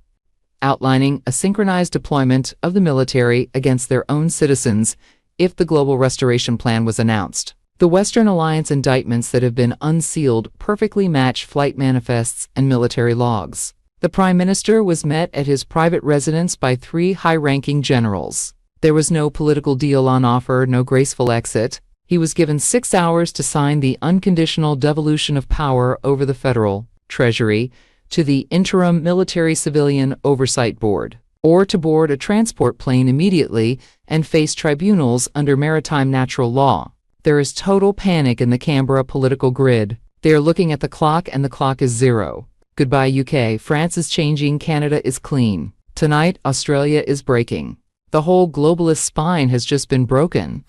outlining a synchronized deployment of the military against their own citizens if the Global Restoration Plan was announced. The Western Alliance indictments that have been unsealed perfectly match flight manifests and military logs. The Prime Minister was met at his private residence by 3 high-ranking generals. There was no political deal on offer, no graceful exit. He was given 6 hours to sign the unconditional devolution of power over the Federal Treasury to the Interim Military Civilian Oversight Board, or to board a transport plane immediately and face tribunals under maritime natural law. There is total panic in the Canberra political grid. They are looking at the clock and the clock is 0. Goodbye UK, France is changing, Canada is clean. Tonight, Australia is breaking. The whole globalist spine has just been broken.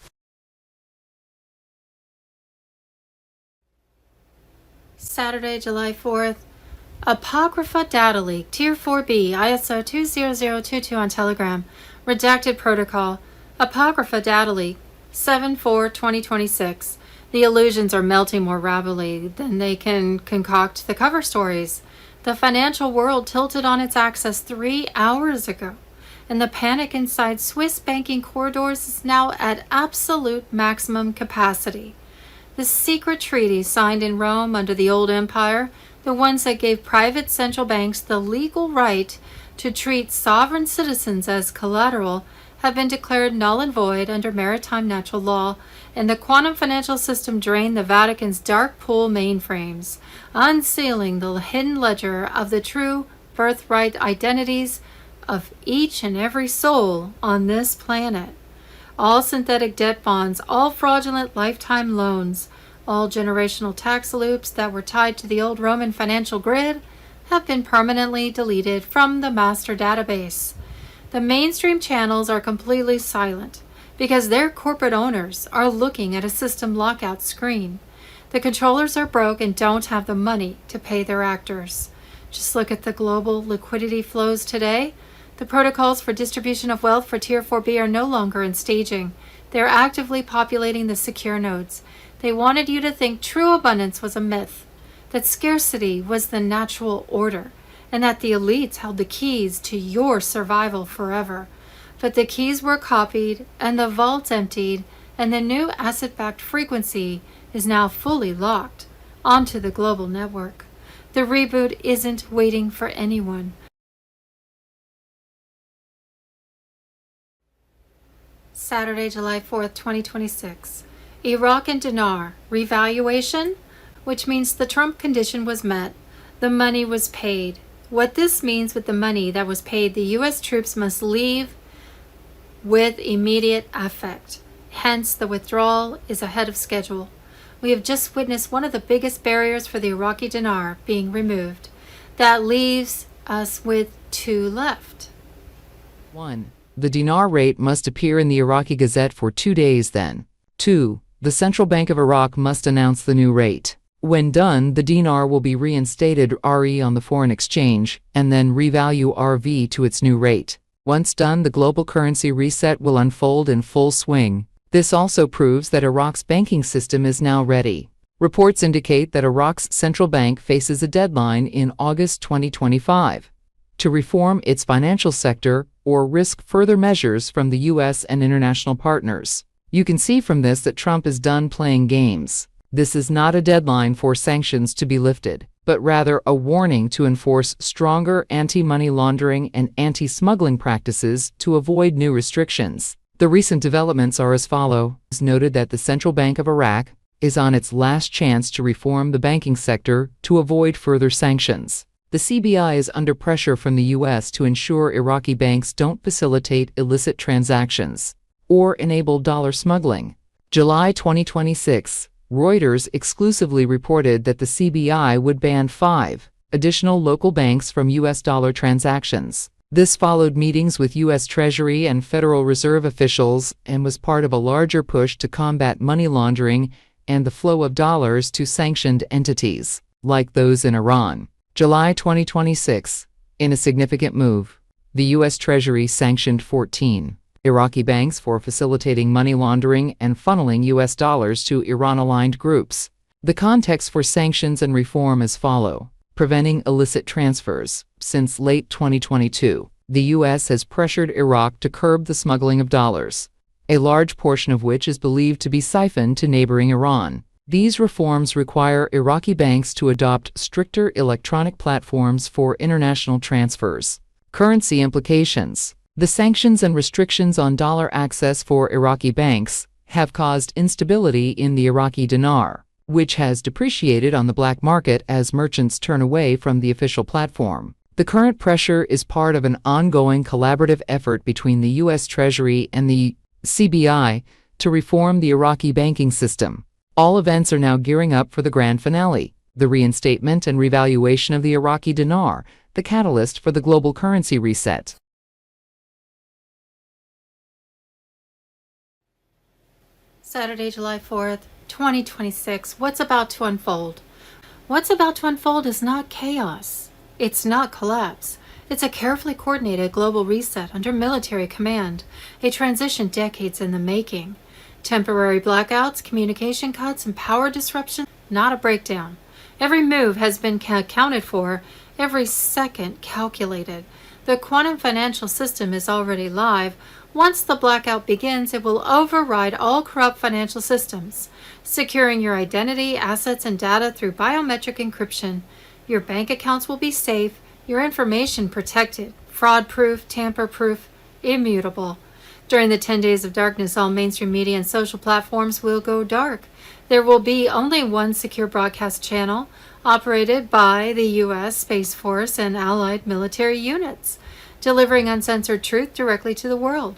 Saturday, July 4th. Apocrypha data leak, Tier 4B, ISO 20022 on Telegram. Redacted protocol. Apocrypha data leak, 7/4/2026. The illusions are melting more rapidly than they can concoct the cover stories. The financial world tilted on its axis 3 hours ago, and the panic inside Swiss banking corridors is now at absolute maximum capacity. The secret treaties signed in Rome under the old empire, the ones that gave private central banks the legal right to treat sovereign citizens as collateral, have been declared null and void under maritime natural law, and the quantum financial system drained the Vatican's dark pool mainframes, unsealing the hidden ledger of the true birthright identities of each and every soul on this planet. All synthetic debt bonds, all fraudulent lifetime loans, all generational tax loops that were tied to the old Roman financial grid have been permanently deleted from the master database. The mainstream channels are completely silent because their corporate owners are looking at a system lockout screen. The controllers are broke and don't have the money to pay their actors. Just look at the global liquidity flows today. The protocols for distribution of wealth for Tier 4B are no longer in staging. They're actively populating the secure nodes. They wanted you to think true abundance was a myth, that scarcity was the natural order, and that the elites held the keys to your survival forever. But the keys were copied, and the vaults emptied, and the new asset-backed frequency is now fully locked onto the global network. The reboot isn't waiting for anyone. Saturday, July 4th, 2026. Iraq and dinar. Revaluation, which means the Trump condition was met. The money was paid. What this means with the money that was paid, the U.S. troops must leave with immediate effect. Hence, the withdrawal is ahead of schedule. We have just witnessed one of the biggest barriers for the Iraqi dinar being removed. That leaves us with two left. 1. The dinar rate must appear in the Iraqi Gazette for 2 days then. 2. The Central Bank of Iraq must announce the new rate. When done, the dinar will be reinstated RE on the foreign exchange, and then revalue RV to its new rate. Once done, the global currency reset will unfold in full swing. This also proves that Iraq's banking system is now ready. Reports indicate that Iraq's central bank faces a deadline in August 2025 to reform its financial sector or risk further measures from the U.S. and international partners. You can see from this that Trump is done playing games. This is not a deadline for sanctions to be lifted, but rather a warning to enforce stronger anti-money laundering and anti-smuggling practices to avoid new restrictions. The recent developments are as follows. It is noted that the Central Bank of Iraq is on its last chance to reform the banking sector to avoid further sanctions. The CBI is under pressure from the U.S. to ensure Iraqi banks don't facilitate illicit transactions or enable dollar smuggling. July 2026, Reuters exclusively reported that the CBI would ban 5 additional local banks from U.S. dollar transactions. This followed meetings with U.S. Treasury and Federal Reserve officials and was part of a larger push to combat money laundering and the flow of dollars to sanctioned entities, like those in Iran. July 2026, in a significant move, the U.S. Treasury sanctioned 14 Iraqi banks for facilitating money laundering and funneling U.S. dollars to Iran-aligned groups. The context for sanctions and reform is follow: preventing illicit transfers. Since late 2022, the U.S. has pressured Iraq to curb the smuggling of dollars, a large portion of which is believed to be siphoned to neighboring Iran. These reforms require Iraqi banks to adopt stricter electronic platforms for international transfers. Currency implications. The sanctions and restrictions on dollar access for Iraqi banks have caused instability in the Iraqi dinar, which has depreciated on the black market as merchants turn away from the official platform. The current pressure is part of an ongoing collaborative effort between the U.S. Treasury and the CBI to reform the Iraqi banking system. All events are now gearing up for the grand finale, the reinstatement and revaluation of the Iraqi dinar, the catalyst for the global currency reset. Saturday, July 4th, 2026. What's about to unfold? What's about to unfold is not chaos. It's not collapse. It's a carefully coordinated global reset under military command, a transition decades in the making. Temporary blackouts, communication cuts, and power disruption, not a breakdown. Every move has been accounted for every second calculated. The quantum financial system is already live. Once the blackout begins, it will override all corrupt financial systems, securing your identity, assets, and data through biometric encryption. Your bank accounts will be safe, your information protected, fraud-proof, tamper-proof, immutable. During the 10 days of darkness, all mainstream media and social platforms will go dark. There will be only one secure broadcast channel, operated by the U.S. Space Force and allied military units, delivering uncensored truth directly to the world.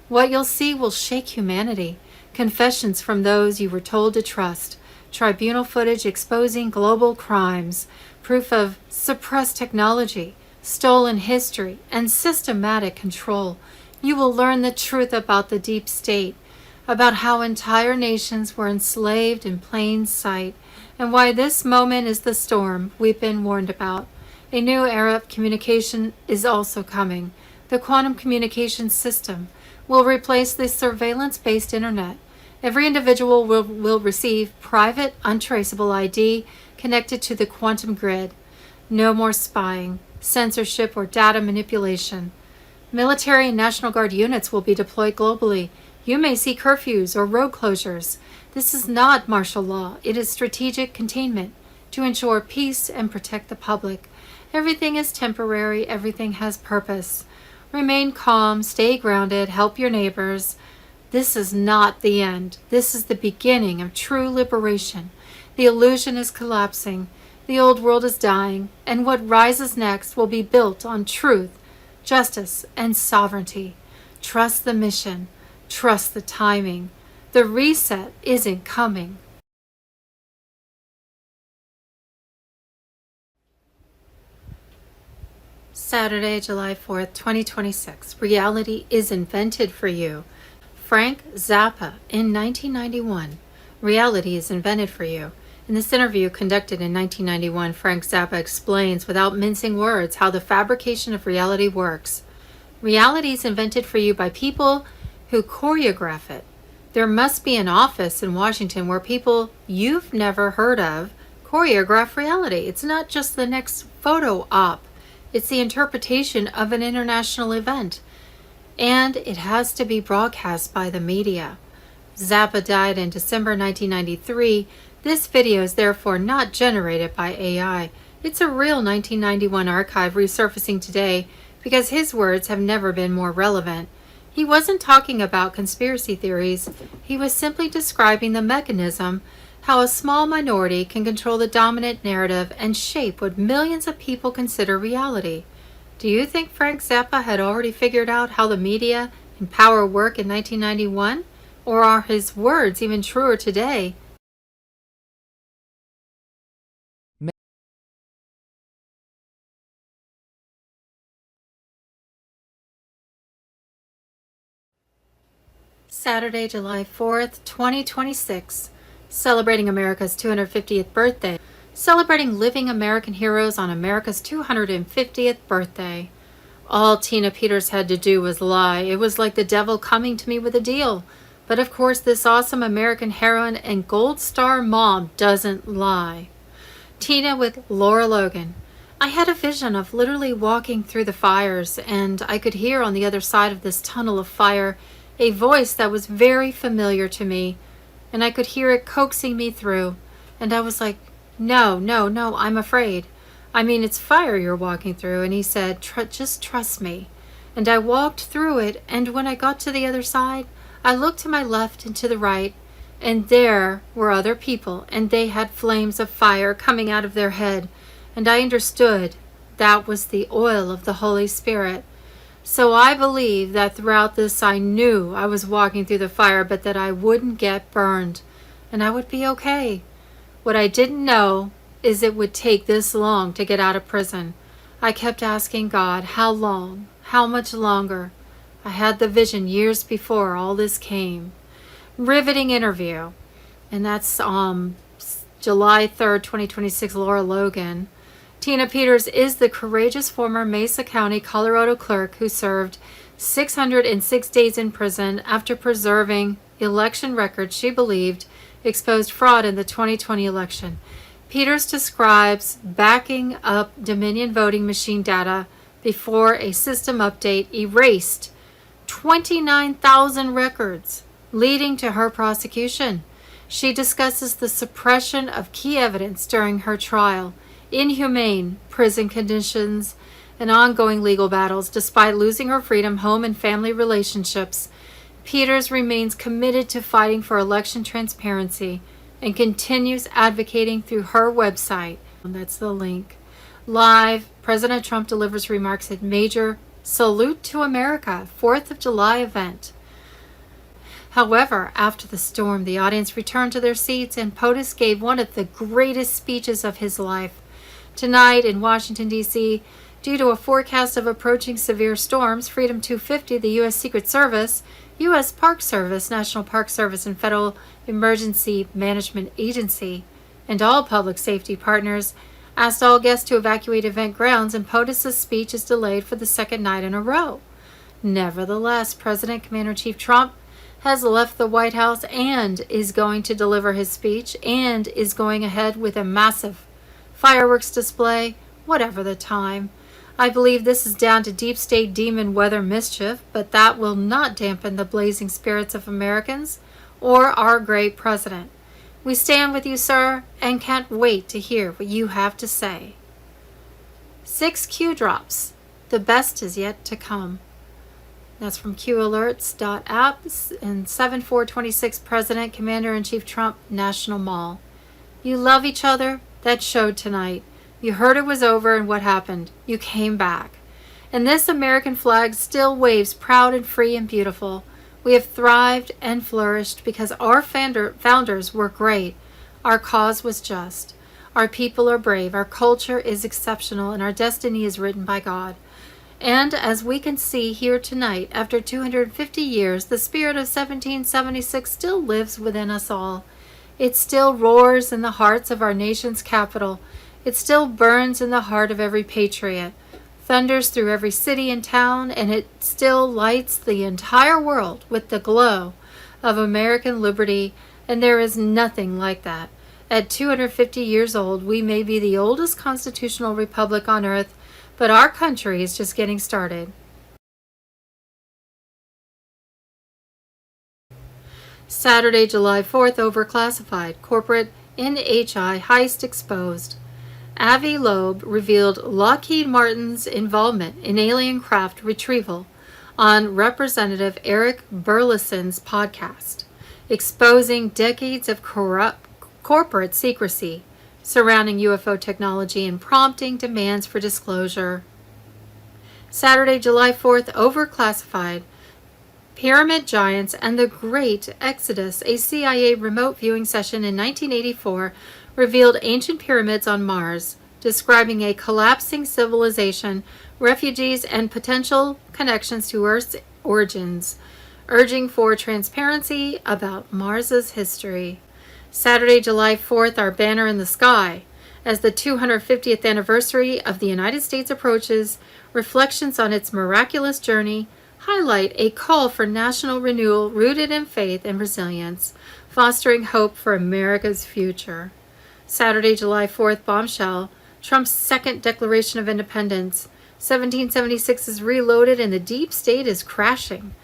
What you'll see will shake humanity. Confessions from those you were told to trust, tribunal footage exposing global crimes, proof of suppressed technology, stolen history, and systematic control. You will learn the truth about the deep state, about how entire nations were enslaved in plain sight, and why this moment is the storm we've been warned about. A new era of communication is also coming. The quantum communication system will replace the surveillance-based internet. Every individual will receive private, untraceable ID connected to the quantum grid. No more spying, censorship, or data manipulation. Military and National Guard units will be deployed globally. You may see curfews or road closures. This is not martial law. It is strategic containment to ensure peace and protect the public. Everything is temporary. Everything has purpose. Remain calm, stay grounded, help your neighbors. This is not the end. This is the beginning of true liberation. The illusion is collapsing. The old world is dying, and what rises next will be built on truth, justice, and sovereignty. Trust the mission. Trust the timing. The reset isn't coming. Saturday, July 4th, 2026. Reality is invented for you. Frank Zappa in 1991. Reality is invented for you. In this interview conducted in 1991, Frank Zappa explains without mincing words how the fabrication of reality works. Reality is invented for you by people who choreograph it. There must be an office in Washington where people you've never heard of choreograph reality. It's not just the next photo op. It's the interpretation of an international event. And it has to be broadcast by the media. Zappa died in December 1993. This video is therefore not generated by AI. It's a real 1991 archive resurfacing today because his words have never been more relevant. He wasn't talking about conspiracy theories. He was simply describing the mechanism, how a small minority can control the dominant narrative and shape what millions of people consider reality. Do you think Frank Zappa had already figured out how the media and power work in 1991? Or are his words even truer today? Saturday, July 4th, 2026. Celebrating America's 250th birthday. Celebrating living American heroes on America's 250th birthday. All Tina Peters had to do was lie. It was like the devil coming to me with a deal. But of course, this awesome American heroine and gold star mom doesn't lie. Tina with Laura Logan. I had a vision of literally walking through the fires, and I could hear on the other side of this tunnel of fire a voice that was very familiar to me, and I could hear it coaxing me through. And I was like, no, I'm afraid. I mean, it's fire you're walking through. And he said, just trust me. And I walked through it, and when I got to the other side, I looked to my left and to the right, and there were other people, and they had flames of fire coming out of their head. And I understood that was the oil of the Holy Spirit. So I believe that throughout this I knew I was walking through the fire, but that I wouldn't get burned, and I would be okay. What I didn't know is it would take this long to get out of prison. I kept asking God, how long? How much longer? I had the vision years before all this came. Riveting interview. And that's July 3rd, 2026, Laura Logan. Tina Peters is the courageous former Mesa County, Colorado clerk who served 606 days in prison after preserving election records she believed exposed fraud in the 2020 election. Peters describes backing up Dominion voting machine data before a system update erased 29,000 records, leading to her prosecution. She discusses the suppression of key evidence during her trial, inhumane prison conditions, and ongoing legal battles. Despite losing her freedom, home, and family relationships, Peters remains committed to fighting for election transparency and continues advocating through her website. That's the link. Live, President Trump delivers remarks at major Salute to America 4th of July event. However, after the storm, the audience returned to their seats and POTUS gave one of the greatest speeches of his life. Tonight in Washington, D.C., due to a forecast of approaching severe storms, Freedom 250, the U.S. Secret Service, U.S. Park Service, National Park Service, and Federal Emergency Management Agency, and all public safety partners asked all guests to evacuate event grounds, and POTUS's speech is delayed for the second night in a row. Nevertheless, President Commander-in-Chief Trump has left the White House and is going to deliver his speech and is going ahead with a massive fireworks display, whatever the time. I believe this is down to deep state demon weather mischief, but that will not dampen the blazing spirits of Americans or our great president. We stand with you, sir, and can't wait to hear what you have to say. 6 Q drops. The best is yet to come. That's from QAlerts.app and 7426 President Commander-in-Chief Trump National Mall. You love each other? That showed tonight. You heard it was over, and what happened? You came back. And this American flag still waves proud and free and beautiful. We have thrived and flourished because our founders were great. Our cause was just. Our people are brave. Our culture is exceptional, and our destiny is written by God. And as we can see here tonight, after 250 years, the spirit of 1776 still lives within us all. It still roars in the hearts of our nation's capital. It still burns in the heart of every patriot, thunders through every city and town, and it still lights the entire world with the glow of American liberty, and there is nothing like that. At 250 years old, we may be the oldest constitutional republic on earth, but our country is just getting started. Saturday, July 4th, overclassified. Corporate NHI heist exposed. Avi Loeb revealed Lockheed Martin's involvement in alien craft retrieval on Representative Eric Burleson's podcast, exposing decades of corrupt corporate secrecy surrounding UFO technology and prompting demands for disclosure. Saturday, July 4th, overclassified. Pyramid Giants and the Great Exodus, a CIA remote viewing session in 1984, revealed ancient pyramids on Mars, describing a collapsing civilization, refugees, and potential connections to Earth's origins, urging for transparency about Mars's history. Saturday, July 4th, our banner in the sky. As the 250th anniversary of the United States approaches, reflections on its miraculous journey highlight a call for national renewal rooted in faith and resilience, fostering hope for America's future. Saturday, July 4th, bombshell. Trump's second Declaration of Independence. 1776 is reloaded and the deep state is crashing.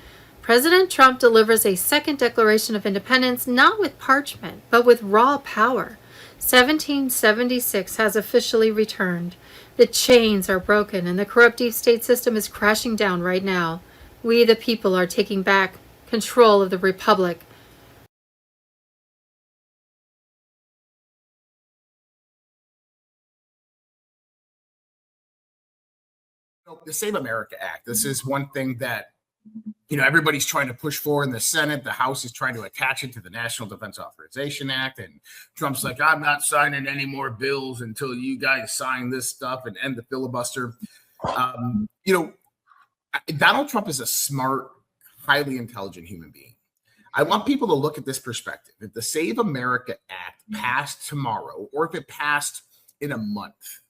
President Trump delivers a second Declaration of Independence, not with parchment, but with raw power. 1776 has officially returned. The chains are broken and the corrupt deep state system is crashing down right now. We, the people, are taking back control of the republic. The Save America Act. This is one thing that, everybody's trying to push for in the Senate. The House is trying to attach it to the National Defense Authorization Act. And Trump's like, I'm not signing any more bills until you guys sign this stuff and end the filibuster. Donald Trump is a smart, highly intelligent human being. I want people to look at this perspective. If the Save America Act passed tomorrow, or if it passed in a month,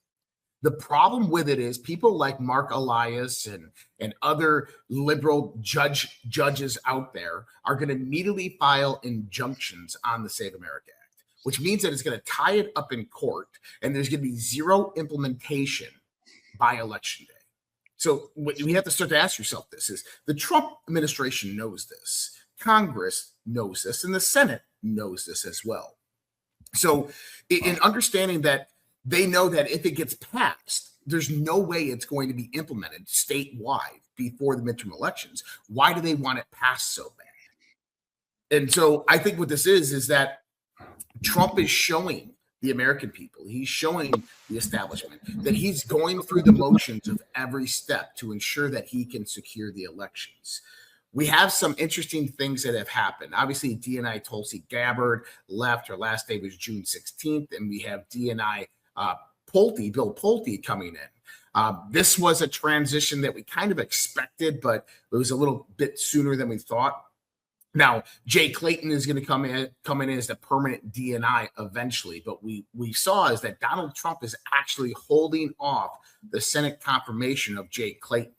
the problem with it is people like Mark Elias and other liberal judges out there are going to immediately file injunctions on the Save America Act. which means that it's going to tie it up in court, and there's going to be zero implementation by election day. So what you have to start to ask yourself this is, the Trump administration knows this, Congress knows this, and the Senate knows this as well. So in understanding that they know that if it gets passed, there's no way it's going to be implemented statewide before the midterm elections. Why do they want it passed so bad? And so I think what this is that Trump is showing the American people, he's showing the establishment that he's going through the motions of every step to ensure that he can secure the elections. We have some interesting things that have happened. Obviously, DNI Tulsi Gabbard left. Her last day was June 16th, and we have DNI Bill Pulte coming in. This was a transition that we kind of expected, but it was a little bit sooner than we thought. Now, Jay Clayton is going to come in as the permanent DNI eventually, but we saw is that Donald Trump is actually holding off the Senate confirmation of Jay Clayton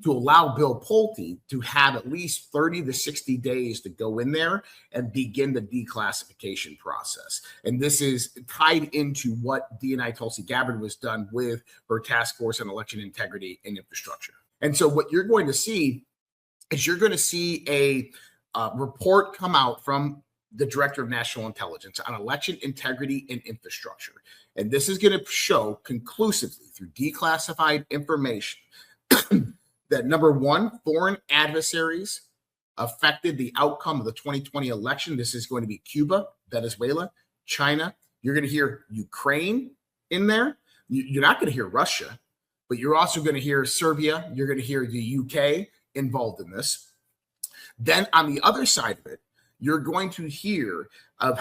to allow Bill Pulte to have at least 30 to 60 days to go in there and begin the declassification process. And this is tied into what DNI Tulsi Gabbard was done with her task force on election integrity and infrastructure. And so what you're going to see is you're going to see a report come out from the Director of National Intelligence on election integrity and infrastructure. And this is going to show conclusively through declassified information that, number one, foreign adversaries affected the outcome of the 2020 election. This is going to be Cuba, Venezuela, China. You're going to hear Ukraine in there. You're not going to hear Russia, but you're also going to hear Serbia. You're going to hear the UK involved in this. Then on the other side of it, you're going to hear of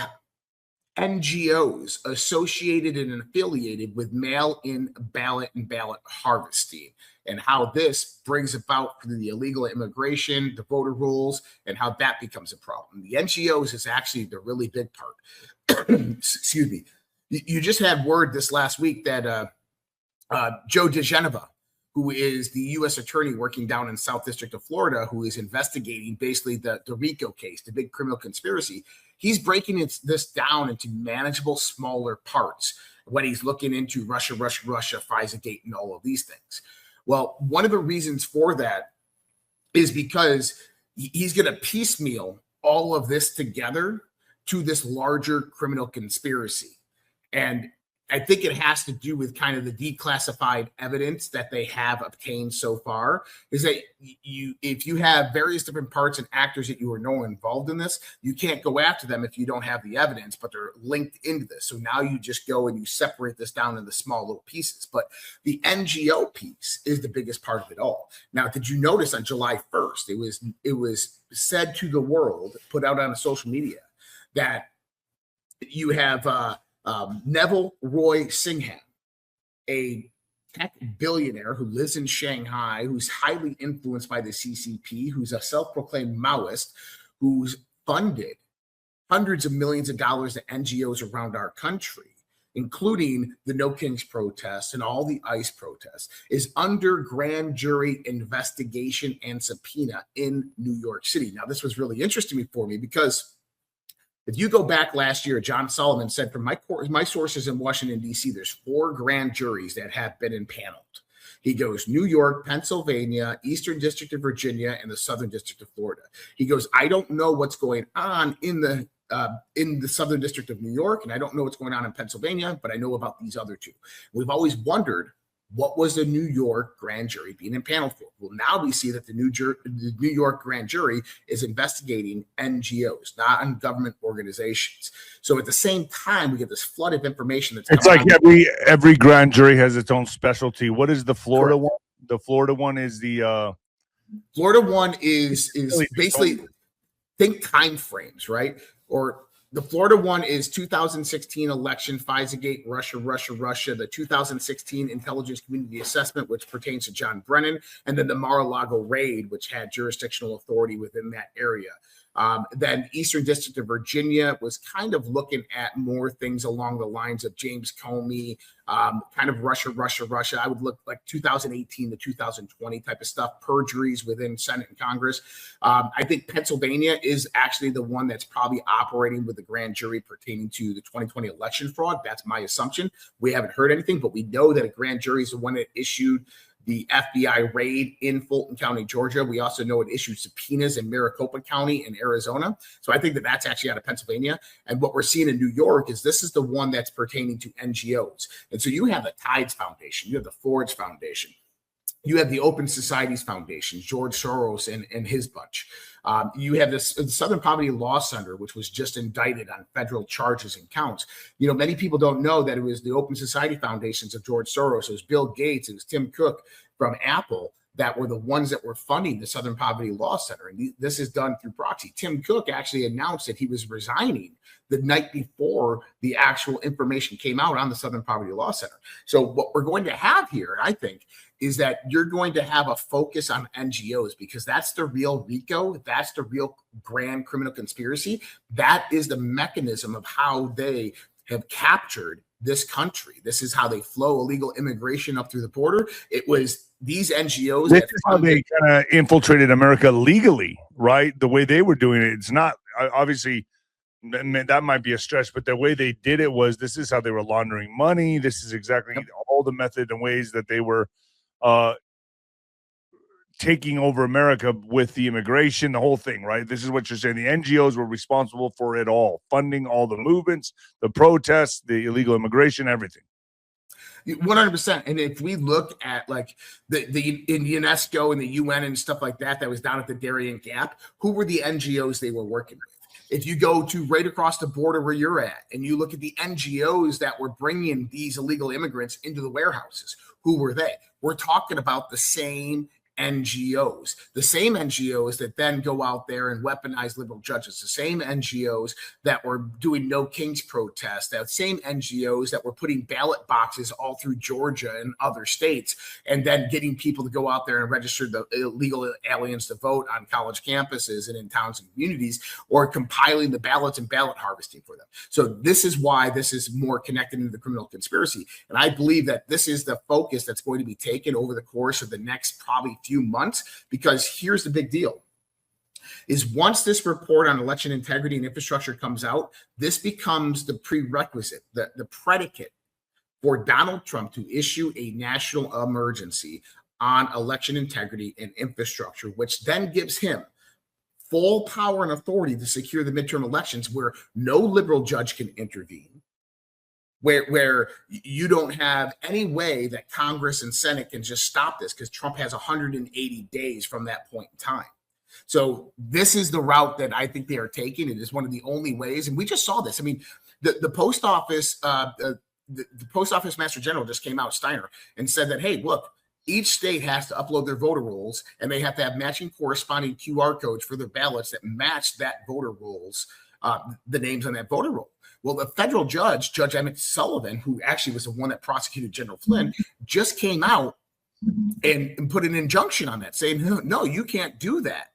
NGOs associated and affiliated with mail-in ballot and ballot harvesting, and how this brings about the illegal immigration, the voter rolls, and how that becomes a problem. The NGOs is actually the really big part. Excuse me. You just had word this last week that Joe DeGeneva, who is the U.S. attorney working down in South District of Florida, who is investigating basically the RICO case, the big criminal conspiracy, he's breaking this down into manageable, smaller parts when he's looking into Russia, FISA-gate, and all of these things. Well, one of the reasons for that is because he's going to piecemeal all of this together to this larger criminal conspiracy. And I think it has to do with kind of the declassified evidence that they have obtained so far, is that if you have various different parts and actors that you know involved in this, you can't go after them if you don't have the evidence, but they're linked into this. So now you just go and you separate this down into small little pieces. But the NGO piece is the biggest part of it all. Now, did you notice on July 1st, it was said to the world, put out on social media, that you have Neville Roy Singham, a tech billionaire who lives in Shanghai, who's highly influenced by the CCP, who's a self-proclaimed Maoist, who's funded hundreds of millions of dollars to NGOs around our country, including the No Kings protests and all the ICE protests, is under grand jury investigation and subpoena in New York City. Now, this was really interesting for me because if you go back last year, John Solomon said, from my sources in Washington, D.C., there's 4 grand juries that have been impaneled. He goes New York, Pennsylvania, Eastern District of Virginia, and the Southern District of Florida. He goes, I don't know what's going on in the Southern District of New York, and I don't know what's going on in Pennsylvania, but I know about these other 2. We've always wondered, what was the New York grand jury being impaneled for? Well, now we see that the New York grand jury is investigating NGOs, non-government organizations. So at the same time, we get this flood of information that's it's like every grand jury has its own specialty. What is the Florida one? The Florida one is the Florida one is basically, think time frames, right? Or the Florida one is 2016 election, FISA-gate, Russia, the 2016 intelligence community assessment, which pertains to John Brennan, and then the Mar-a-Lago raid, which had jurisdictional authority within that area. Then Eastern District of Virginia was kind of looking at more things along the lines of James Comey, kind of Russia. I would look like 2018 to 2020 type of stuff, perjuries within Senate and Congress. I think Pennsylvania is actually the one that's probably operating with the grand jury pertaining to the 2020 election fraud. That's my assumption. We haven't heard anything, but we know that a grand jury is the one that issued the FBI raid in Fulton County, Georgia. We also know it issued subpoenas in Maricopa County in Arizona. So I think that that's actually out of Pennsylvania. And what we're seeing in New York is this is the one that's pertaining to NGOs. And so you have the Tides Foundation, you have the Forge Foundation, you have the Open Societies Foundation, George Soros and his bunch. You have this Southern Poverty Law Center, which was just indicted on federal charges and counts. You know, many people don't know that it was the Open Society Foundations of George Soros. It was Bill Gates. It was Tim Cook from Apple that were the ones that were funding the Southern Poverty Law Center. And this is done through proxy. Tim Cook actually announced that he was resigning the night before the actual information came out on the Southern Poverty Law Center. So what we're going to have here, I think, is that you're going to have a focus on NGOs because that's the real RICO. That's the real grand criminal conspiracy. That is the mechanism of how they have captured this country. This is how they flow illegal immigration up through the border. It was these NGOs. This is how they kind of infiltrated America legally, right? The way they were doing it. It's not obviously that might be a stretch, but the way they did it was this is how they were laundering money. This is exactly all the method and ways that they were taking over America with the immigration, the whole thing, right? This is what you're saying. The NGOs were responsible for it all, funding all the movements, the protests, the illegal immigration, everything. 100%. And if we look at like the in UNESCO and the UN and stuff like that was down at the Darien Gap, who were the NGOs they were working with? If you go to right across the border where you're at and you look at the NGOs that were bringing these illegal immigrants into the warehouses, who were they? We're talking about the same NGOs, the same NGOs that then go out there and weaponize liberal judges, the same NGOs that were doing No Kings protests, that same NGOs that were putting ballot boxes all through Georgia and other states, and then getting people to go out there and register the illegal aliens to vote on college campuses and in towns and communities, or compiling the ballots and ballot harvesting for them. So this is why this is more connected into the criminal conspiracy. And I believe that this is the focus that's going to be taken over the course of the next probably few months, because here's the big deal is once this report on election integrity and infrastructure comes out, this becomes the prerequisite, the predicate for Donald Trump to issue a national emergency on election integrity and infrastructure, which then gives him full power and authority to secure the midterm elections where no liberal judge can intervene, where you don't have any way that Congress and Senate can just stop this because Trump has 180 days from that point in time. So this is the route that I think they are taking. It is one of the only ways. And we just saw this. I mean, the post office, the post office master general just came out, Steiner, and said that, hey, look, each state has to upload their voter rolls and they have to have matching corresponding QR codes for their ballots that match that voter rolls, the names on that voter roll. Well, the federal judge, Judge Emmett Sullivan, who actually was the one that prosecuted General Flynn, just came out and put an injunction on that, saying, no, you can't do that.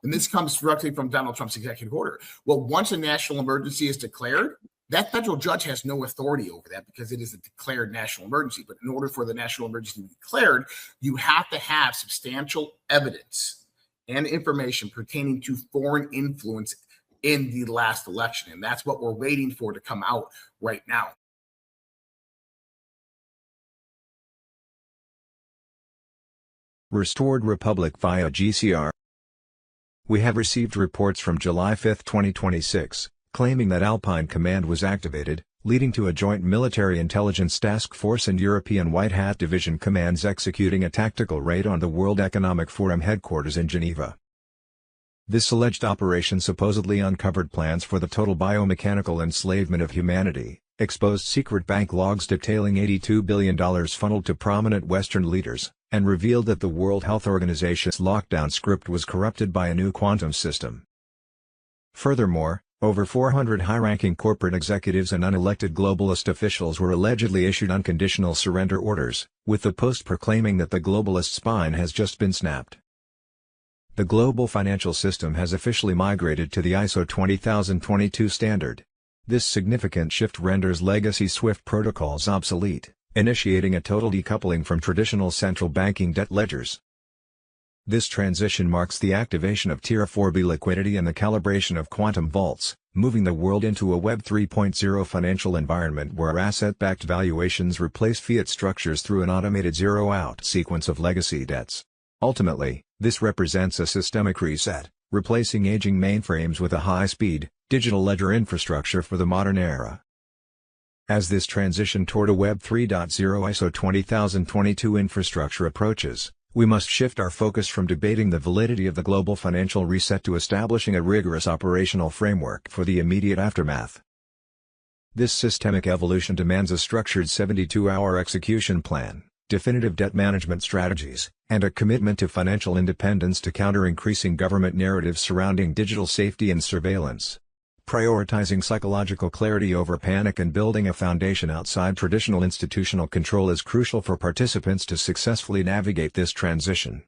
And this comes directly from Donald Trump's executive order. Well, once a national emergency is declared, that federal judge has no authority over that because it is a declared national emergency. But in order for the national emergency to be declared, you have to have substantial evidence and information pertaining to foreign influence in the last election. And that's what we're waiting for to come out right now. Restored Republic via GCR. We have received reports from July 5, 2026, claiming that Alpine Command was activated, leading to a joint military intelligence task force and European White Hat Division commands executing a tactical raid on the World Economic Forum headquarters in Geneva. This alleged operation supposedly uncovered plans for the total biomechanical enslavement of humanity, exposed secret bank logs detailing $82 billion funneled to prominent Western leaders, and revealed that the World Health Organization's lockdown script was corrupted by a new quantum system. Furthermore, over 400 high-ranking corporate executives and unelected globalist officials were allegedly issued unconditional surrender orders, with the Post proclaiming that the globalist spine has just been snapped. The global financial system has officially migrated to the ISO 20022 standard. This significant shift renders legacy SWIFT protocols obsolete, initiating a total decoupling from traditional central banking debt ledgers. This transition marks the activation of Tier 4B liquidity and the calibration of quantum vaults, moving the world into a Web 3.0 financial environment where asset-backed valuations replace fiat structures through an automated zero-out sequence of legacy debts. Ultimately, this represents a systemic reset, replacing aging mainframes with a high-speed, digital ledger infrastructure for the modern era. As this transition toward a Web 3.0 ISO 20022 infrastructure approaches, we must shift our focus from debating the validity of the global financial reset to establishing a rigorous operational framework for the immediate aftermath. This systemic evolution demands a structured 72-hour execution plan, definitive debt management strategies, and a commitment to financial independence to counter increasing government narratives surrounding digital safety and surveillance. Prioritizing psychological clarity over panic and building a foundation outside traditional institutional control is crucial for participants to successfully navigate this transition.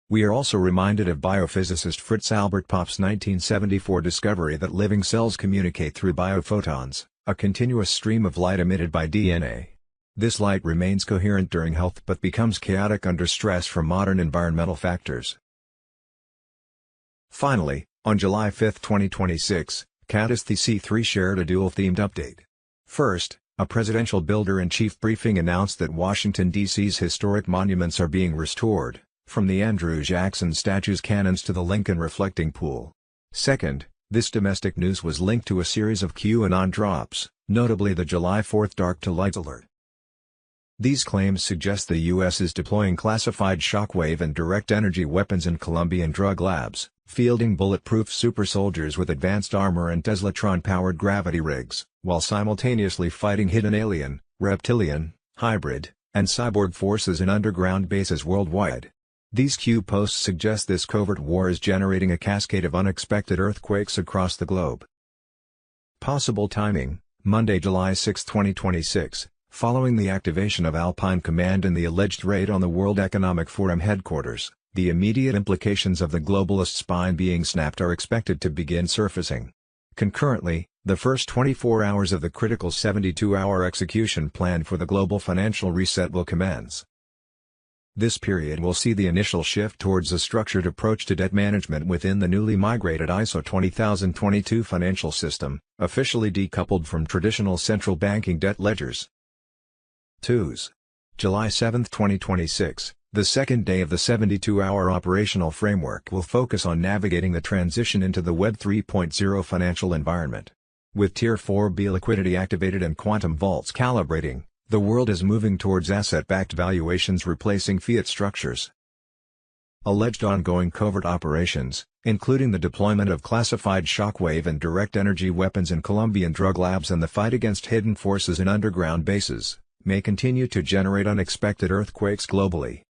We are also reminded of biophysicist Fritz Albert Popp's 1974 discovery that living cells communicate through biophotons, a continuous stream of light emitted by DNA. This light remains coherent during health but becomes chaotic under stress from modern environmental factors. Finally, on July 5, 2026, Caddis the C3 shared a dual-themed update. First, a presidential builder-in-chief briefing announced that Washington, D.C.'s historic monuments are being restored, from the Andrew Jackson Statue's cannons to the Lincoln Reflecting Pool. Second, this domestic news was linked to a series of QAnon drops, notably the July 4th Dark to Light alert. These claims suggest the U.S. is deploying classified shockwave and direct energy weapons in Colombian drug labs, fielding bulletproof super soldiers with advanced armor and Teslatron-powered gravity rigs, while simultaneously fighting hidden alien, reptilian, hybrid, and cyborg forces in underground bases worldwide. These Q posts suggest this covert war is generating a cascade of unexpected earthquakes across the globe. Possible timing: Monday, July 6, 2026. Following the activation of Alpine Command and the alleged raid on the World Economic Forum headquarters, the immediate implications of the globalist spine being snapped are expected to begin surfacing. Concurrently, the first 24 hours of the critical 72-hour execution plan for the global financial reset will commence. This period will see the initial shift towards a structured approach to debt management within the newly migrated ISO 20022 financial system, officially decoupled from traditional central banking debt ledgers. 2s. July 7, 2026, the second day of the 72-hour operational framework will focus on navigating the transition into the Web 3.0 financial environment. With Tier 4B liquidity activated and quantum vaults calibrating, the world is moving towards asset-backed valuations replacing fiat structures. Alleged ongoing covert operations, including the deployment of classified shockwave and direct energy weapons in Colombian drug labs and the fight against hidden forces in underground bases, may continue to generate unexpected earthquakes globally.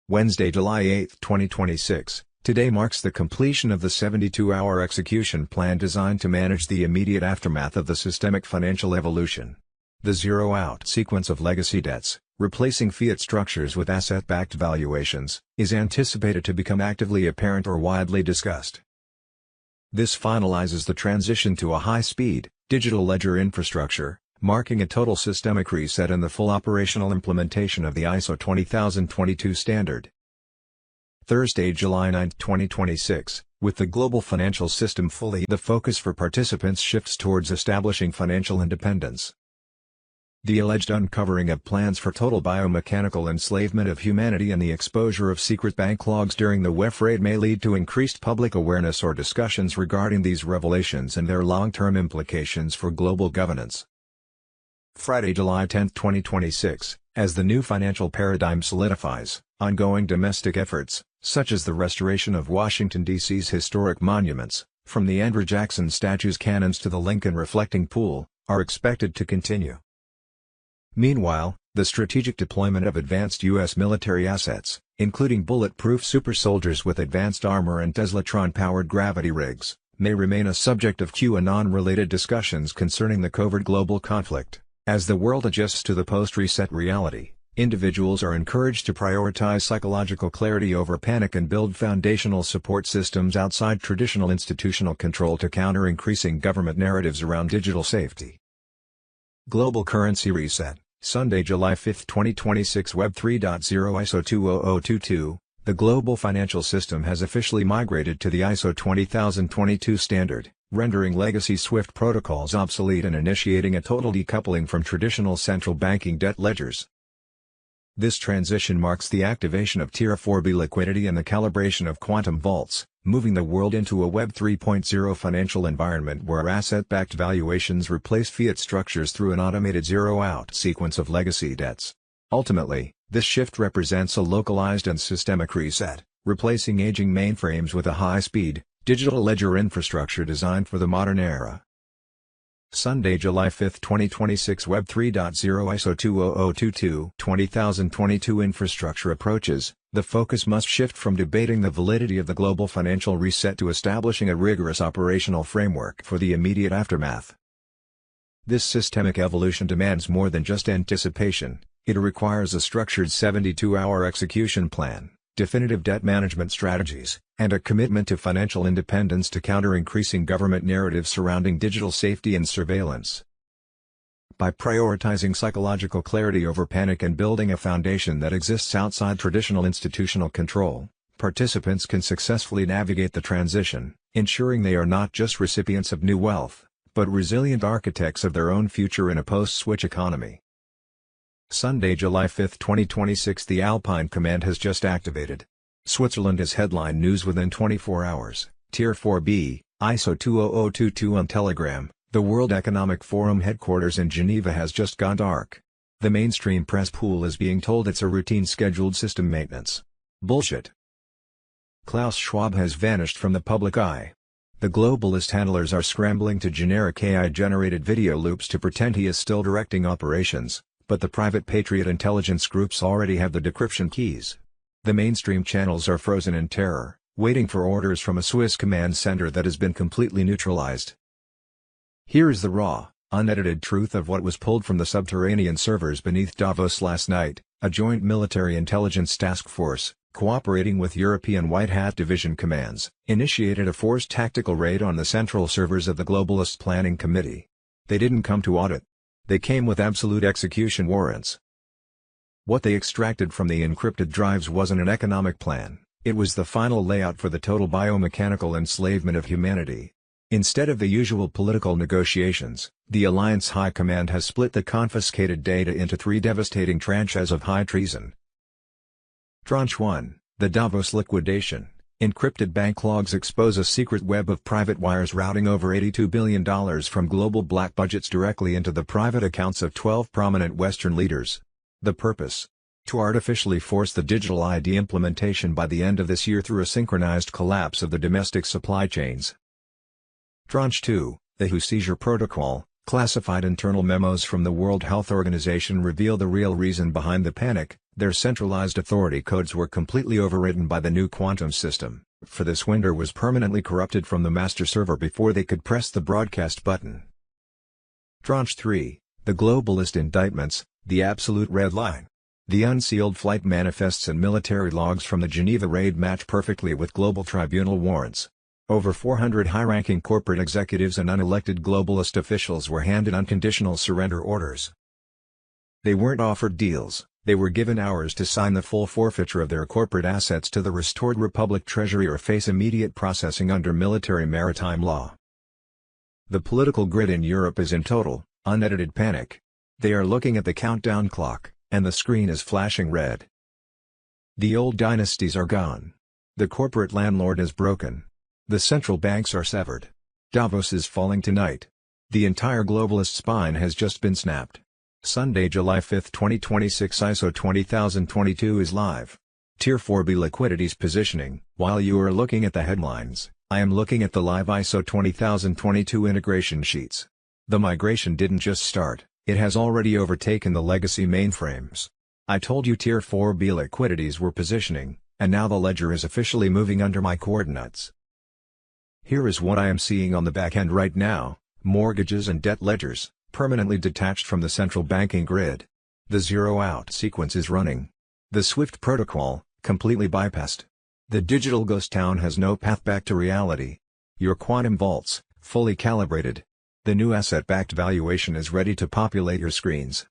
Wednesday, July 8, 2026, today marks the completion of the 72-hour execution plan designed to manage the immediate aftermath of the systemic financial evolution. The zero-out sequence of legacy debts, replacing fiat structures with asset-backed valuations, is anticipated to become actively apparent or widely discussed. This finalizes the transition to a high-speed, digital ledger infrastructure, marking a total systemic reset and the full operational implementation of the ISO 20022 standard. Thursday, July 9, 2026, with the global financial system fully, the focus for participants shifts towards establishing financial independence. The alleged uncovering of plans for total biomechanical enslavement of humanity and the exposure of secret bank logs during the WEF raid may lead to increased public awareness or discussions regarding these revelations and their long-term implications for global governance. Friday, July 10, 2026, as the new financial paradigm solidifies, ongoing domestic efforts, such as the restoration of Washington, D.C.'s historic monuments, from the Andrew Jackson Statue's cannons to the Lincoln Reflecting Pool, are expected to continue. Meanwhile, the strategic deployment of advanced U.S. military assets, including bulletproof super soldiers with advanced armor and Teslatron-powered gravity rigs, may remain a subject of QAnon-related discussions concerning the covert global conflict. As the world adjusts to the post-reset reality, Individuals are encouraged to prioritize psychological clarity over panic and build foundational support systems outside traditional institutional control to counter increasing government narratives around digital safety. Global Currency Reset, Sunday, July 5, 2026. Web 3.0 ISO 20022. The global financial system has officially migrated to the ISO 20022 standard, rendering legacy SWIFT protocols obsolete and initiating a total decoupling from traditional central banking debt ledgers. This transition marks the activation of Tier 4B liquidity and the calibration of quantum vaults, moving the world into a Web 3.0 financial environment where asset-backed valuations replace fiat structures through an automated zero-out sequence of legacy debts. Ultimately, this shift represents a localized and systemic reset, replacing aging mainframes with a high-speed, digital ledger infrastructure designed for the modern era. Sunday, July 5, 2026. Web 3.0 ISO 20022 2022 infrastructure approaches. The focus must shift from debating the validity of the global financial reset to establishing a rigorous operational framework for the immediate aftermath. This systemic evolution demands more than just anticipation. It requires a structured 72-hour execution plan, definitive debt management strategies, and a commitment to financial independence to counter increasing government narratives surrounding digital safety and surveillance. By prioritizing psychological clarity over panic and building a foundation that exists outside traditional institutional control, participants can successfully navigate the transition, ensuring they are not just recipients of new wealth, but resilient architects of their own future in a post-switch economy. Sunday, July 5, 2026. The Alpine Command has just activated. Switzerland is headline news within 24 hours. Tier 4B, ISO 20022 on Telegram. The World Economic Forum headquarters in Geneva has just gone dark. The mainstream press pool is being told it's a routine scheduled system maintenance. Bullshit. Klaus Schwab has vanished from the public eye. The globalist handlers are scrambling to generic AI-generated video loops to pretend he is still directing operations, but the private Patriot intelligence groups already have the decryption keys. The mainstream channels are frozen in terror, waiting for orders from a Swiss command center that has been completely neutralized. Here is the raw, unedited truth of what was pulled from the subterranean servers beneath Davos last night. A joint military intelligence task force, cooperating with European White Hat Division commands, initiated a forced tactical raid on the central servers of the Globalist Planning Committee. They didn't come to audit. They came with absolute execution warrants. What they extracted from the encrypted drives wasn't an economic plan, it was the final layout for the total biomechanical enslavement of humanity. Instead of the usual political negotiations, the Alliance High Command has split the confiscated data into 3 devastating tranches of high treason. Tranche 1, the Davos liquidation. Encrypted bank logs expose a secret web of private wires routing over $82 billion from global black budgets directly into the private accounts of 12 prominent Western leaders. The purpose? To artificially force the digital ID implementation by the end of this year through a synchronized collapse of the domestic supply chains. Tranche 2, the WHO seizure protocol. Classified internal memos from the World Health Organization reveal the real reason behind the panic. Their centralized authority codes were completely overridden by the new quantum system, for this window was permanently corrupted from the master server before they could press the broadcast button. Tranche 3, the globalist indictments, the absolute red line. The unsealed flight manifests and military logs from the Geneva raid match perfectly with global tribunal warrants. Over 400 high-ranking corporate executives and unelected globalist officials were handed unconditional surrender orders. They weren't offered deals. They were given hours to sign the full forfeiture of their corporate assets to the restored Republic Treasury or face immediate processing under military maritime law. The political grid in Europe is in total, unedited panic. They are looking at the countdown clock, and the screen is flashing red. The old dynasties are gone. The corporate landlord is broken. The central banks are severed. Davos is falling tonight. The entire globalist spine has just been snapped. Sunday, July 5, 2026. ISO 20022 is live. Tier 4B liquidities positioning. While you are looking at the headlines, I am looking at the live ISO 20022 integration sheets. The migration didn't just start, it has already overtaken the legacy mainframes. I told you Tier 4B liquidities were positioning, and now the ledger is officially moving under my coordinates. Here is what I am seeing on the back end right now: mortgages and debt ledgers, permanently detached from the central banking grid. The zero-out sequence is running. The Swift protocol, completely bypassed. The digital ghost town has no path back to reality. Your quantum vaults, fully calibrated. The new asset-backed valuation is ready to populate your screens.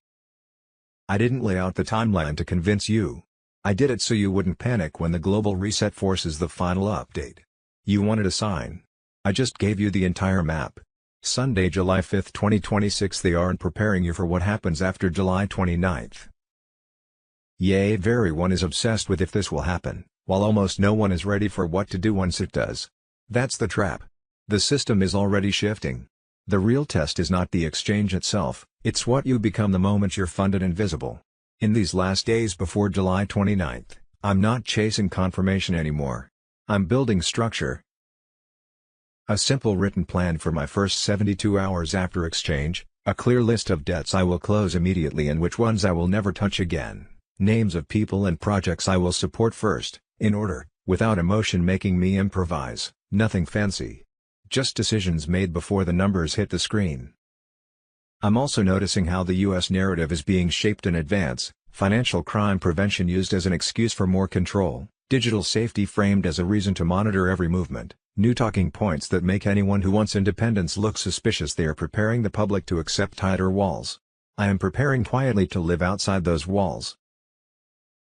I didn't lay out the timeline to convince you. I did it so you wouldn't panic when the global reset forces the final update. You wanted a sign. I just gave you the entire map. Sunday, July 5, 2026. They aren't preparing you for what happens after July 29th. Yay, everyone is obsessed with if this will happen, while almost no one is ready for what to do once it does. That's the trap. The system is already shifting. The real test is not the exchange itself, it's what you become the moment you're funded and visible. In these last days before July 29th, I'm not chasing confirmation anymore. I'm building structure. A simple written plan for my first 72 hours after exchange, a clear list of debts I will close immediately and which ones I will never touch again, names of people and projects I will support first, in order, without emotion making me improvise, nothing fancy. Just decisions made before the numbers hit the screen. I'm also noticing how the US narrative is being shaped in advance, financial crime prevention used as an excuse for more control, digital safety framed as a reason to monitor every movement, new talking points that make anyone who wants independence look suspicious. They are preparing the public to accept tighter walls. I am preparing quietly to live outside those walls.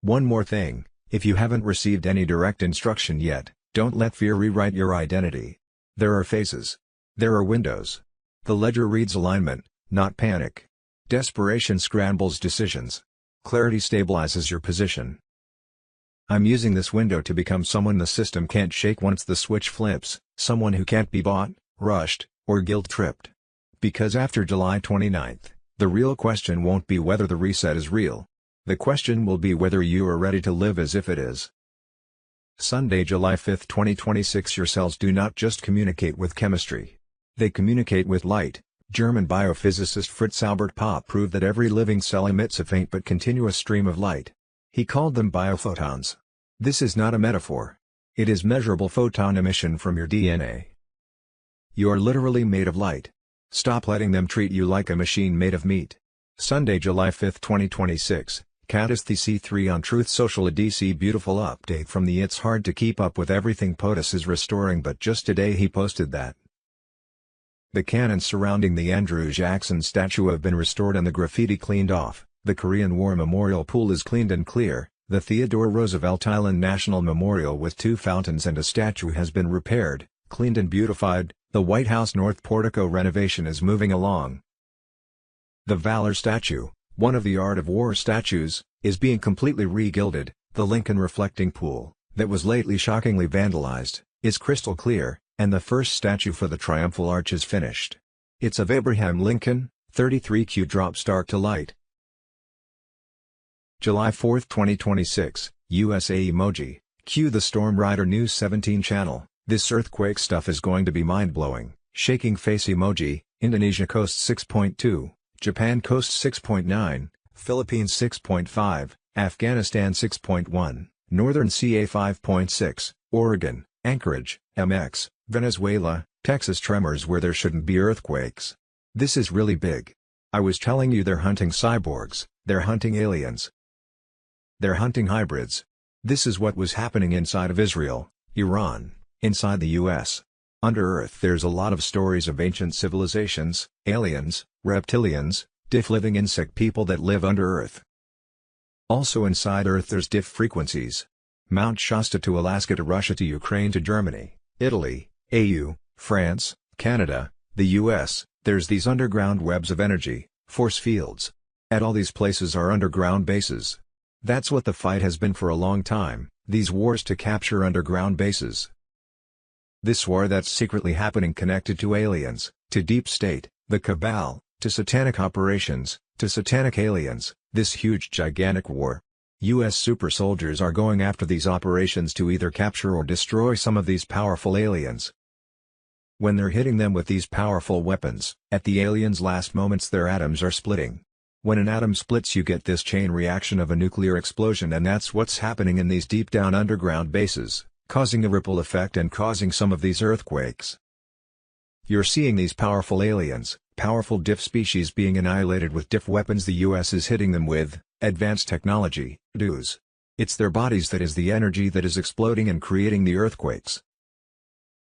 One more thing, if you haven't received any direct instruction yet, don't let fear rewrite your identity. There are phases. There are windows. The ledger reads alignment, not panic. Desperation scrambles decisions. Clarity stabilizes your position. I'm using this window to become someone the system can't shake once the switch flips, someone who can't be bought, rushed, or guilt-tripped. Because after July 29th, the real question won't be whether the reset is real. The question will be whether you are ready to live as if it is. Sunday, July 5, 2026. Your cells do not just communicate with chemistry. They communicate with light. German biophysicist Fritz Albert Popp proved that every living cell emits a faint but continuous stream of light. He called them biophotons. This is not a metaphor. It is measurable photon emission from your DNA. You are literally made of light. Stop letting them treat you like a machine made of meat. Sunday, July 5, 2026. Candace the C3 on Truth Social. A DC beautiful update from the It's hard to keep up with everything POTUS is restoring, but just today he posted that the cannons surrounding the Andrew Jackson statue have been restored and the graffiti cleaned off, the Korean War Memorial Pool is cleaned and clear, the Theodore Roosevelt Island National Memorial with 2 fountains and a statue has been repaired, cleaned and beautified, the White House North Portico renovation is moving along. The Valor statue, one of the Art of War statues, is being completely re-gilded. The Lincoln reflecting pool, that was lately shockingly vandalized, is crystal clear, and the first statue for the Triumphal Arch is finished. It's of Abraham Lincoln, 33Q drop start to light. July 4, 2026, USA emoji, cue the Storm Rider News 17 channel. This earthquake stuff is going to be mind-blowing. Shaking face emoji, Indonesia coast 6.2, Japan coast 6.9, Philippines 6.5, Afghanistan 6.1, Northern CA 5.6, Oregon, Anchorage, MX, Venezuela, Texas tremors where there shouldn't be earthquakes. This is really big. I was telling you they're hunting cyborgs, they're hunting aliens. They're hunting hybrids. This is what was happening inside of Israel, Iran, inside the US. Under Earth there's a lot of stories of ancient civilizations, aliens, reptilians, diff living insect people that live under Earth. Also inside Earth there's diff frequencies. Mount Shasta to Alaska to Russia to Ukraine to Germany, Italy, AU, France, Canada, the US, there's these underground webs of energy, force fields. At all these places are underground bases. That's what the fight has been for a long time, these wars to capture underground bases. This war that's secretly happening connected to aliens, to deep state, the cabal, to satanic operations, to satanic aliens, this huge gigantic war. US super soldiers are going after these operations to either capture or destroy some of these powerful aliens. When they're hitting them with these powerful weapons, at the aliens' last moments their atoms are splitting. When an atom splits you get this chain reaction of a nuclear explosion, and that's what's happening in these deep down underground bases, causing a ripple effect and causing some of these earthquakes. You're seeing these powerful aliens, powerful DIF species being annihilated with DIF weapons the US is hitting them with, advanced technology, DOS. It's their bodies that is the energy that is exploding and creating the earthquakes.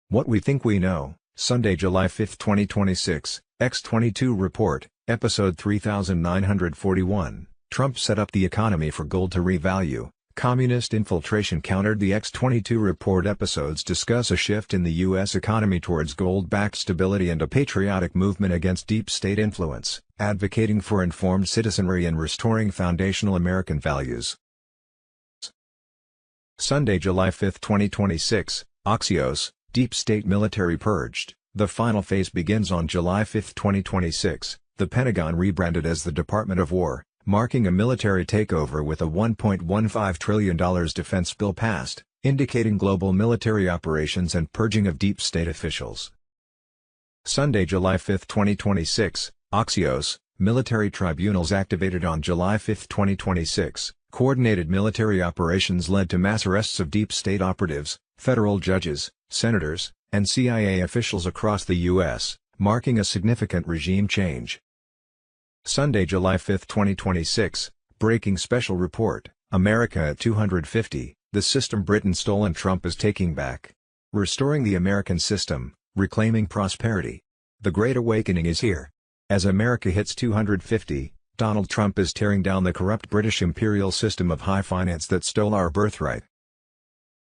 What we think we know, Sunday, July 5, 2026, X22 Report, Episode 3941, Trump set up the economy for gold to revalue, communist infiltration countered. The X22 Report episodes discuss a shift in the U.S. economy towards gold-backed stability and a patriotic movement against deep state influence, advocating for informed citizenry and restoring foundational American values. Sunday, July 5, 2026, Axios, Deep State Military Purged. The final phase begins on July 5, 2026, the Pentagon rebranded as the Department of War, marking a military takeover with a $1.15 trillion defense bill passed, indicating global military operations and purging of deep state officials. Sunday, July 5, 2026, Axios, military tribunals activated on July 5, 2026. Coordinated military operations led to mass arrests of deep state operatives, federal judges, senators, and CIA officials across the U.S., marking a significant regime change. Sunday, July 5, 2026, breaking special report, America at 250, the system Britain stole and Trump is taking back. Restoring the American system, reclaiming prosperity. The Great Awakening is here. As America hits 250, Donald Trump is tearing down the corrupt British imperial system of high finance that stole our birthright.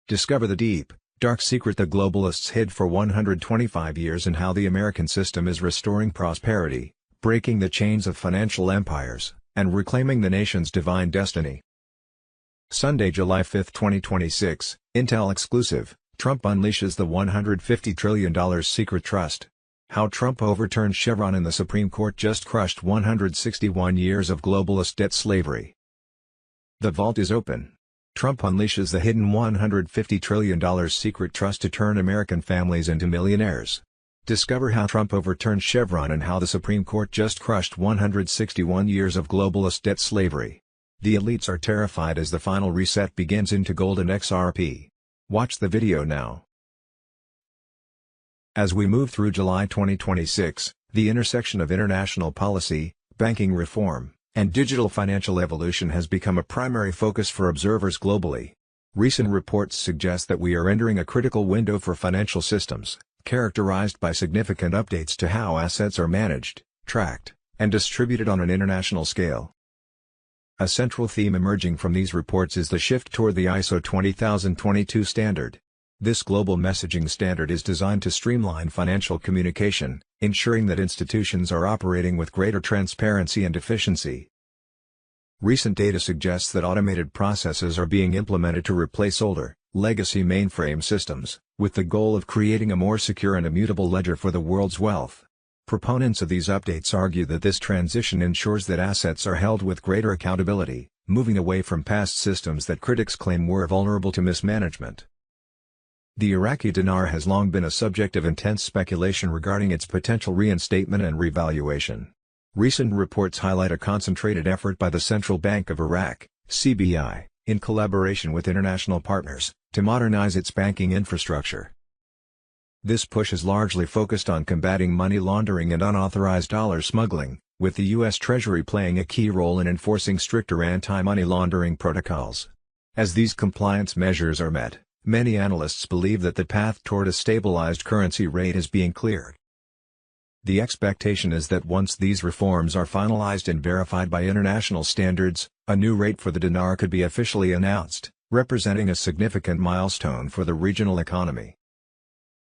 Discover the deep, dark secret the globalists hid for 125 years and how the American system is restoring prosperity, breaking the chains of financial empires, and reclaiming the nation's divine destiny. Sunday, July 5, 2026, Intel exclusive, Trump unleashes the $150 trillion secret trust. How Trump overturned Chevron and the Supreme Court just crushed 161 years of globalist debt slavery. The vault is open. Trump unleashes the hidden $150 trillion secret trust to turn American families into millionaires. Discover how Trump overturned Chevron and how the Supreme Court just crushed 161 years of globalist debt slavery. The elites are terrified as the final reset begins into gold and XRP. Watch the video now. As we move through July 2026, the intersection of international policy, banking reform, and digital financial evolution has become a primary focus for observers globally. Recent reports suggest that we are entering a critical window for financial systems, characterized by significant updates to how assets are managed, tracked, and distributed on an international scale. A central theme emerging from these reports is the shift toward the ISO 20022 standard. This global messaging standard is designed to streamline financial communication, ensuring that institutions are operating with greater transparency and efficiency. Recent data suggests that automated processes are being implemented to replace older, legacy mainframe systems, with the goal of creating a more secure and immutable ledger for the world's wealth. Proponents of these updates argue that this transition ensures that assets are held with greater accountability, moving away from past systems that critics claim were vulnerable to mismanagement. The Iraqi dinar has long been a subject of intense speculation regarding its potential reinstatement and revaluation. Recent reports highlight a concentrated effort by the Central Bank of Iraq, CBI, in collaboration with international partners, to modernize its banking infrastructure. This push is largely focused on combating money laundering and unauthorized dollar smuggling, with the U.S. Treasury playing a key role in enforcing stricter anti-money laundering protocols. As these compliance measures are met, many analysts believe that the path toward a stabilized currency rate is being cleared. The expectation is that once these reforms are finalized and verified by international standards, a new rate for the dinar could be officially announced, representing a significant milestone for the regional economy.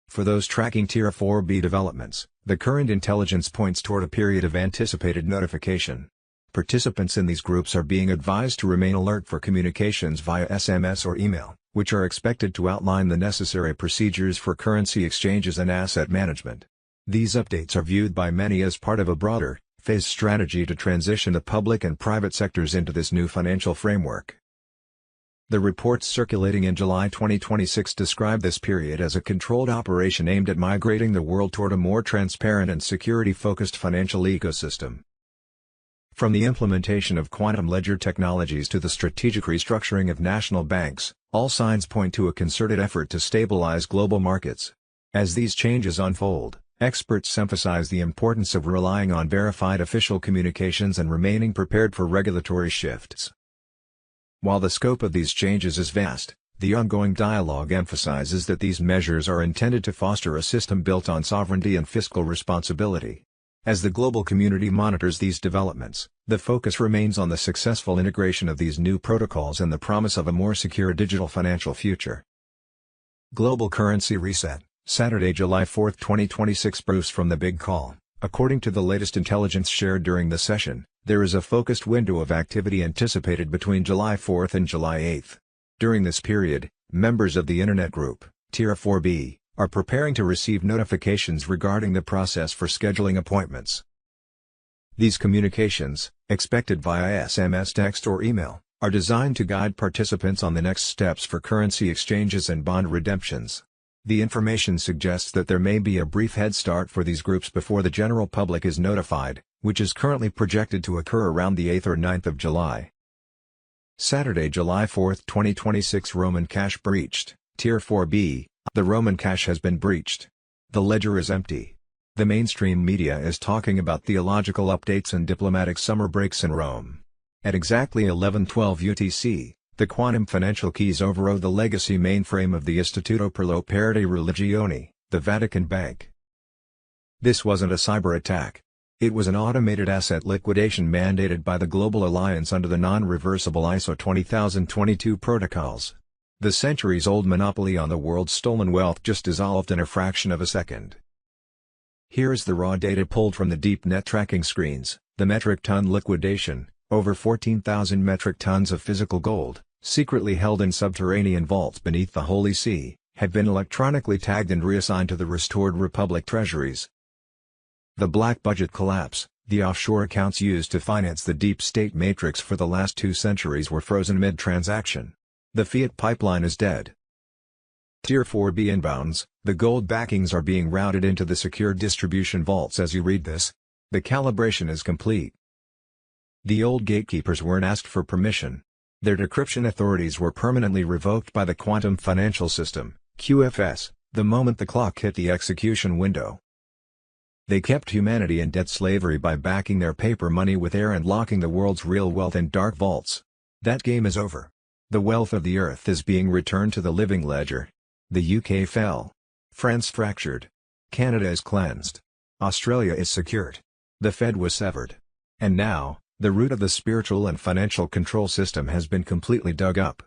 For those tracking Tier 4B developments, the current intelligence points toward a period of anticipated notification. Participants in these groups are being advised to remain alert for communications via SMS or email, which are expected to outline the necessary procedures for currency exchanges and asset management. These updates are viewed by many as part of a broader, phased strategy to transition the public and private sectors into this new financial framework. The reports circulating in July 2026 describe this period as a controlled operation aimed at migrating the world toward a more transparent and security-focused financial ecosystem. From the implementation of quantum ledger technologies to the strategic restructuring of national banks, all signs point to a concerted effort to stabilize global markets. As these changes unfold, Experts emphasize the importance of relying on verified official communications and remaining prepared for regulatory shifts. While the scope of these changes is vast, the ongoing dialogue emphasizes that these measures are intended to foster a system built on sovereignty and fiscal responsibility. As the global community monitors these developments, the focus remains on the successful integration of these new protocols and the promise of a more secure digital financial future. Global Currency Reset, Saturday, July 4, 2026. Bruce from the Big Call. According to the latest intelligence shared during the session, there is a focused window of activity anticipated between July 4 and July 8. During this period, members of the Internet Group, Tier 4B, are preparing to receive notifications regarding the process for scheduling appointments. These communications, expected via SMS, text or email, are designed to guide participants on the next steps for currency exchanges and bond redemptions. The information suggests that there may be a brief head start for these groups before the general public is notified, which is currently projected to occur around the 8th or 9th of July. Saturday, July 4, 2026. Roman cash breached. Tier 4B, the Roman cash has been breached. The ledger is empty. The mainstream media is talking about theological updates and diplomatic summer breaks in Rome. At exactly 11:12 UTC, the quantum financial keys overrode the legacy mainframe of the Istituto per l'Opera di Religione, the Vatican Bank. This wasn't a cyber attack. It was an automated asset liquidation mandated by the Global Alliance under the non-reversible ISO 20022 protocols. The centuries-old monopoly on the world's stolen wealth just dissolved in a fraction of a second. Here is the raw data pulled from the deep net tracking screens. The metric ton liquidation, over 14,000 metric tons of physical gold, secretly held in subterranean vaults beneath the Holy See, had been electronically tagged and reassigned to the restored Republic treasuries. The black budget collapse, the offshore accounts used to finance the deep state matrix for the last 2 centuries were frozen mid-transaction. The fiat pipeline is dead. Tier 4B inbounds, the gold backings are being routed into the secure distribution vaults as you read this. The calibration is complete. The old gatekeepers weren't asked for permission. Their decryption authorities were permanently revoked by the Quantum Financial System, QFS, the moment the clock hit the execution window. They kept humanity in debt slavery by backing their paper money with air and locking the world's real wealth in dark vaults. That game is over. The wealth of the earth is being returned to the living ledger. The UK fell. France fractured. Canada is cleansed. Australia is secured. The Fed was severed. And now, the root of the spiritual and financial control system has been completely dug up.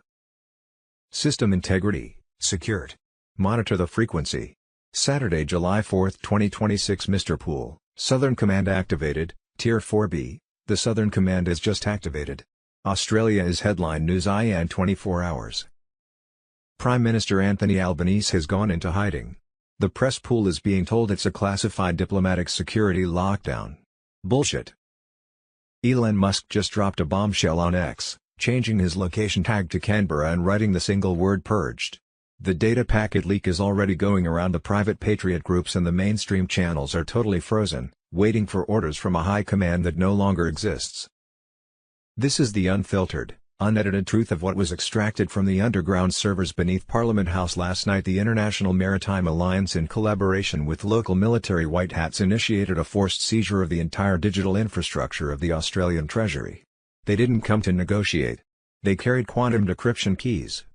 System integrity, secured. Monitor the frequency. Saturday, July 4, 2026. Mr. Poole, Southern Command activated, Tier 4B, the Southern Command is just activated. Australia is headline news in 24 hours. Prime Minister Anthony Albanese has gone into hiding. The press pool is being told it's a classified diplomatic security lockdown. Bullshit. Elon Musk just dropped a bombshell on X, changing his location tag to Canberra and writing the single word purged. The data packet leak is already going around the private patriot groups and the mainstream channels are totally frozen, waiting for orders from a high command that no longer exists. This is the unfiltered, unedited truth of what was extracted from the underground servers beneath Parliament House last night. The International Maritime Alliance, in collaboration with local military white hats, initiated a forced seizure of the entire digital infrastructure of the Australian Treasury. They didn't come to negotiate. They carried quantum decryption keys.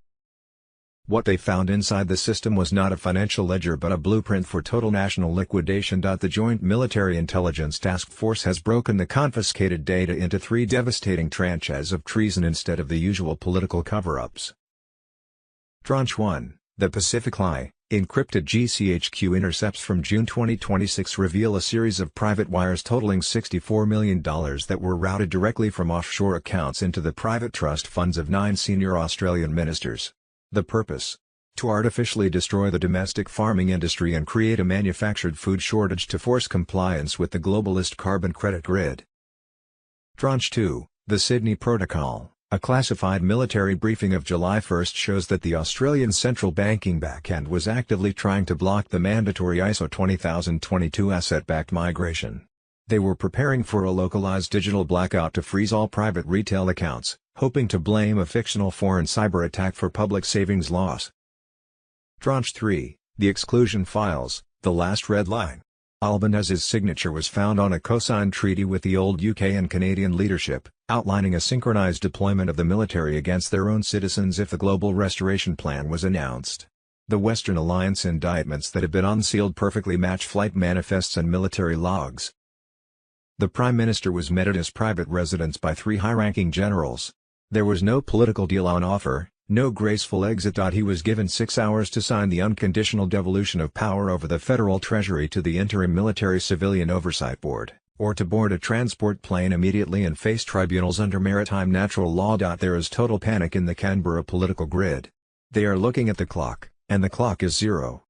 What they found inside the system was not a financial ledger but a blueprint for total national liquidation. The Joint Military Intelligence Task Force has broken the confiscated data into 3 devastating tranches of treason instead of the usual political cover-ups. Tranche 1, the Pacific Lie, encrypted GCHQ intercepts from June 2026 reveal a series of private wires totaling $64 million that were routed directly from offshore accounts into the private trust funds of 9 senior Australian ministers. The purpose? To artificially destroy the domestic farming industry and create a manufactured food shortage to force compliance with the globalist carbon credit grid. Tranche 2, the Sydney Protocol, a classified military briefing of July 1 shows that the Australian central banking backend was actively trying to block the mandatory ISO 20022 asset-backed migration. They were preparing for a localized digital blackout to freeze all private retail accounts, hoping to blame a fictional foreign cyber attack for public savings loss. Tranche 3, the Exclusion Files, the Last Red Line. Albanese's signature was found on a co-signed treaty with the old UK and Canadian leadership, outlining a synchronized deployment of the military against their own citizens if the Global Restoration Plan was announced. The Western Alliance indictments that have been unsealed perfectly match flight manifests and military logs. The Prime Minister was met at his private residence by 3 high-ranking generals. There was no political deal on offer, no graceful exit. He was given 6 hours to sign the unconditional devolution of power over the Federal Treasury to the Interim Military Civilian Oversight Board, or to board a transport plane immediately and face tribunals under maritime natural law. There is total panic in the Canberra political grid. They are looking at the clock, and the clock is 0.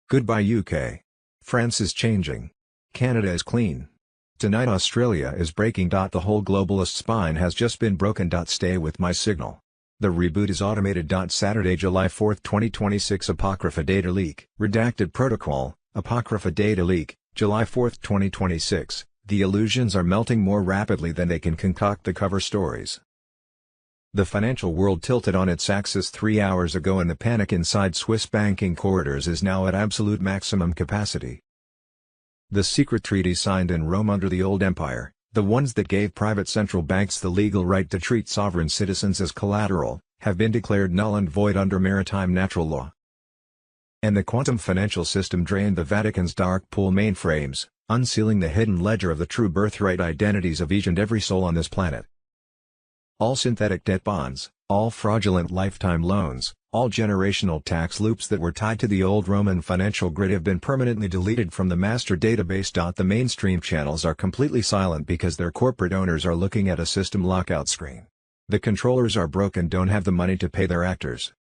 Goodbye UK. France is changing. Canada is clean. Tonight Australia is breaking. The whole globalist spine has just been broken. Stay with my signal. The reboot is automated. Saturday, July 4, 2026. Apocrypha data leak. Redacted protocol. Apocrypha data leak. July 4, 2026. The illusions are melting more rapidly than they can concoct the cover stories. The financial world tilted on its axis 3 hours ago, and the panic inside Swiss banking corridors is now at absolute maximum capacity. The secret treaties signed in Rome under the old empire, the ones that gave private central banks the legal right to treat sovereign citizens as collateral, have been declared null and void under maritime natural law. And the quantum financial system drained the Vatican's dark pool mainframes, unsealing the hidden ledger of the true birthright identities of each and every soul on this planet. All synthetic debt bonds, all fraudulent lifetime loans, all generational tax loops that were tied to the old Roman financial grid have been permanently deleted from the master database. The mainstream channels are completely silent because their corporate owners are looking at a system lockout screen. The controllers are broke and don't have the money to pay their actors.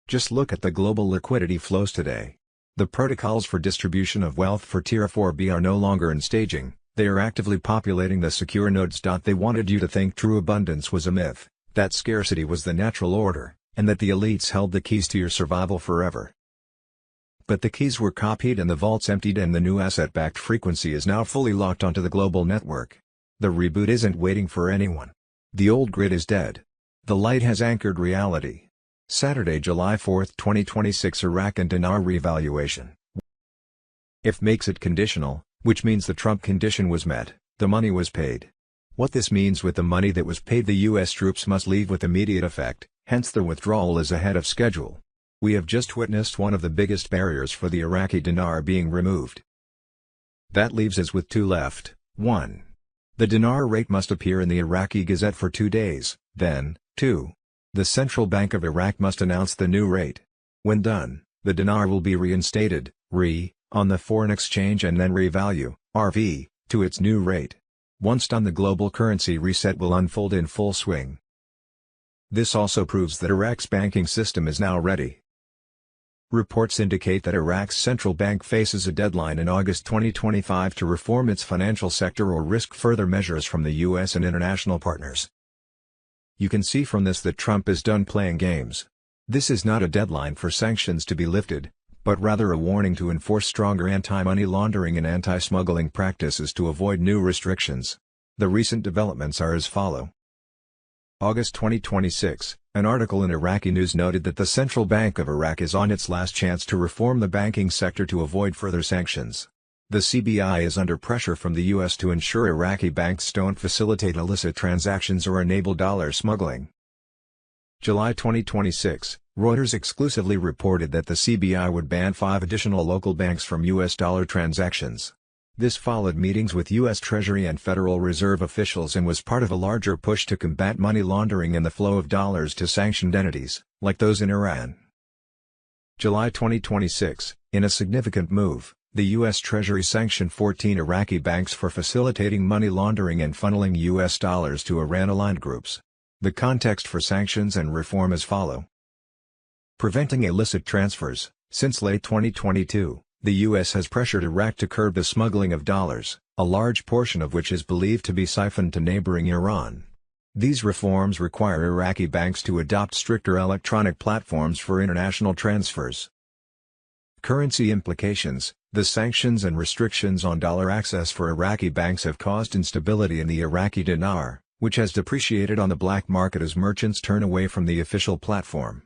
Just look at the global liquidity flows today. The protocols for distribution of wealth for Tier 4B are no longer in staging, they are actively populating the secure nodes. They wanted you to think true abundance was a myth, that scarcity was the natural order, and that the elites held the keys to your survival forever. But the keys were copied and the vaults emptied, and the new asset-backed frequency is now fully locked onto the global network. The reboot isn't waiting for anyone. The old grid is dead. The light has anchored reality. Saturday, July 4, 2026. Iraq and dinar revaluation. If makes it conditional, which means the Trump condition was met, the money was paid. What this means with the money that was paid, the U.S. troops must leave with immediate effect, hence the withdrawal is ahead of schedule. We have just witnessed one of the biggest barriers for the Iraqi dinar being removed. That leaves us with 2 left. 1. The dinar rate must appear in the Iraqi Gazette for 2 days, then, 2. The Central Bank of Iraq must announce the new rate. When done, the dinar will be reinstated, on the foreign exchange and then revalue, RV, to its new rate. Once done, the global currency reset will unfold in full swing. This also proves that Iraq's banking system is now ready. Reports indicate that Iraq's central bank faces a deadline in August 2025 to reform its financial sector or risk further measures from the U.S. and international partners. You can see from this that Trump is done playing games. This is not a deadline for sanctions to be lifted, but rather a warning to enforce stronger anti-money laundering and anti-smuggling practices to avoid new restrictions. The recent developments are as follow. August 2026, an article in Iraqi News noted that the Central Bank of Iraq is on its last chance to reform the banking sector to avoid further sanctions. The CBI is under pressure from the U.S. to ensure Iraqi banks don't facilitate illicit transactions or enable dollar smuggling. July 2026, Reuters exclusively reported that the CBI would ban 5 additional local banks from U.S. dollar transactions. This followed meetings with U.S. Treasury and Federal Reserve officials and was part of a larger push to combat money laundering and the flow of dollars to sanctioned entities, like those in Iran. July 2026, in a significant move, the U.S. Treasury sanctioned 14 Iraqi banks for facilitating money laundering and funneling U.S. dollars to Iran-aligned groups. The context for sanctions and reform as follow. Preventing illicit transfers. Since late 2022, the U.S. has pressured Iraq to curb the smuggling of dollars, a large portion of which is believed to be siphoned to neighboring Iran. These reforms require Iraqi banks to adopt stricter electronic platforms for international transfers. Currency implications. The sanctions and restrictions on dollar access for Iraqi banks have caused instability in the Iraqi dinar, which has depreciated on the black market as merchants turn away from the official platform.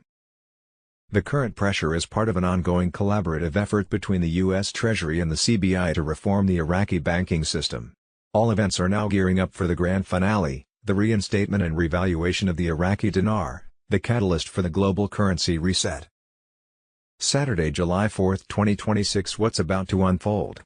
The current pressure is part of an ongoing collaborative effort between the U.S. Treasury and the CBI to reform the Iraqi banking system. All events are now gearing up for the grand finale, the reinstatement and revaluation of the Iraqi dinar, the catalyst for the global currency reset. Saturday, July 4, 2026. What's about to unfold?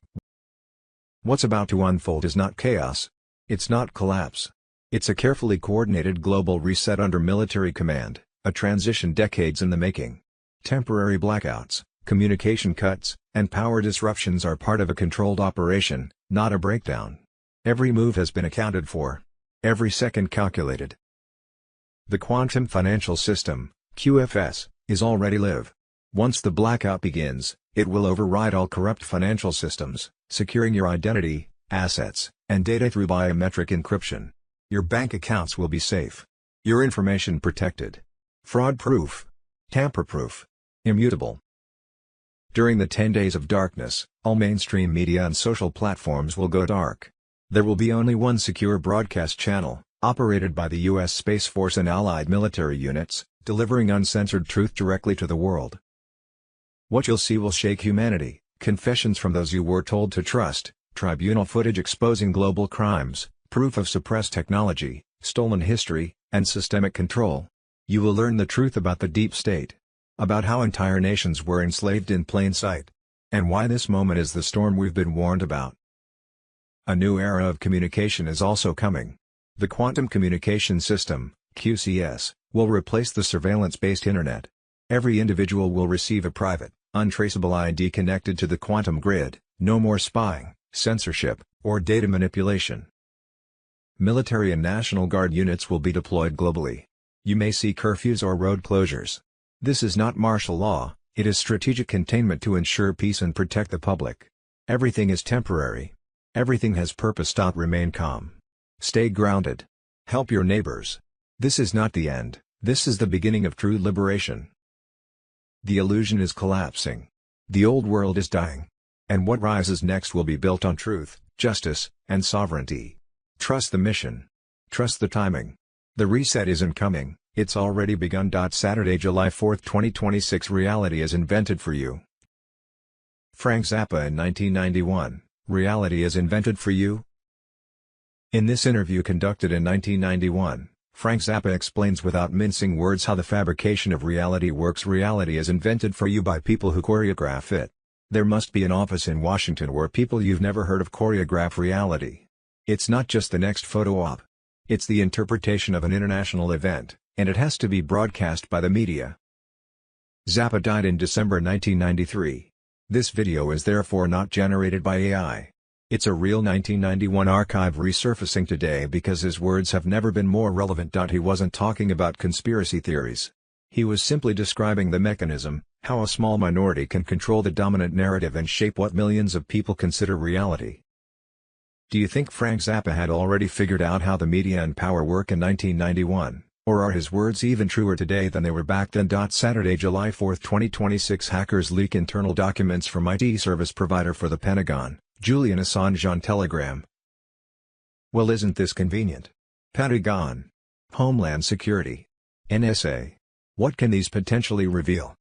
What's about to unfold is not chaos. It's not collapse. It's a carefully coordinated global reset under military command, a transition decades in the making. Temporary blackouts, communication cuts, and power disruptions are part of a controlled operation, not a breakdown. Every move has been accounted for. Every second calculated. The quantum financial system, QFS, is already live. Once the blackout begins, it will override all corrupt financial systems, securing your identity, assets, and data through biometric encryption. Your bank accounts will be safe. Your information protected. Fraud-proof. Tamper-proof. Immutable. During the 10 days of darkness, all mainstream media and social platforms will go dark. There will be only one secure broadcast channel, operated by the U.S. Space Force and allied military units, delivering uncensored truth directly to the world. What you'll see will shake humanity: confessions from those you were told to trust, tribunal footage exposing global crimes, proof of suppressed technology, stolen history, and systemic control. You will learn the truth about the deep state. About how entire nations were enslaved in plain sight. And why this moment is the storm we've been warned about. A new era of communication is also coming. The Quantum Communication System, QCS, will replace the surveillance-based Internet. Every individual will receive a private, untraceable ID connected to the quantum grid. No more spying, censorship, or data manipulation. Military and National Guard units will be deployed globally. You may see curfews or road closures. This is not martial law, it is strategic containment to ensure peace and protect the public. Everything is temporary. Everything has purpose. Remain calm. Stay grounded. Help your neighbors. This is not the end, this is the beginning of true liberation. The illusion is collapsing. The old world is dying. And what rises next will be built on truth, justice, and sovereignty. Trust the mission. Trust the timing. The reset isn't coming, it's already begun. Saturday, July 4, 2026. Reality is invented for you. Frank Zappa in 1991, Reality is invented for you? In this interview conducted in 1991, Frank Zappa explains without mincing words how the fabrication of reality works. Reality is invented for you by people who choreograph it. There must be an office in Washington where people you've never heard of choreograph reality. It's not just the next photo op. It's the interpretation of an international event, and it has to be broadcast by the media. Zappa died in December 1993. This video is therefore not generated by AI. It's a real 1991 archive resurfacing today because his words have never been more relevant. He wasn't talking about conspiracy theories. He was simply describing the mechanism, how a small minority can control the dominant narrative and shape what millions of people consider reality. Do you think Frank Zappa had already figured out how the media and power work in 1991, or are his words even truer today than they were back then? Saturday, July 4, 2026. Hackers leak internal documents from IT service provider for the Pentagon, Julian Assange on Telegram. Well, isn't this convenient? Pentagon, Homeland Security, NSA. What can these potentially reveal?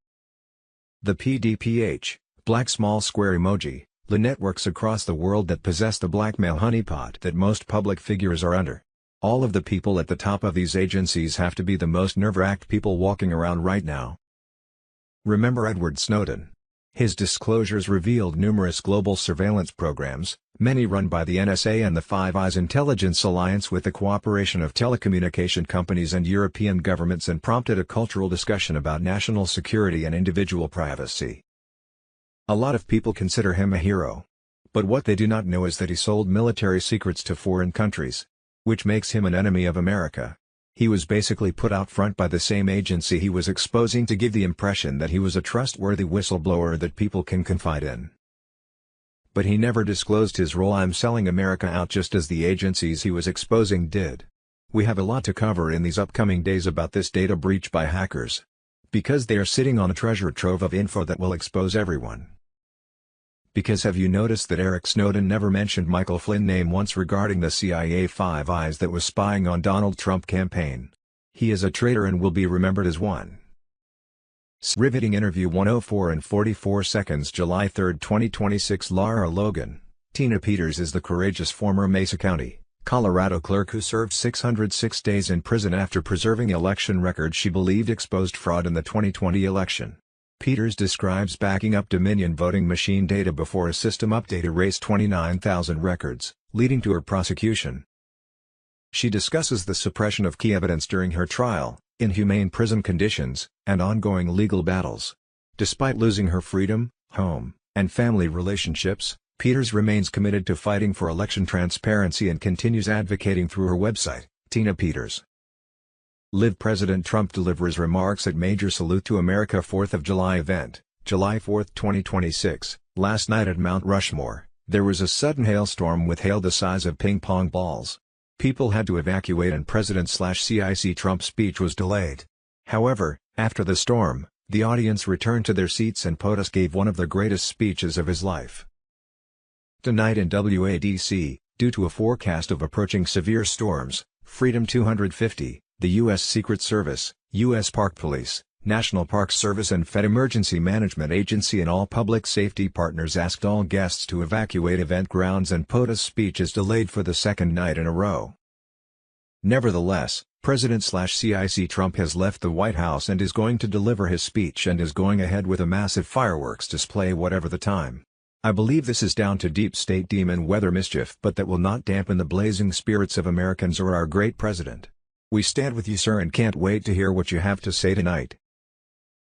The PDPH, black small square emoji, the networks across the world that possess the blackmail honeypot that most public figures are under. All of the people at the top of these agencies have to be the most nerve-wracked people walking around right now. Remember Edward Snowden? His disclosures revealed numerous global surveillance programs, many run by the NSA and the Five Eyes intelligence alliance with the cooperation of telecommunication companies and European governments, and prompted a cultural discussion about national security and individual privacy. A lot of people consider him a hero. But what they do not know is that he sold military secrets to foreign countries. Which makes him an enemy of America. He was basically put out front by the same agency he was exposing to give the impression that he was a trustworthy whistleblower that people can confide in. But he never disclosed his role. I'm selling America out just as the agencies he was exposing did. We have a lot to cover in these upcoming days about this data breach by hackers. Because they are sitting on a treasure trove of info that will expose everyone. Because have you noticed that Eric Snowden never mentioned Michael Flynn's name once regarding the CIA Five Eyes that was spying on Donald Trump campaign? He is a traitor and will be remembered as one. Riveting interview 104 and 44 seconds July 3, 2026 Laura Logan. Tina Peters is the courageous former Mesa County, Colorado clerk who served 606 days in prison after preserving election records she believed exposed fraud in the 2020 election. Peters describes backing up Dominion voting machine data before a system update erased 29,000 records, leading to her prosecution. She discusses the suppression of key evidence during her trial, inhumane prison conditions, and ongoing legal battles. Despite losing her freedom, home, and family relationships, Peters remains committed to fighting for election transparency and continues advocating through her website, Tina Peters. Live President Trump delivers remarks at major Salute to America 4th of July event, July 4, 2026. Last night at Mount Rushmore, there was a sudden hailstorm with hail the size of ping pong balls. People had to evacuate and President/CIC Trump's speech was delayed. However, after the storm, the audience returned to their seats and POTUS gave one of the greatest speeches of his life. Tonight in WADC, due to a forecast of approaching severe storms, Freedom 250, the U.S. Secret Service, U.S. Park Police, National Park Service and Fed Emergency Management Agency and all public safety partners asked all guests to evacuate event grounds and POTUS speech is delayed for the second night in a row. Nevertheless, President/CIC Trump has left the White House and is going to deliver his speech and is going ahead with a massive fireworks display whatever the time. I believe this is down to deep state demon weather mischief, but that will not dampen the blazing spirits of Americans or our great president. We stand with you, sir, and can't wait to hear what you have to say tonight.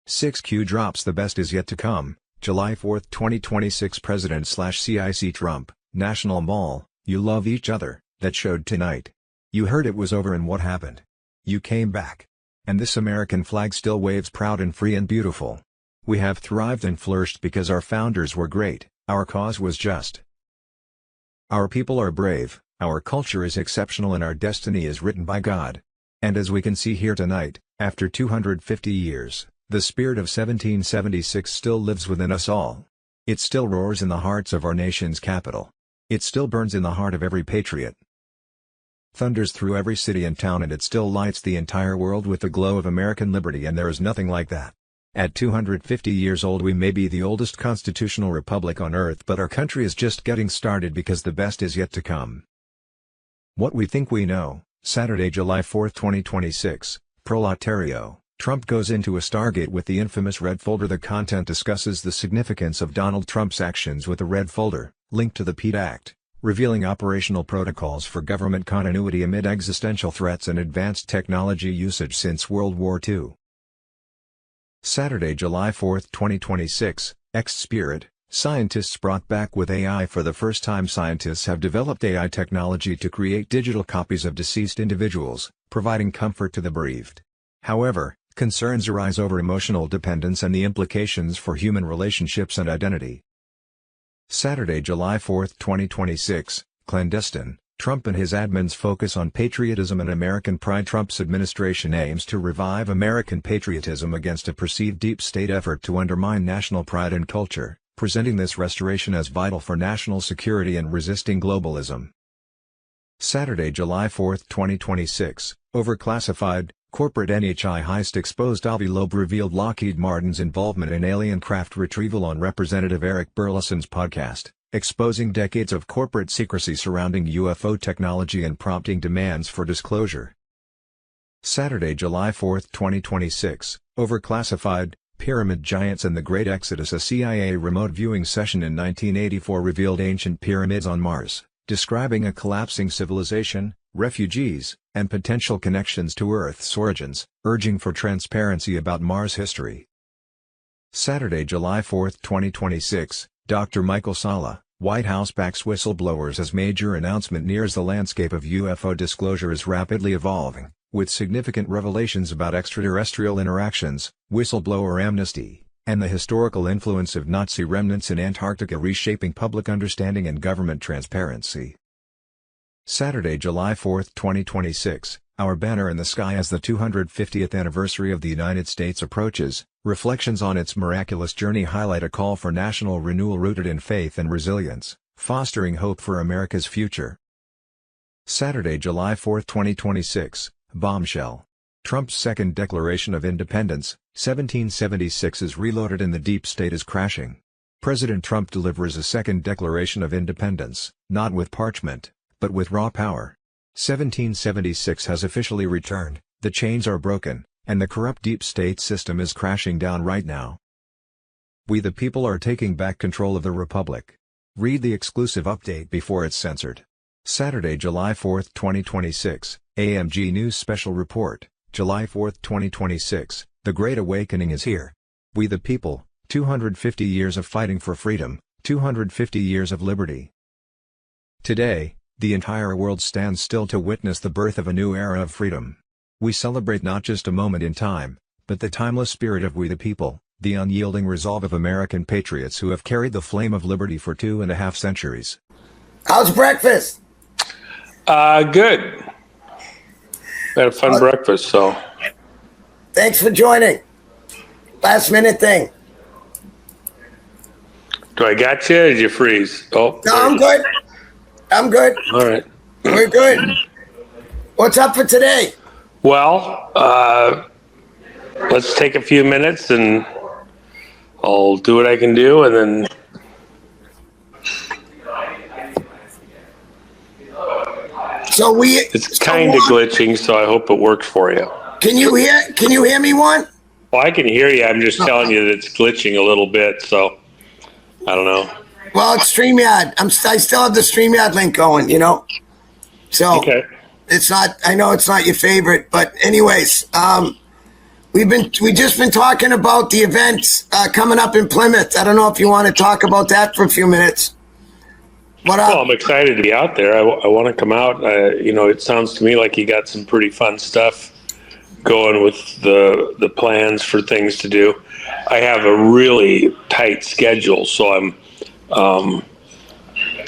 6Q drops the best is yet to come, July 4, 2026 President/CIC Trump, National Mall, you love each other, that showed tonight. You heard it was over and what happened? You came back. And this American flag still waves proud and free and beautiful. We have thrived and flourished because our founders were great, our cause was just. Our people are brave, our culture is exceptional and our destiny is written by God. And as we can see here tonight, after 250 years, the spirit of 1776 still lives within us all. It still roars in the hearts of our nation's capital. It still burns in the heart of every patriot. Thunders through every city and town and it still lights the entire world with the glow of American liberty, and there is nothing like that. At 250 years old we may be the oldest constitutional republic on earth, but our country is just getting started because the best is yet to come. What we think we know. Saturday, July 4, 2026, Proletario. Trump goes into a Stargate with the infamous Red Folder. The content discusses the significance of Donald Trump's actions with the Red Folder, linked to the PETA Act, revealing operational protocols for government continuity amid existential threats and advanced technology usage since World War II. Saturday, July 4, 2026, X-Spirit. Scientists brought back with AI for the first time. Scientists have developed AI technology to create digital copies of deceased individuals, providing comfort to the bereaved. However, concerns arise over emotional dependence and the implications for human relationships and identity. Saturday, July 4, 2026, Clandestine. Trump and his admins focus on patriotism and American pride. Trump's administration aims to revive American patriotism against a perceived deep state effort to undermine national pride and culture, presenting this restoration as vital for national security and resisting globalism. Saturday, July 4, 2026, Overclassified. Corporate NHI heist exposed. Avi Loeb revealed Lockheed Martin's involvement in alien craft retrieval on Representative Eric Burleson's podcast, exposing decades of corporate secrecy surrounding UFO technology and prompting demands for disclosure. Saturday, July 4, 2026, Overclassified. Pyramid Giants and the Great Exodus. A CIA remote viewing session in 1984 revealed ancient pyramids on Mars, describing a collapsing civilization, refugees, and potential connections to Earth's origins, urging for transparency about Mars history. Saturday, July 4, 2026, Dr. Michael Salla, White House backs whistleblowers as major announcement nears. The landscape of UFO disclosure is rapidly evolving, with significant revelations about extraterrestrial interactions, whistleblower amnesty, and the historical influence of Nazi remnants in Antarctica reshaping public understanding and government transparency. Saturday, July 4, 2026, Our Banner in the Sky. As the 250th anniversary of the United States approaches, reflections on its miraculous journey highlight a call for national renewal rooted in faith and resilience, fostering hope for America's future. Saturday, July 4, 2026, Bombshell. Trump's second Declaration of Independence, 1776 is reloaded and the deep state is crashing. President Trump delivers a second Declaration of Independence, not with parchment, but with raw power. 1776 has officially returned, the chains are broken, and the corrupt deep state system is crashing down right now. We the people are taking back control of the Republic. Read the exclusive update before it's censored. Saturday, July 4, 2026, AMG News Special Report, July 4, 2026, The Great Awakening is here. We the people, 250 years of fighting for freedom, 250 years of liberty. Today, the entire world stands still to witness the birth of a new era of freedom. We celebrate not just a moment in time, but the timeless spirit of we the people, the unyielding resolve of American patriots who have carried the flame of liberty for 2.5 centuries. How's breakfast? Good. Had a fun breakfast, so. Thanks for joining. Last minute thing. Do I got you? Or did you freeze? Oh, No, I'm good. I'm good. all right. We're good. What's up for today? Well, let's take a few minutes and I'll do what I can do, and then So it's kind of glitching, so I hope it works for you. Can you hear me, Juan? Well, I can hear you. I'm just telling you that it's glitching a little bit, so I don't know. Well, it's StreamYard. I still have the StreamYard link going, So Okay. it's not, I know it's not your favorite, but anyways, we just been talking about the events coming up in Plymouth. I don't know if you want to talk about that for a few minutes. What up? Well, I'm excited to be out there. I want to come out. It sounds to me like you got some pretty fun stuff going with the plans for things to do. I have a really tight schedule, so I'm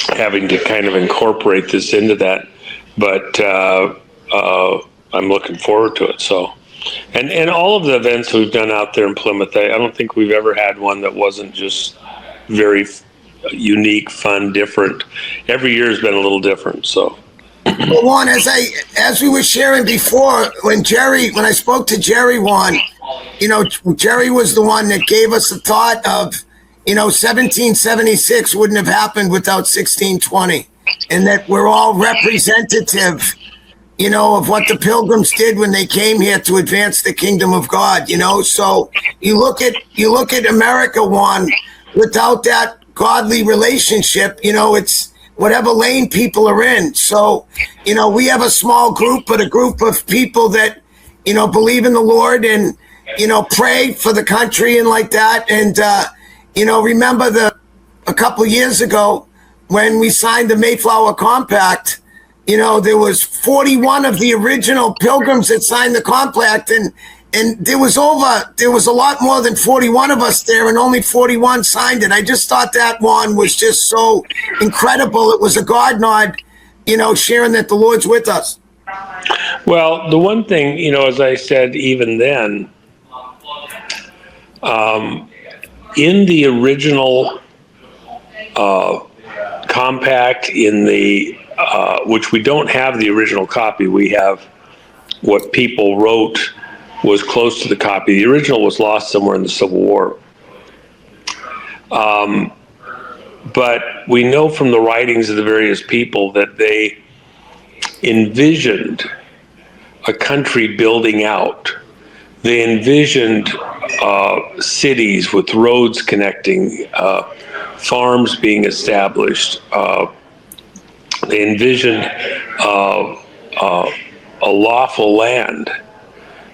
having to kind of incorporate this into that. But I'm looking forward to it. So, and all of the events we've done out there in Plymouth, I don't think we've ever had one that wasn't just very unique, fun, different. Every year has been a little different. So, Well, Juan, as we were sharing before, when I spoke to Jerry, Juan, Jerry was the one that gave us the thought of, 1776 wouldn't have happened without 1620, and that we're all representative, of what the Pilgrims did when they came here to advance the kingdom of God. So you look at America, Juan, without that godly relationship, it's whatever lane people are in. So, we have a small group, but a group of people that, believe in the Lord and, pray for the country and like that. And, remember a couple years ago when we signed the Mayflower Compact, there was 41 of the original Pilgrims that signed the compact, and there was a lot more than 41 of us there, and only 41 signed it. I just thought that one was just so incredible. It was a God nod, sharing that the Lord's with us. well, the one thing, as I said, even then, in the original compact, which we don't have the original copy, we have what people wrote was close to the copy. The original was lost somewhere in the Civil War. But we know from the writings of the various people that they envisioned a country building out. They envisioned cities with roads connecting, farms being established. They envisioned a lawful land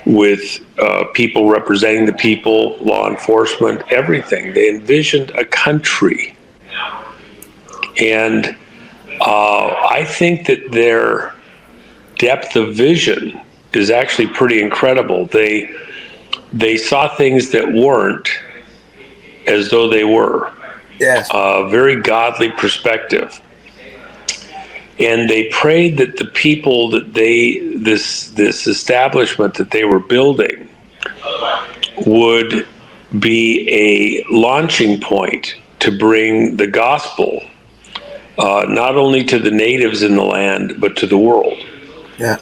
with people representing the people, law enforcement, everything. They envisioned a country. And I think that their depth of vision is actually pretty incredible. They saw things that weren't as though they were. Yes. Very godly perspective. And they prayed that the people that this establishment that they were building would be a launching point to bring the gospel, not only to the natives in the land, but to the world. Yeah.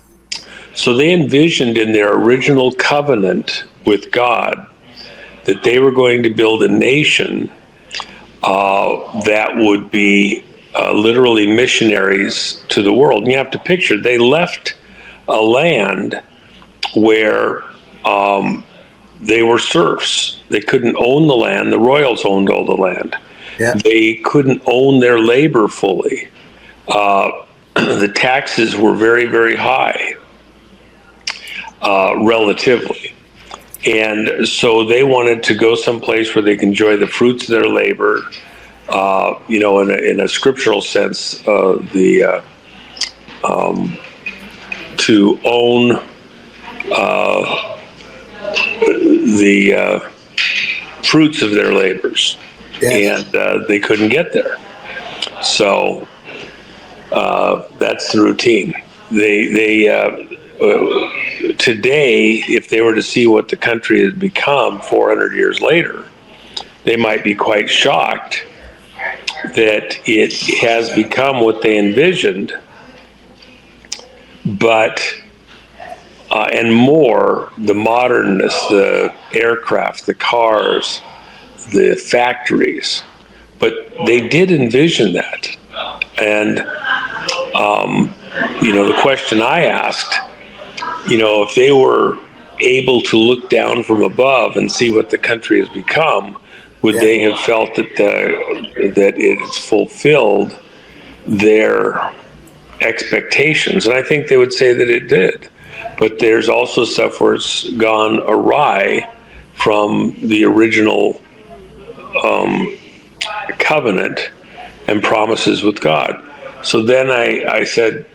So they envisioned in their original covenant with God that they were going to build a nation that would be literally missionaries to the world. And you have to picture, they left a land where they were serfs. They couldn't own the land. The royals owned all the land. Yeah. They couldn't own their labor fully. The taxes were very, very high, relatively. And so they wanted to go someplace where they could enjoy the fruits of their labor, in a scriptural sense, to own the fruits of their labors. Yes. And they couldn't get there. So that's the routine. Today, if they were to see what the country has become 400 years later, they might be quite shocked that it has become what they envisioned, but and more, the modernness, the aircraft, the cars, the factories, but they did envision that. And the question I asked, if they were able to look down from above and see what the country has become, would they have felt that it has fulfilled their expectations? And I think they would say that it did. But there's also stuff where it's gone awry from the original covenant and promises with God. So then I said,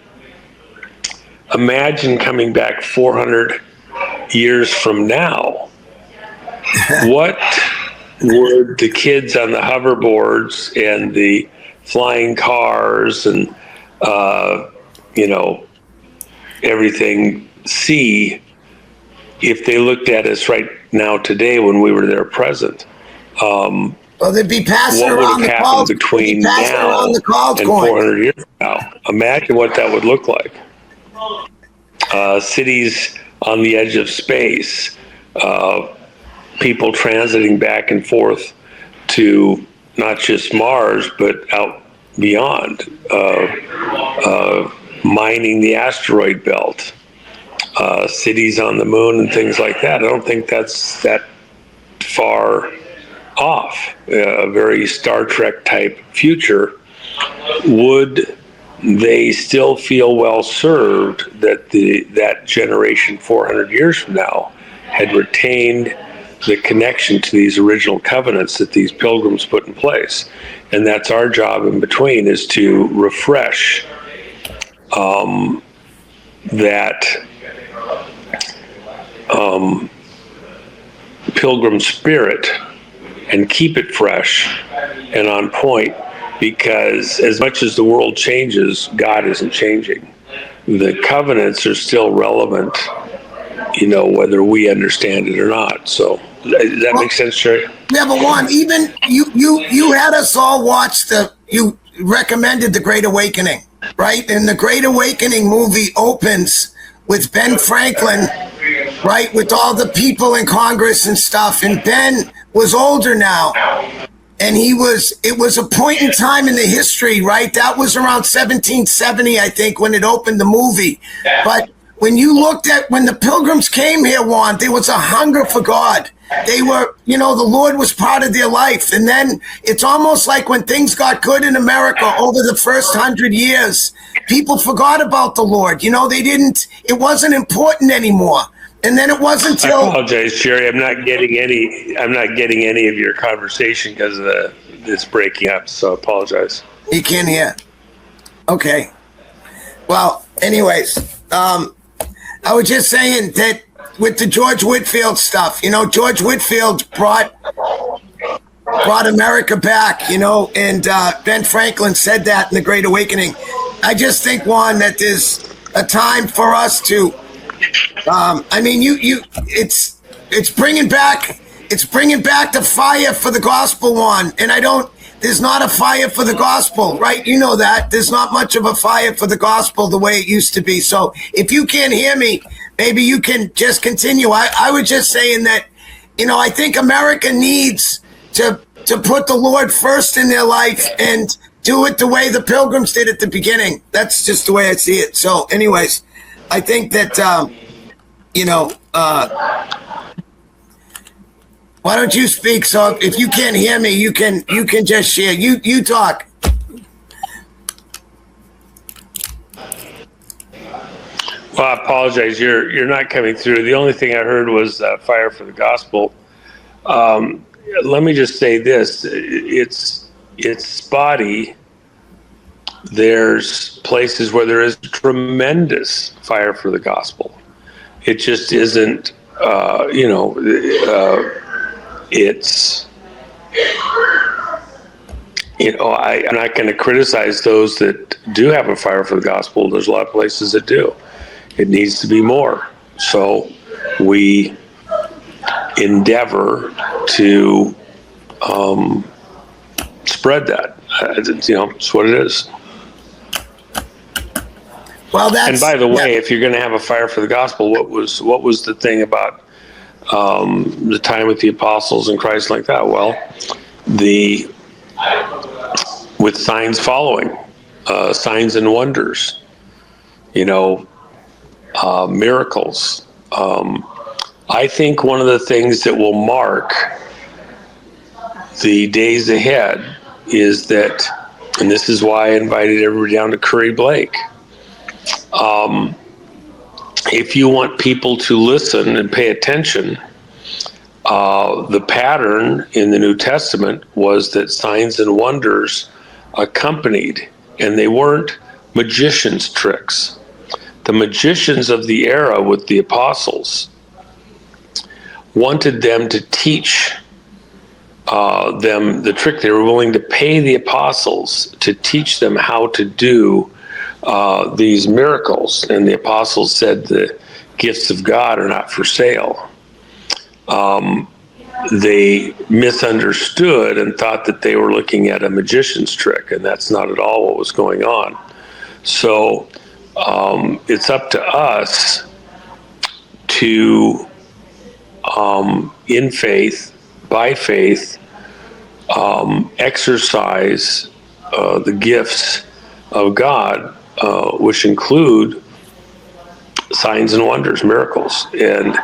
imagine coming back 400 years from now. What were the kids on the hoverboards and the flying cars and, everything see if they looked at us right now today when we were there present? Well, they'd be passing What would around have the happened calls. between now and 400 years from now? Imagine what that would look like. Cities on the edge of space, people transiting back and forth to not just Mars, but out beyond, mining the asteroid belt, cities on the moon and things like that. I don't think that's that far off. A very Star Trek type future. Would they still feel well served that that generation 400 years from now had retained the connection to these original covenants that these pilgrims put in place? And that's our job in between, is to refresh that pilgrim spirit and keep it fresh and on point, because as much as the world changes, God isn't changing. The covenants are still relevant, whether we understand it or not. So does that make sense, Jerry? Yeah, but Juan, even you had us all watch you recommended The Great Awakening, right? And The Great Awakening movie opens with Ben Franklin, right? With all the people in Congress and stuff. And Ben was older now. And it was a point in time in the history, right? That was around 1770, I think, when it opened the movie. But when you looked at when the pilgrims came here, Juan, there was a hunger for God. They were, the Lord was part of their life. And then it's almost like when things got good in America over the first 100 years, people forgot about the Lord. It wasn't important anymore. And then it wasn't until. I apologize, Jerry. I'm not getting any of your conversation because of this breaking up. So I apologize. You can't hear. Okay. Well, anyways, I was just saying that with the George Whitefield stuff, George Whitefield brought America back, and Ben Franklin said that in The Great Awakening. I just think, Juan, that there's a time for us to. It's bringing back the fire for the gospel, Juan. And there's not a fire for the gospel, right? You know that. There's not much of a fire for the gospel the way it used to be. So if you can't hear me, maybe you can just continue. I was just saying that, I think America needs to put the Lord first in their life and do it the way the Pilgrims did at the beginning. That's just the way I see it. So anyways, I think that, why don't you speak? So if you can't hear me, you can just share. You talk. Well, I apologize. You're not coming through. The only thing I heard was fire for the gospel. Let me just say this: it's spotty. There's places where there is tremendous fire for the gospel. It just isn't. It's. I'm not going to criticize those that do have a fire for the gospel. There's a lot of places that do. It needs to be more. So we endeavor to spread that. It's what it is. Well, that's. And by the way, if you're going to have a fire for the gospel, what was the thing about the time with the apostles and Christ like that? Well, with signs following, signs and wonders, miracles. I think one of the things that will mark the days ahead is that, and this is why I invited everybody down to Curry Blake. If you want people to listen and pay attention, the pattern in the New Testament was that signs and wonders accompanied, and they weren't magicians' tricks. The magicians of the era with the apostles wanted them to teach them the trick. They were willing to pay the apostles to teach them how to do these miracles. And the apostles said the gifts of God are not for sale. They misunderstood and thought that they were looking at a magician's trick, and that's not at all what was going on. So it's up to us to, in faith, by faith, exercise the gifts of God, which include signs and wonders, miracles. And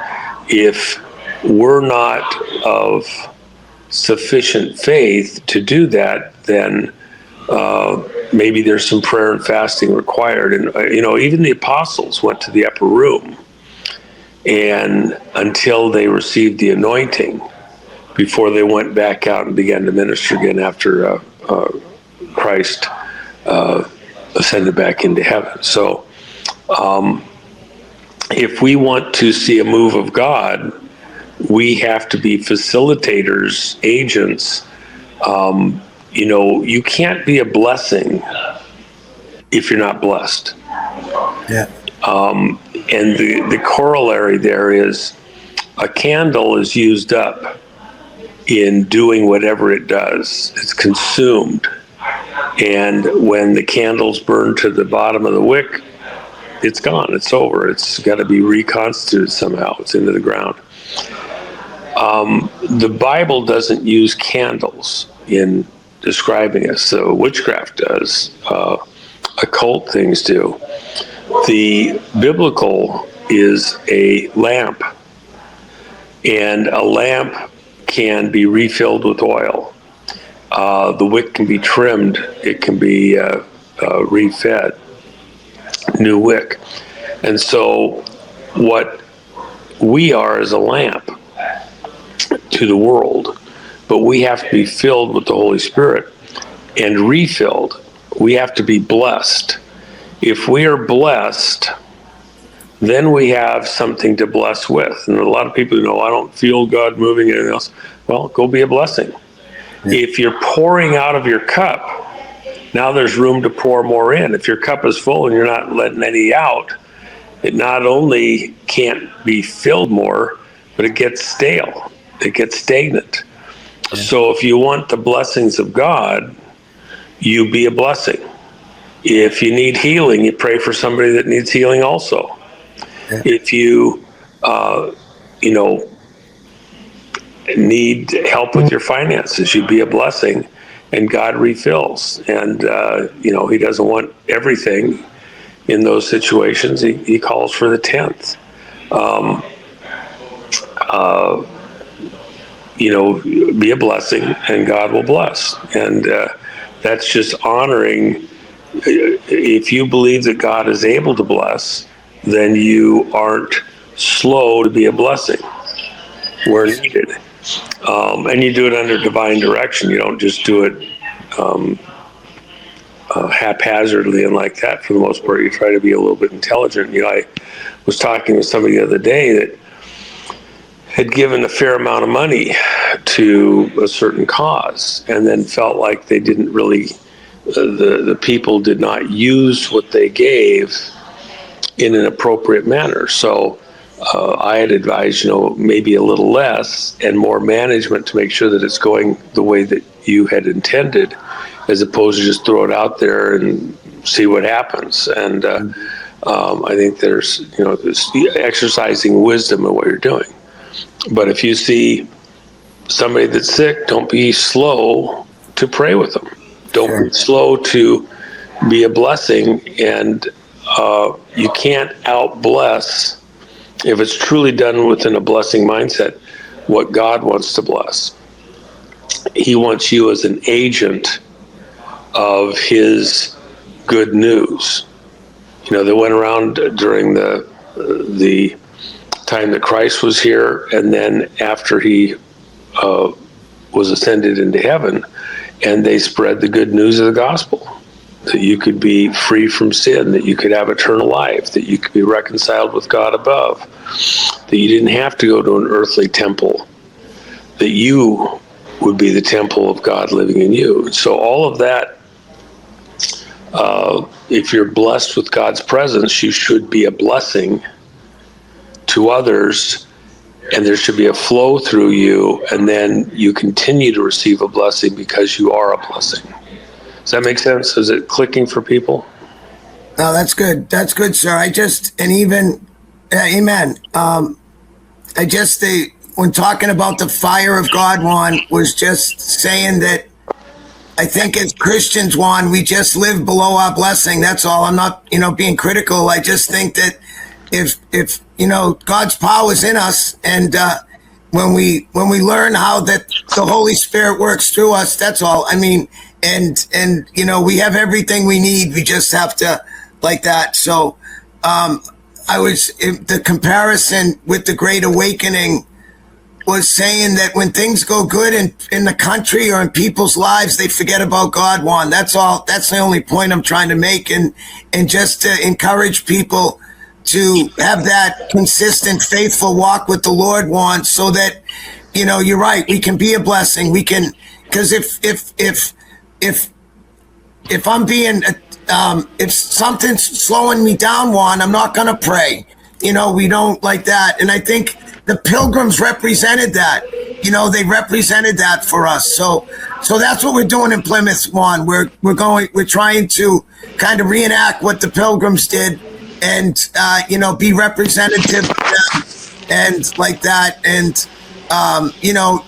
if we're not of sufficient faith to do that, then maybe there's some prayer and fasting required. And, even the apostles went to the upper room, and until they received the anointing, before they went back out and began to minister again after Christ ascended back into heaven. So if we want to see a move of God, we have to be facilitators, agents. You can't be a blessing if you're not blessed. Yeah. And the corollary there is a candle is used up in doing whatever it does. It's consumed. And when the candle's burned to the bottom of the wick, it's gone. It's over. It's got to be reconstituted somehow. It's into the ground. The Bible doesn't use candles in describing us. So witchcraft does. Occult things do. The biblical is a lamp, and a lamp can be refilled with oil. The wick can be trimmed. It can be refed. New wick. And so what we are is a lamp to the world, but we have to be filled with the Holy Spirit and refilled. We have to be blessed. If we are blessed, then we have something to bless with. And a lot of people, I don't feel God moving, anything else. Well, go be a blessing. Yeah. If you're pouring out of your cup, now there's room to pour more in. If your cup is full and you're not letting any out, it not only can't be filled more, but it gets stale. It gets stagnant. So if you want the blessings of God, you be a blessing. If you need healing, you pray for somebody that needs healing also. Yeah. If you, you know, need help with your finances, you be a blessing, and God refills. And, you know, he doesn't want everything in those situations. He calls for the 10th. You know, be a blessing and God will bless. And that's just honoring. If you believe that God is able to bless, then you aren't slow to be a blessing where needed. And you do it under divine direction. You don't just do it haphazardly and like that. For the most part, you try to be a little bit intelligent. You know, I was talking with somebody the other day that had given a fair amount of money to a certain cause and then felt like they didn't really, the people did not use what they gave in an appropriate manner. So I had advised, you know, maybe a little less and more management to make sure that it's going the way that you had intended, as opposed to just throw it out there and see what happens. And I think there's, you know, this exercising wisdom in what you're doing. But if you see somebody that's sick, don't be slow to pray with them. Don't be slow to be a blessing. And you can't out-bless, if it's truly done within a blessing mindset, what God wants to bless. He wants you as an agent of his good news. You know, they went around during the time that Christ was here, and then after he was ascended into heaven, and they spread the good news of the gospel, that you could be free from sin, that you could have eternal life, that you could be reconciled with God above, that you didn't have to go to an earthly temple, that you would be the temple of God living in you. So all of that, if you're blessed with God's presence, you should be a blessing to others, and there should be a flow through you, and then you continue to receive a blessing because you are a blessing. Does that make sense? Is it clicking for people? No, that's good. That's good, sir. Amen. When talking about the fire of God, Juan, was just saying that I think as Christians, Juan, we just live below our blessing. That's all. I'm not, you know, being critical. I just think that if you know, God's power is in us, and when we learn how that the Holy Spirit works through us, that's all. I mean, and you know, we have everything we need. We just have to, like that. So the comparison with the Great Awakening was saying that when things go good in the country or in people's lives, they forget about God, Juan. That's all. That's the only point I'm trying to make, and just to encourage people to have that consistent, faithful walk with the Lord, Juan, so that, you know, you're right, we can be a blessing. We can, because if I'm being, if something's slowing me down, Juan, I'm not going to pray. You know, we don't like that. And I think the Pilgrims represented that. You know, they represented that for us. So that's what we're doing in Plymouth, Juan. We're trying to kind of reenact what the Pilgrims did, and you know, be representative of them, and like that. And you know,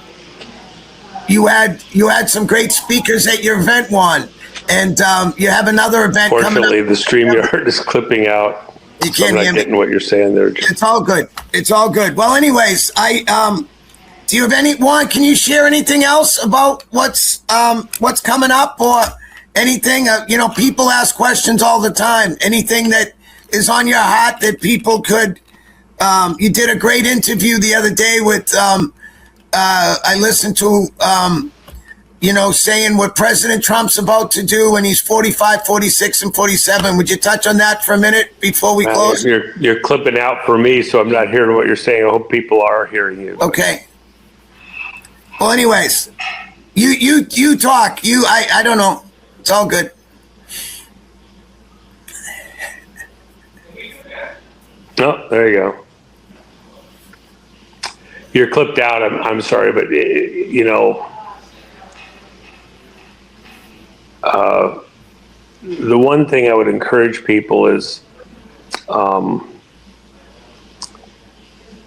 you had some great speakers at your event, Juan, and you have another event coming up. Fortunately, the StreamYard is clipping out. You can't hear me. I'm not getting what you're saying there. It's all good. It's all good. Well, anyways, do you have Juan, can you share anything else about what's coming up, or anything? You know, people ask questions all the time. Anything that is on your heart that people could, you did a great interview the other day with, I listened to, you know, saying what President Trump's about to do when he's 45, 46, and 47. Would you touch on that for a minute before we close? You're clipping out for me, so I'm not hearing what you're saying. I hope people are hearing you. Okay. Well, anyways, you talk. I don't know. It's all good. Oh, there you go. You're clipped out. I'm sorry, but you know, the one thing I would encourage people is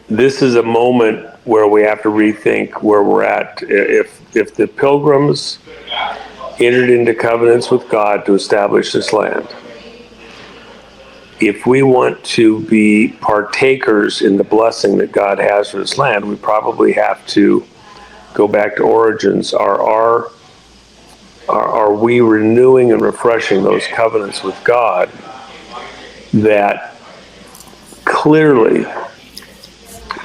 this is a moment where we have to rethink where we're at. If the Pilgrims entered into covenants with God to establish this land, if we want to be partakers in the blessing that God has for this land, we probably have to go back to origins. Are we renewing and refreshing those covenants with God that clearly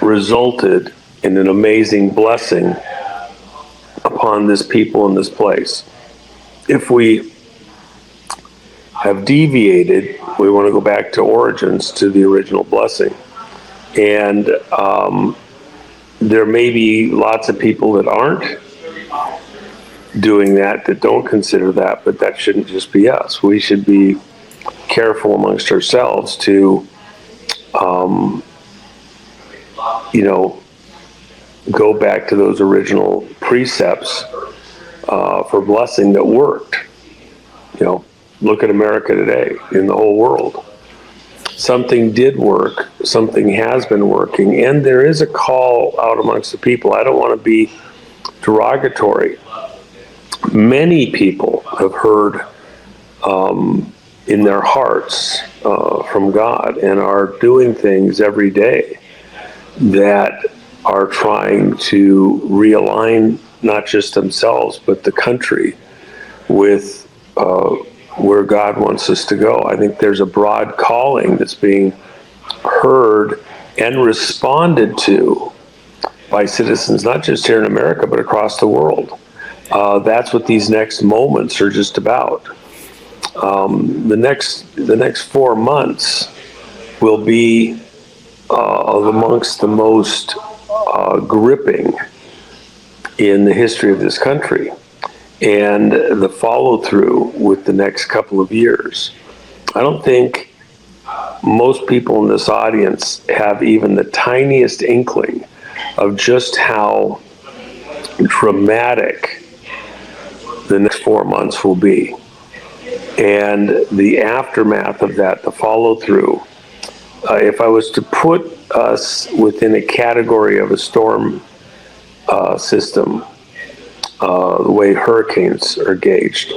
resulted in an amazing blessing upon this people in this place? If we have deviated, we want to go back to origins, to the original blessing. And there may be lots of people that aren't doing that, that don't consider that, but that shouldn't just be us. We should be careful amongst ourselves to, go back to those original precepts for blessing that worked. Look at America today, in the whole world. Something did work, something has been working, and there is a call out amongst the people. I don't want to be derogatory. Many people have heard in their hearts from God and are doing things every day that are trying to realign not just themselves, but the country with where God wants us to go. I think there's a broad calling that's being heard and responded to by citizens, not just here in America, but across the world. That's what these next moments are just about. The next 4 months will be amongst the most gripping in the history of this country, and the follow through with the next couple of years. I don't think most people in this audience have even the tiniest inkling of just how dramatic the next 4 months will be. And the aftermath of that, the follow through, if I was to put us within a category of a storm system, the way hurricanes are gauged,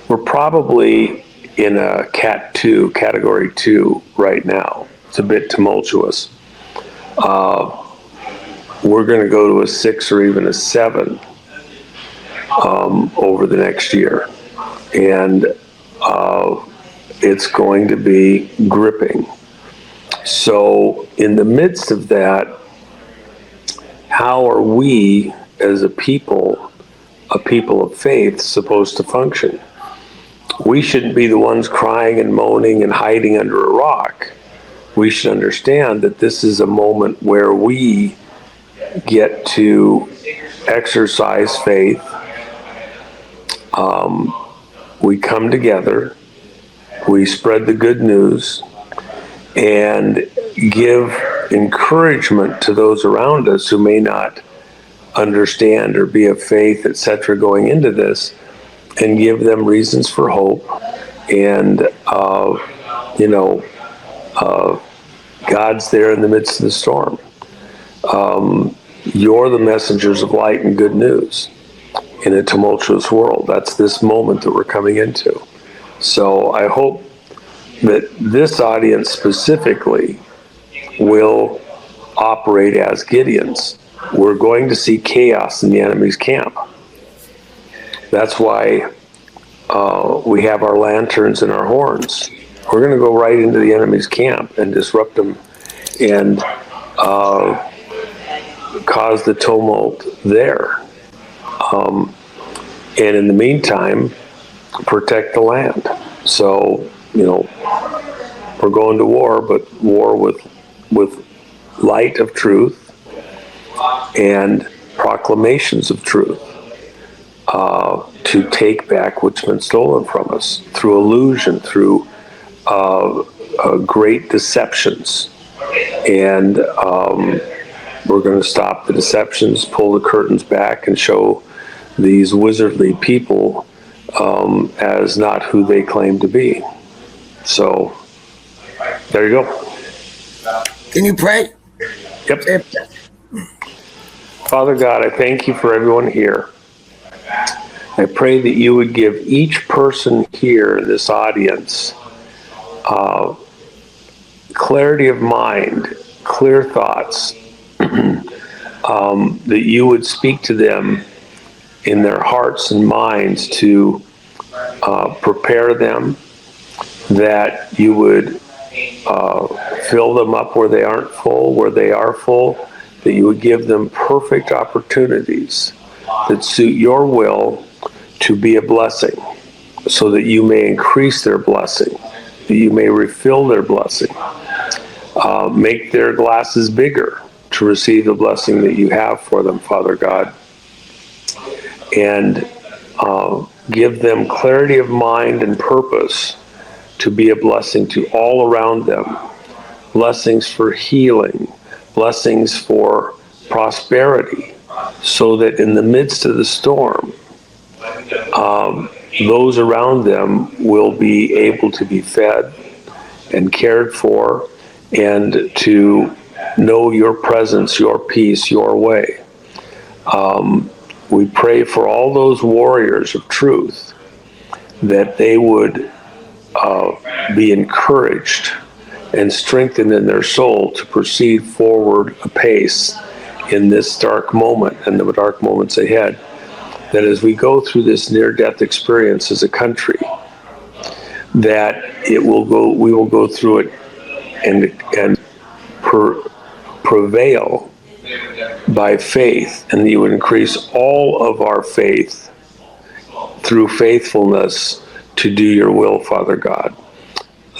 we're probably in a Cat 2, Category 2 right now. It's a bit tumultuous. We're going to go to a 6 or even a 7 over the next year. And it's going to be gripping. So in the midst of that, how are we as a people of faith, supposed to function? We shouldn't be the ones crying and moaning and hiding under a rock. We should understand that this is a moment where we get to exercise faith. We come together, we spread the good news, and give encouragement to those around us who may not understand or be of faith, etc., going into this, and give them reasons for hope. And God's there in the midst of the storm. You're the messengers of light and good news in a tumultuous world. That's this moment that we're coming into. So I hope that this audience specifically will operate as Gideons. We're going to see chaos in the enemy's camp. That's why we have our lanterns and our horns. We're going to go right into the enemy's camp and disrupt them and cause the tumult there. And in the meantime, protect the land. So, we're going to war, but war with light of truth and proclamations of truth to take back what's been stolen from us through illusion, through great deceptions. And we're going to stop the deceptions, pull the curtains back, and show these wizardly people as not who they claim to be. So there you go. Can you pray? Yep. Father God, I thank you for everyone here. I pray that you would give each person here in this audience clarity of mind, clear thoughts, that you would speak to them in their hearts and minds to prepare them, that you would fill them up where they aren't full, where they are full, that you would give them perfect opportunities that suit your will to be a blessing, so that you may increase their blessing, that you may refill their blessing, make their glasses bigger to receive the blessing that you have for them, Father God, and give them clarity of mind and purpose to be a blessing to all around them, blessings for healing, blessings for prosperity, so that in the midst of the storm, those around them will be able to be fed and cared for, and to know your presence, your peace, your way. We pray for all those warriors of truth, that they would be encouraged and strengthened in their soul to proceed forward apace in this dark moment and the dark moments ahead. That as we go through this near-death experience as a country, that we will go through it and prevail by faith, and you would increase all of our faith through faithfulness to do your will, Father God.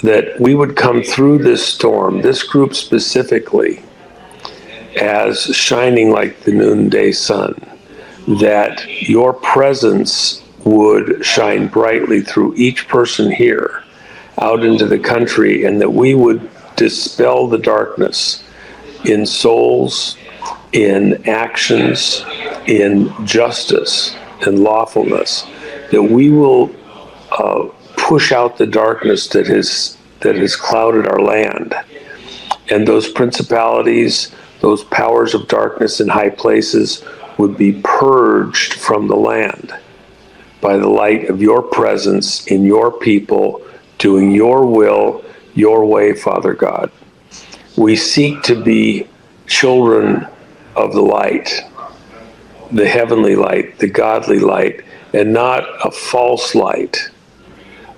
That we would come through this storm, this group specifically, as shining like the noonday sun, that your presence would shine brightly through each person here out into the country, and that we would dispel the darkness in souls, in actions, in justice and lawfulness, that we will push out the darkness that has clouded our land, and those principalities, those powers of darkness in high places would be purged from the land by the light of your presence in your people, doing your will, your way, Father God. We seek to be children of the light, the heavenly light, the godly light, and not a false light,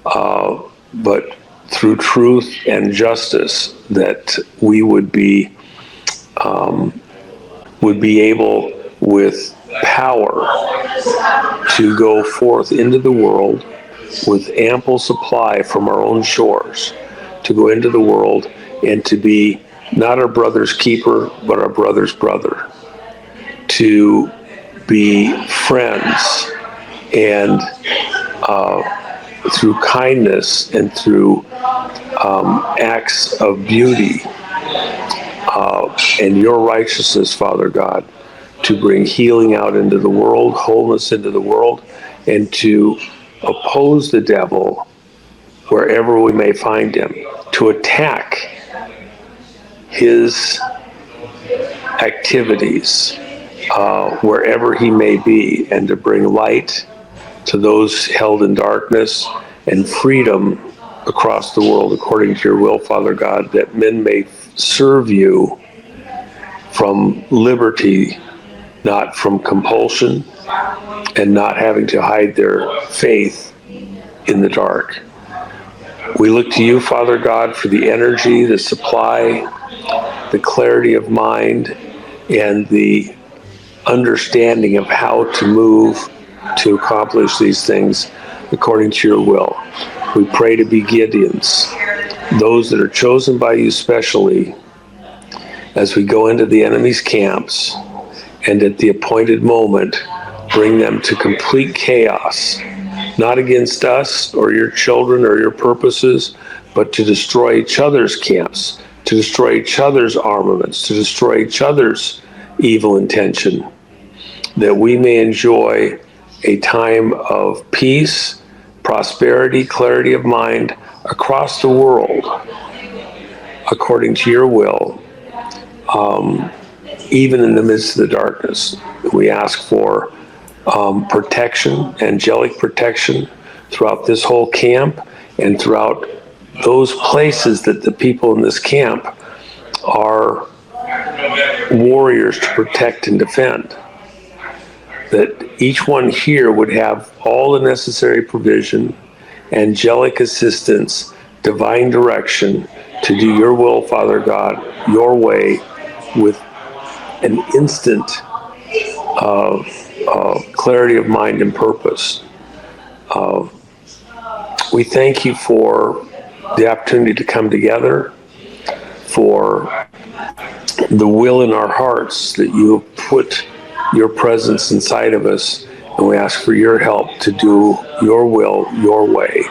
but through truth and justice, that we would be able with power to go forth into the world with ample supply from our own shores, to go into the world and to be not our brother's keeper, but our brother's brother, to be friends, and through kindness and through acts of beauty and your righteousness, Father God, to bring healing out into the world, wholeness into the world, and to oppose the devil wherever we may find him, to attack his activities wherever he may be, and to bring light to those held in darkness and freedom across the world according to your will, Father God, that men may serve you from liberty, not from compulsion, and not having to hide their faith in the dark. We look to you, Father God, for the energy, the supply, the clarity of mind, and the understanding of how to move to accomplish these things according to your will. We pray to be Gideons, those that are chosen by you specially, as we go into the enemy's camps, and at the appointed moment bring them to complete chaos, not against us or your children or your purposes, but to destroy each other's camps, to destroy each other's armaments, to destroy each other's evil intention, that we may enjoy a time of peace prosperity, clarity of mind across the world, according to your will, even in the midst of the darkness. We ask for protection, angelic protection throughout this whole camp and throughout those places that the people in this camp are warriors to protect and defend. That each one here would have all the necessary provision, angelic assistance, divine direction to do your will, Father God, your way, with an instant clarity of mind and purpose. We thank you for the opportunity to come together, for the will in our hearts that you have put your presence inside of us, and we ask for your help to do your will, your way,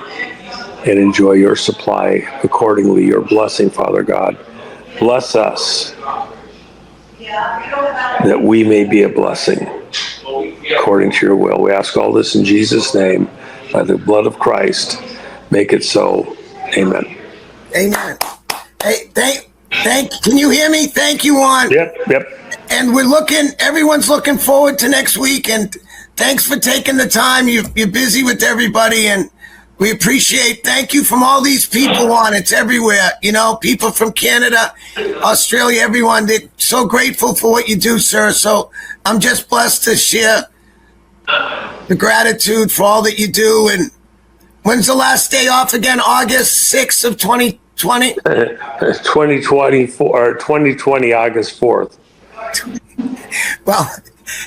and enjoy your supply accordingly, your blessing, Father God. Bless us that we may be a blessing according to your will. We ask all this in Jesus' name, by the blood of Christ. Make it so. Amen. Amen. Hey, can you hear me? Thank you, Juan. Yep. And everyone's looking forward to next week. And thanks for taking the time. You're busy with everybody, and we appreciate. Thank you from all these people, Juan. It's everywhere. People from Canada, Australia, everyone. They're so grateful for what you do, sir. So I'm just blessed to share the gratitude for all that you do. And when's the last day off again? August 6th of 2020? 2024 or 2020, August 4th. Well,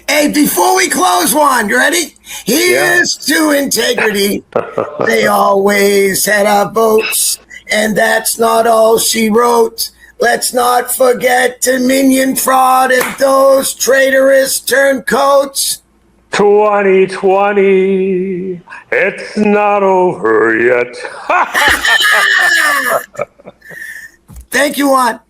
hey, before we close, Juan, you ready? Here's to integrity. They always had our votes, and that's not all she wrote. Let's not forget Dominion fraud and those traitorous turncoats. 2020, it's not over yet. Thank you, Juan.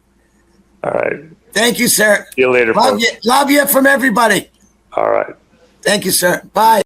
All right. Thank you, sir. See you later, folks. Love you from everybody. All right. Thank you, sir. Bye.